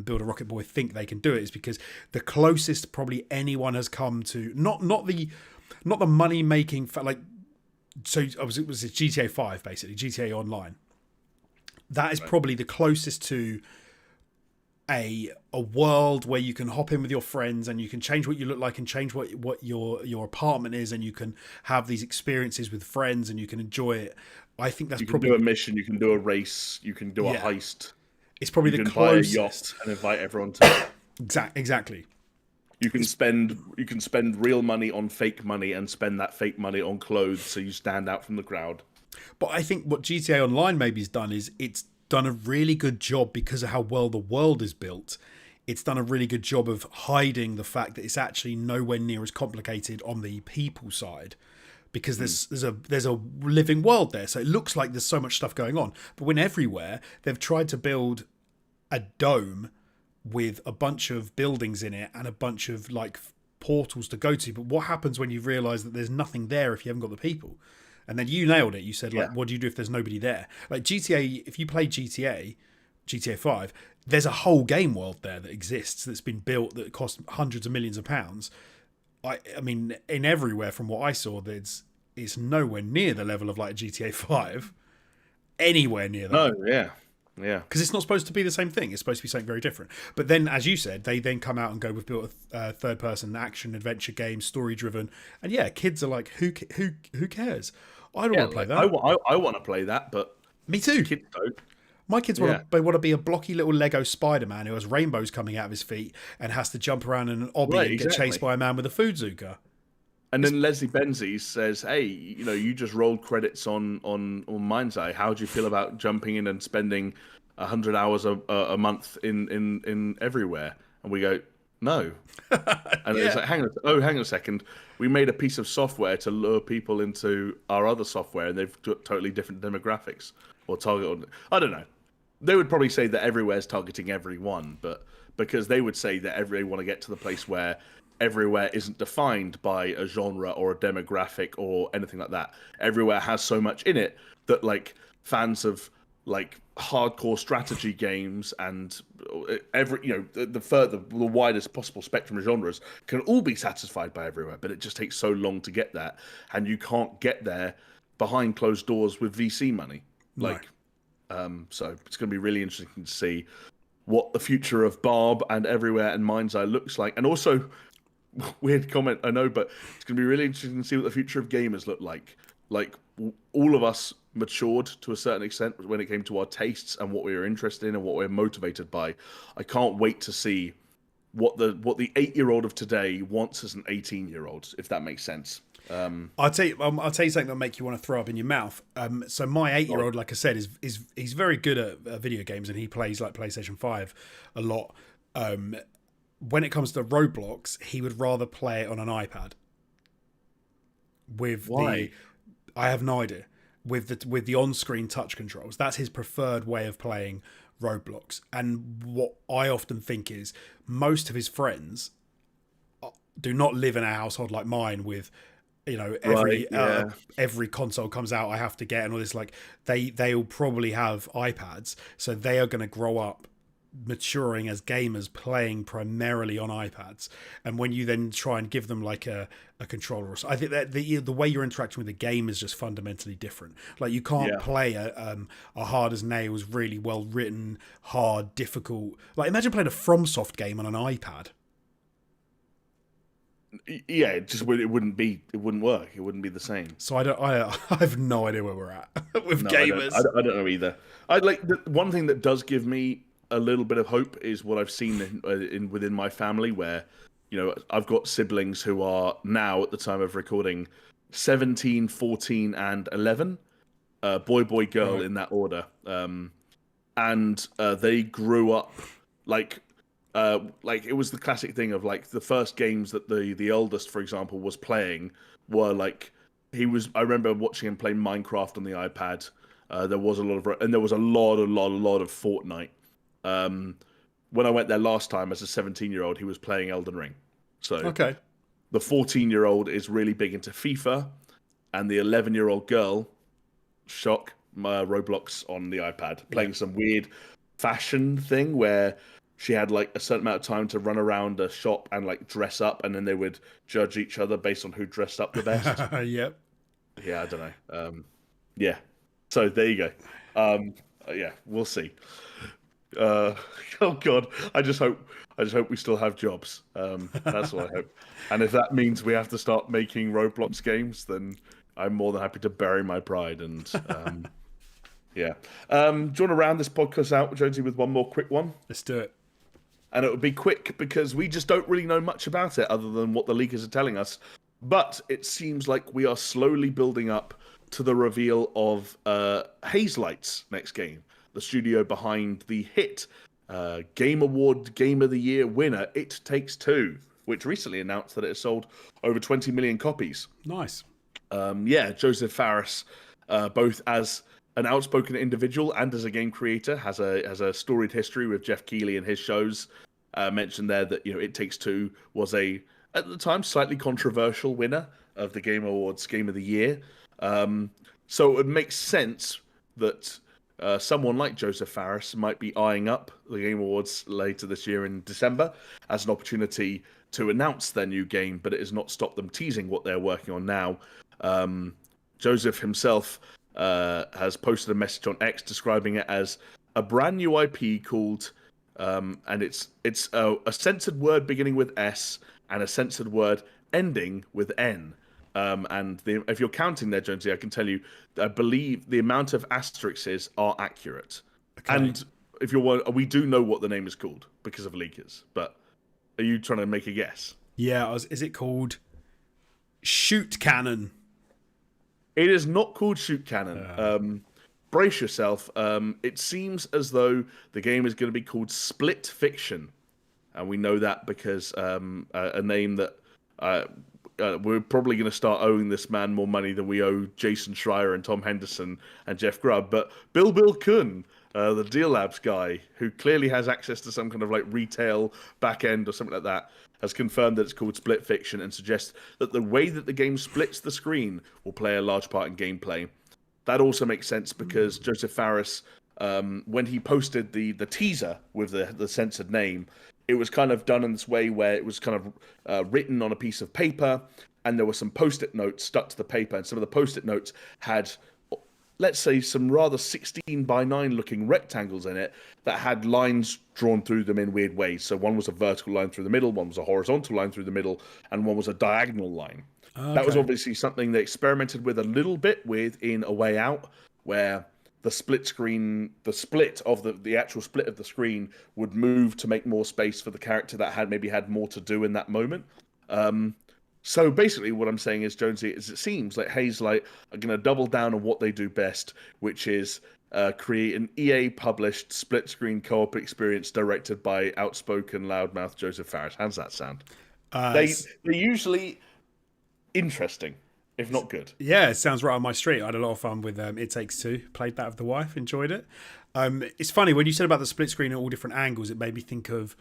Build a Rocket Boy think they can do it is because the closest probably anyone has come to not the money making, like, so obviously it was GTA 5, basically GTA Online. That is probably the closest to a world where you can hop in with your friends and you can change what you look like and change what your apartment is, and you can have these experiences with friends and you can enjoy it. I think that's probably, you can do a mission, you can do a race, you can do a heist. It's probably the closest. Buy a yacht and invite everyone to it. Exactly. You can spend real money on fake money and spend that fake money on clothes so you stand out from the crowd. But I think what GTA Online maybe has done is it's done a really good job, because of how well the world is built. It's done a really good job of hiding the fact that it's actually nowhere near as complicated on the people side, because there's a living world there. So it looks like there's so much stuff going on. But when everywhere they've tried to build a dome with a bunch of buildings in it and a bunch of like portals to go to. But what happens when you realise that there's nothing there if you haven't got the people? And then you nailed it. You said, like, what do you do if there's nobody there? Like GTA, if you play GTA 5, there's a whole game world there that exists, that's been built, that cost hundreds of millions of pounds. I mean, in everywhere from what I saw, it's nowhere near the level of like GTA 5. Anywhere near that. No, yeah. Because it's not supposed to be the same thing. It's supposed to be something very different. But then, as you said, they then come out and go, we've built a third-person action adventure game, story-driven. And yeah, kids are like, who cares? I don't want to play that. I want to play that, but me too. Kids don't. My kids want to be a blocky little Lego Spider-Man who has rainbows coming out of his feet and has to jump around in an obby and get chased by a man with a food zooka. And then Leslie Benzies says, "Hey, you just rolled credits on Mind's Eye. How do you feel about jumping in and spending 100 hours a month in everywhere?" And we go, "No." And it's like, hang on a second. We made a piece of software to lure people into our other software, and they've got totally different demographics or target. I don't know. They would probably say that everywhere is targeting everyone, but because they would say that they want to get to the place where everywhere isn't defined by a genre or a demographic or anything like that. Everywhere has so much in it that like fans of like hardcore strategy games and the widest possible spectrum of genres can all be satisfied by everywhere, but it just takes so long to get there, and you can't get there behind closed doors with VC money. So it's going to be really interesting to see what the future of Barb and Everywhere and Mind's Eye looks like. And also, weird comment, I know, but it's going to be really interesting to see what the future of gamers look like. Like, all of us matured to a certain extent when it came to our tastes and what we were interested in and what we were motivated by. I can't wait to see what the 8-year-old of today wants as an 18-year-old, if that makes sense. I'll tell you something that'll make you want to throw up in your mouth. So my 8-year-old, like I said, is he's very good at video games, and he plays like PlayStation 5 a lot. When it comes to Roblox, he would rather play it on an iPad. Why? I have no idea. With the on-screen touch controls, that's his preferred way of playing Roblox. And what I often think is most of his friends do not live in a household like mine with, every console comes out I have to get and all this. Like they'll probably have iPads, so they are going to grow up maturing as gamers playing primarily on iPads, and when you then try and give them like a controller or so, I think that the way you're interacting with the game is just fundamentally different. Like you can't play a hard as nails, really well written, hard, difficult, like imagine playing a FromSoft game on an iPad. Yeah, it wouldn't work. It wouldn't be the same. So I have no idea where we're at with gamers. I don't know either. I like one thing that does give me a little bit of hope is what I've seen within my family, where I've got siblings who are now, at the time of recording, 17, 14, and 11, boy, girl, in that order, and they grew up like it was the classic thing of like the first games that the eldest, for example, was playing were like I remember watching him play Minecraft on the iPad. There was a lot of Fortnite. When I went there last time as a 17-year-old, he was playing Elden Ring. So okay, the 14-year-old is really big into FIFA, and the 11-year-old girl, shock, Roblox on the iPad, playing some weird fashion thing where she had like a certain amount of time to run around a shop and like dress up, and then they would judge each other based on who dressed up the best. Yep. Yeah, I don't know. Yeah. So there you go. Yeah, we'll see. Oh God, I just hope we still have jobs. That's what I hope. And if that means we have to start making Roblox games, then I'm more than happy to bury my pride. And yeah. Do you want to round this podcast out, Jonesy, with one more quick one? Let's do it. And it would be quick because we just don't really know much about it other than what the leakers are telling us. But it seems like we are slowly building up to the reveal of Hazelight's next game, the studio behind the hit Game Award Game of the Year winner, It Takes Two, which recently announced that it has sold over 20 million copies. Nice. Joseph Fares, both as an outspoken individual and as a game creator, has a storied history with Jeff Keighley and his shows. Mentioned there that It Takes Two was at the time, slightly controversial winner of the Game Awards Game of the Year. So it would make sense that someone like Joseph Fares might be eyeing up the Game Awards later this year in December as an opportunity to announce their new game, but it has not stopped them teasing what they're working on now. Joseph himself has posted a message on X describing it as a brand new IP called, and it's a censored word beginning with S and a censored word ending with N. If you're counting there, Jonesy, I can tell you, I believe the amount of asterisks are accurate. Okay. And if we do know what the name is called because of leakers, but are you trying to make a guess? Yeah, is it called Shoot Cannon? It is not called Shoot Cannon. Brace yourself. It seems as though the game is going to be called Split Fiction. And we know that because a name that we're probably going to start owing this man more money than we owe Jason Schreier and Tom Henderson and Jeff Grubb. But Bill Kuhn, the Deal Labs guy, who clearly has access to some kind of like retail back end or something like that, has confirmed that it's called Split Fiction and suggests that the way that the game splits the screen will play a large part in gameplay. That also makes sense because Joseph Fares, when he posted the teaser with the censored name, it was kind of done in this way where it was kind of written on a piece of paper, and there were some post-it notes stuck to the paper, and some of the post-it notes had, let's say, some rather 16:9 looking rectangles in it that had lines drawn through them in weird ways. So one was a vertical line through the middle, one was a horizontal line through the middle, and one was a diagonal line. Okay. That was obviously something they experimented with a little bit with in A Way Out, where the split of the actual split of the screen would move to make more space for the character that had more to do in that moment. So basically what I'm saying is, Jonesy, is it seems like Hazelight are going to double down on what they do best, which is create an EA-published split-screen co-op experience directed by outspoken loudmouth Joseph Fares. How's that sound? They're usually interesting, if not good. Yeah, it sounds right on my street. I had a lot of fun with It Takes Two. Played that with the wife, enjoyed it. It's funny, when you said about the split screen at all different angles, it made me think of,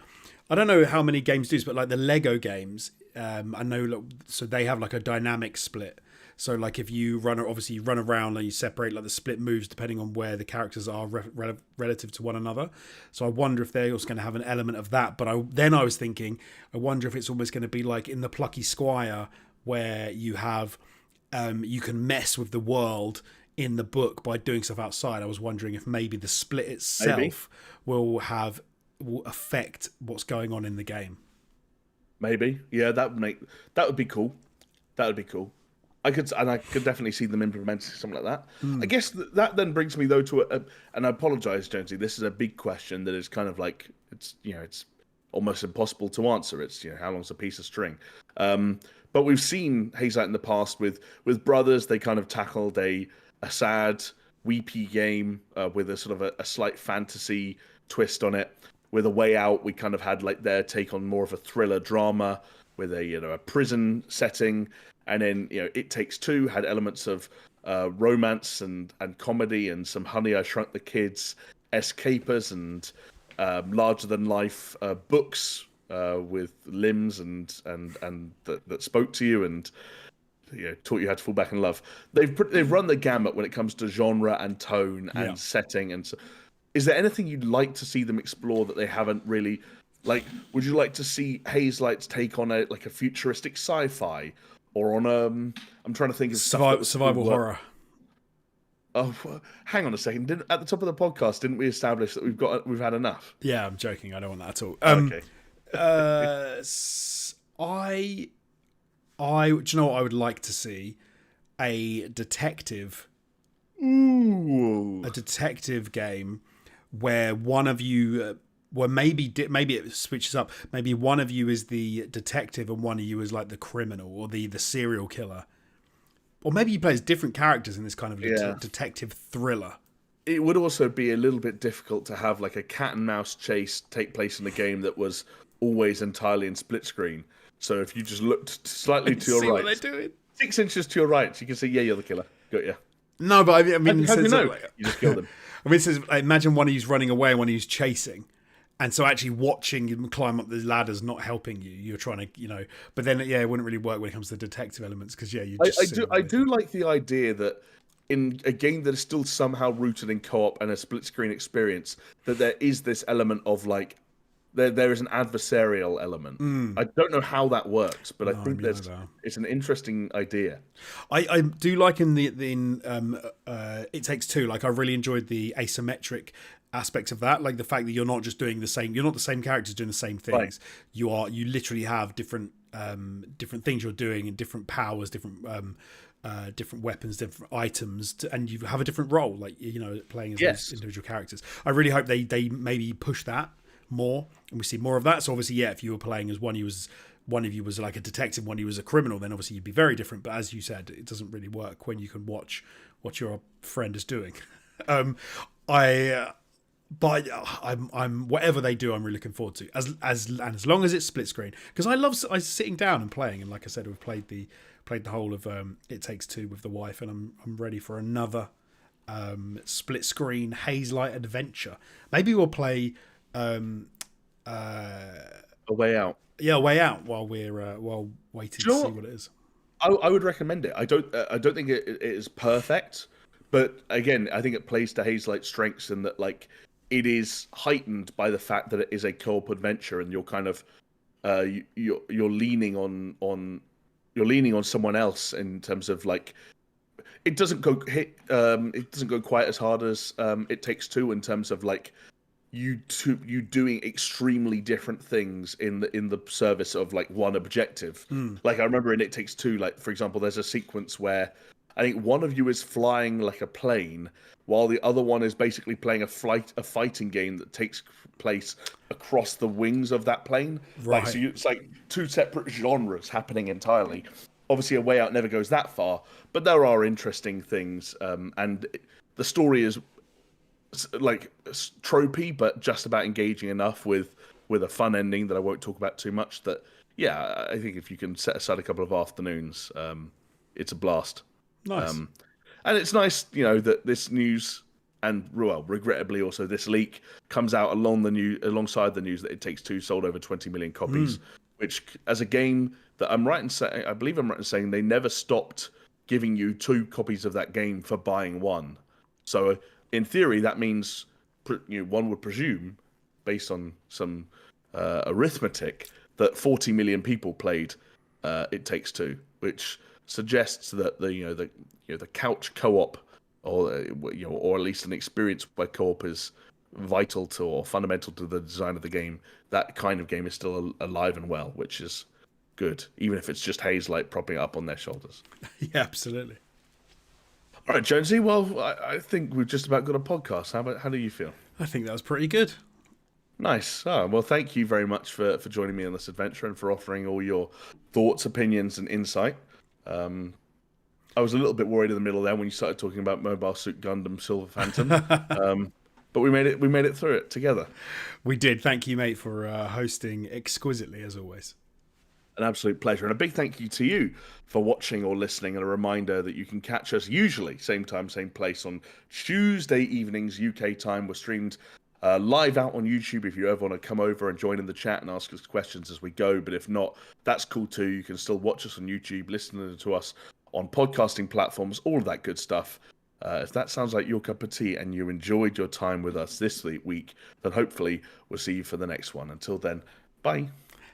I don't know how many games do this, but like the Lego games, I know, so they have like a dynamic split. So like if you run around and you separate, like the split moves depending on where the characters are relative to one another. So I wonder if they're also going to have an element of that. But I was thinking, I wonder if it's almost going to be like in the Plucky Squire, where you have you can mess with the world in the book by doing stuff outside. I was wondering if maybe the split itself will affect what's going on in the game. Maybe, yeah, that would be cool. That would be cool. I could definitely see them implementing something like that. I guess that then brings me though to and I apologize, Jonesy. This is a big question that is kind of like it's almost impossible to answer. It's how long's a piece of string? But we've seen Hazelight in the past with Brothers. They kind of tackled a sad, weepy game with a sort of a slight fantasy twist on it. With A Way Out, we kind of had like their take on more of a thriller drama with a prison setting, and then It Takes Two had elements of romance and comedy and some Honey I Shrunk the Kids escapers and larger than life books with limbs and that spoke to you and taught you how to fall back in love. They've run the gamut when it comes to genre and tone and setting and so. Is there anything you'd like to see them explore that they haven't really? Like, would you like to see Hazelight's take on a futuristic sci-fi, or on I'm trying to think of survival horror. Oh, hang on a second. At the top of the podcast, didn't we establish that we've had enough? Yeah, I'm joking. I don't want that at all. Okay. Do you know what I would like to see? A detective. Ooh. A detective game where one of you, maybe it switches up. Maybe one of you is the detective and one of you is like the criminal or the serial killer. Or maybe you play as different characters in this kind of detective thriller. It would also be a little bit difficult to have like a cat and mouse chase take place in a game that was always entirely in split screen. So if you just looked slightly to your right, what they're doing. 6 inches to your right, you can say, yeah, you're the killer. Got you. No, but I mean, how do you know? You just kill them. I mean, it says, imagine one of you's running away and one of you's chasing. And so actually watching him climb up the ladder's not helping you. You're trying to, but then, it wouldn't really work when it comes to detective elements because, you just... I do like the idea that in a game that is still somehow rooted in co-op and a split-screen experience, that there is this element of, like, there is an adversarial element. I don't know how that works, but I think it's an interesting idea. I do like in It Takes Two. Like I really enjoyed the asymmetric aspects of that, like the fact that you're not just doing the same. You're not the same characters doing the same things. Right. You literally have different things you're doing and different powers, different weapons, different items, and you have a different role. Like playing as those individual characters. I really hope they maybe push that more and we see more of that. So obviously if you were playing as one of you was like a detective, one of you was a criminal, then obviously you'd be very different. But as you said, it doesn't really work when you can watch what your friend is doing. I'm whatever they do, I'm really looking forward to as long as it's split screen, because I sitting down and playing, and like I said, we've played the whole of It Takes Two with the wife, and I'm ready for another split screen Hazelight adventure. Maybe we'll play A Way Out. Yeah, A Way Out while we're waiting to see what it is. I would recommend it. I don't think it is perfect, but again, I think it plays to Hazelight's strengths in that like it is heightened by the fact that it is a co-op adventure, and you're kind of you're leaning on someone else in terms of like it doesn't go quite as hard as It Takes Two in terms of like you doing extremely different things in the service of like one objective. Like I remember in It Takes Two, like for example, there's a sequence where I think one of you is flying like a plane while the other one is basically playing a fighting game that takes place across the wings of that plane. Right. Like, so it's like two separate genres happening entirely. Obviously, A Way Out never goes that far, but there are interesting things, and the story is like tropey, but just about engaging enough with a fun ending that I won't talk about too much. That I think if you can set aside a couple of afternoons, it's a blast. Nice. And it's nice, that this news and regrettably also this leak comes out alongside the news that It Takes Two sold over 20 million copies, which as a game that I believe I'm right in saying they never stopped giving you 2 copies of that game for buying one. So in theory, that means one would presume, based on some arithmetic, that 40 million people played It Takes Two, which suggests that the couch co-op, or or at least an experience where co-op is vital to or fundamental to the design of the game. That kind of game is still alive and well, which is good, even if it's just Hazelight propping it up on their shoulders. Yeah, absolutely. All right, Jonesy. Well, I think we've just about got a podcast. How do you feel? I think that was pretty good. Nice. Oh, well, thank you very much for joining me on this adventure and for offering all your thoughts, opinions, and insight. I was a little bit worried in the middle there when you started talking about Mobile Suit Gundam Silver Phantom, but we made it through it together. We did. Thank you, mate, for hosting exquisitely as always. An absolute pleasure. And a big thank you to you for watching or listening. And a reminder that you can catch us usually same time, same place on Tuesday evenings UK time. We're streamed live out on YouTube if you ever want to come over and join in the chat and ask us questions as we go. But if not, that's cool too. You can still watch us on YouTube, listen to us on podcasting platforms, all of that good stuff. If that sounds like your cup of tea and you enjoyed your time with us this week, then hopefully we'll see you for the next one. Until then, bye.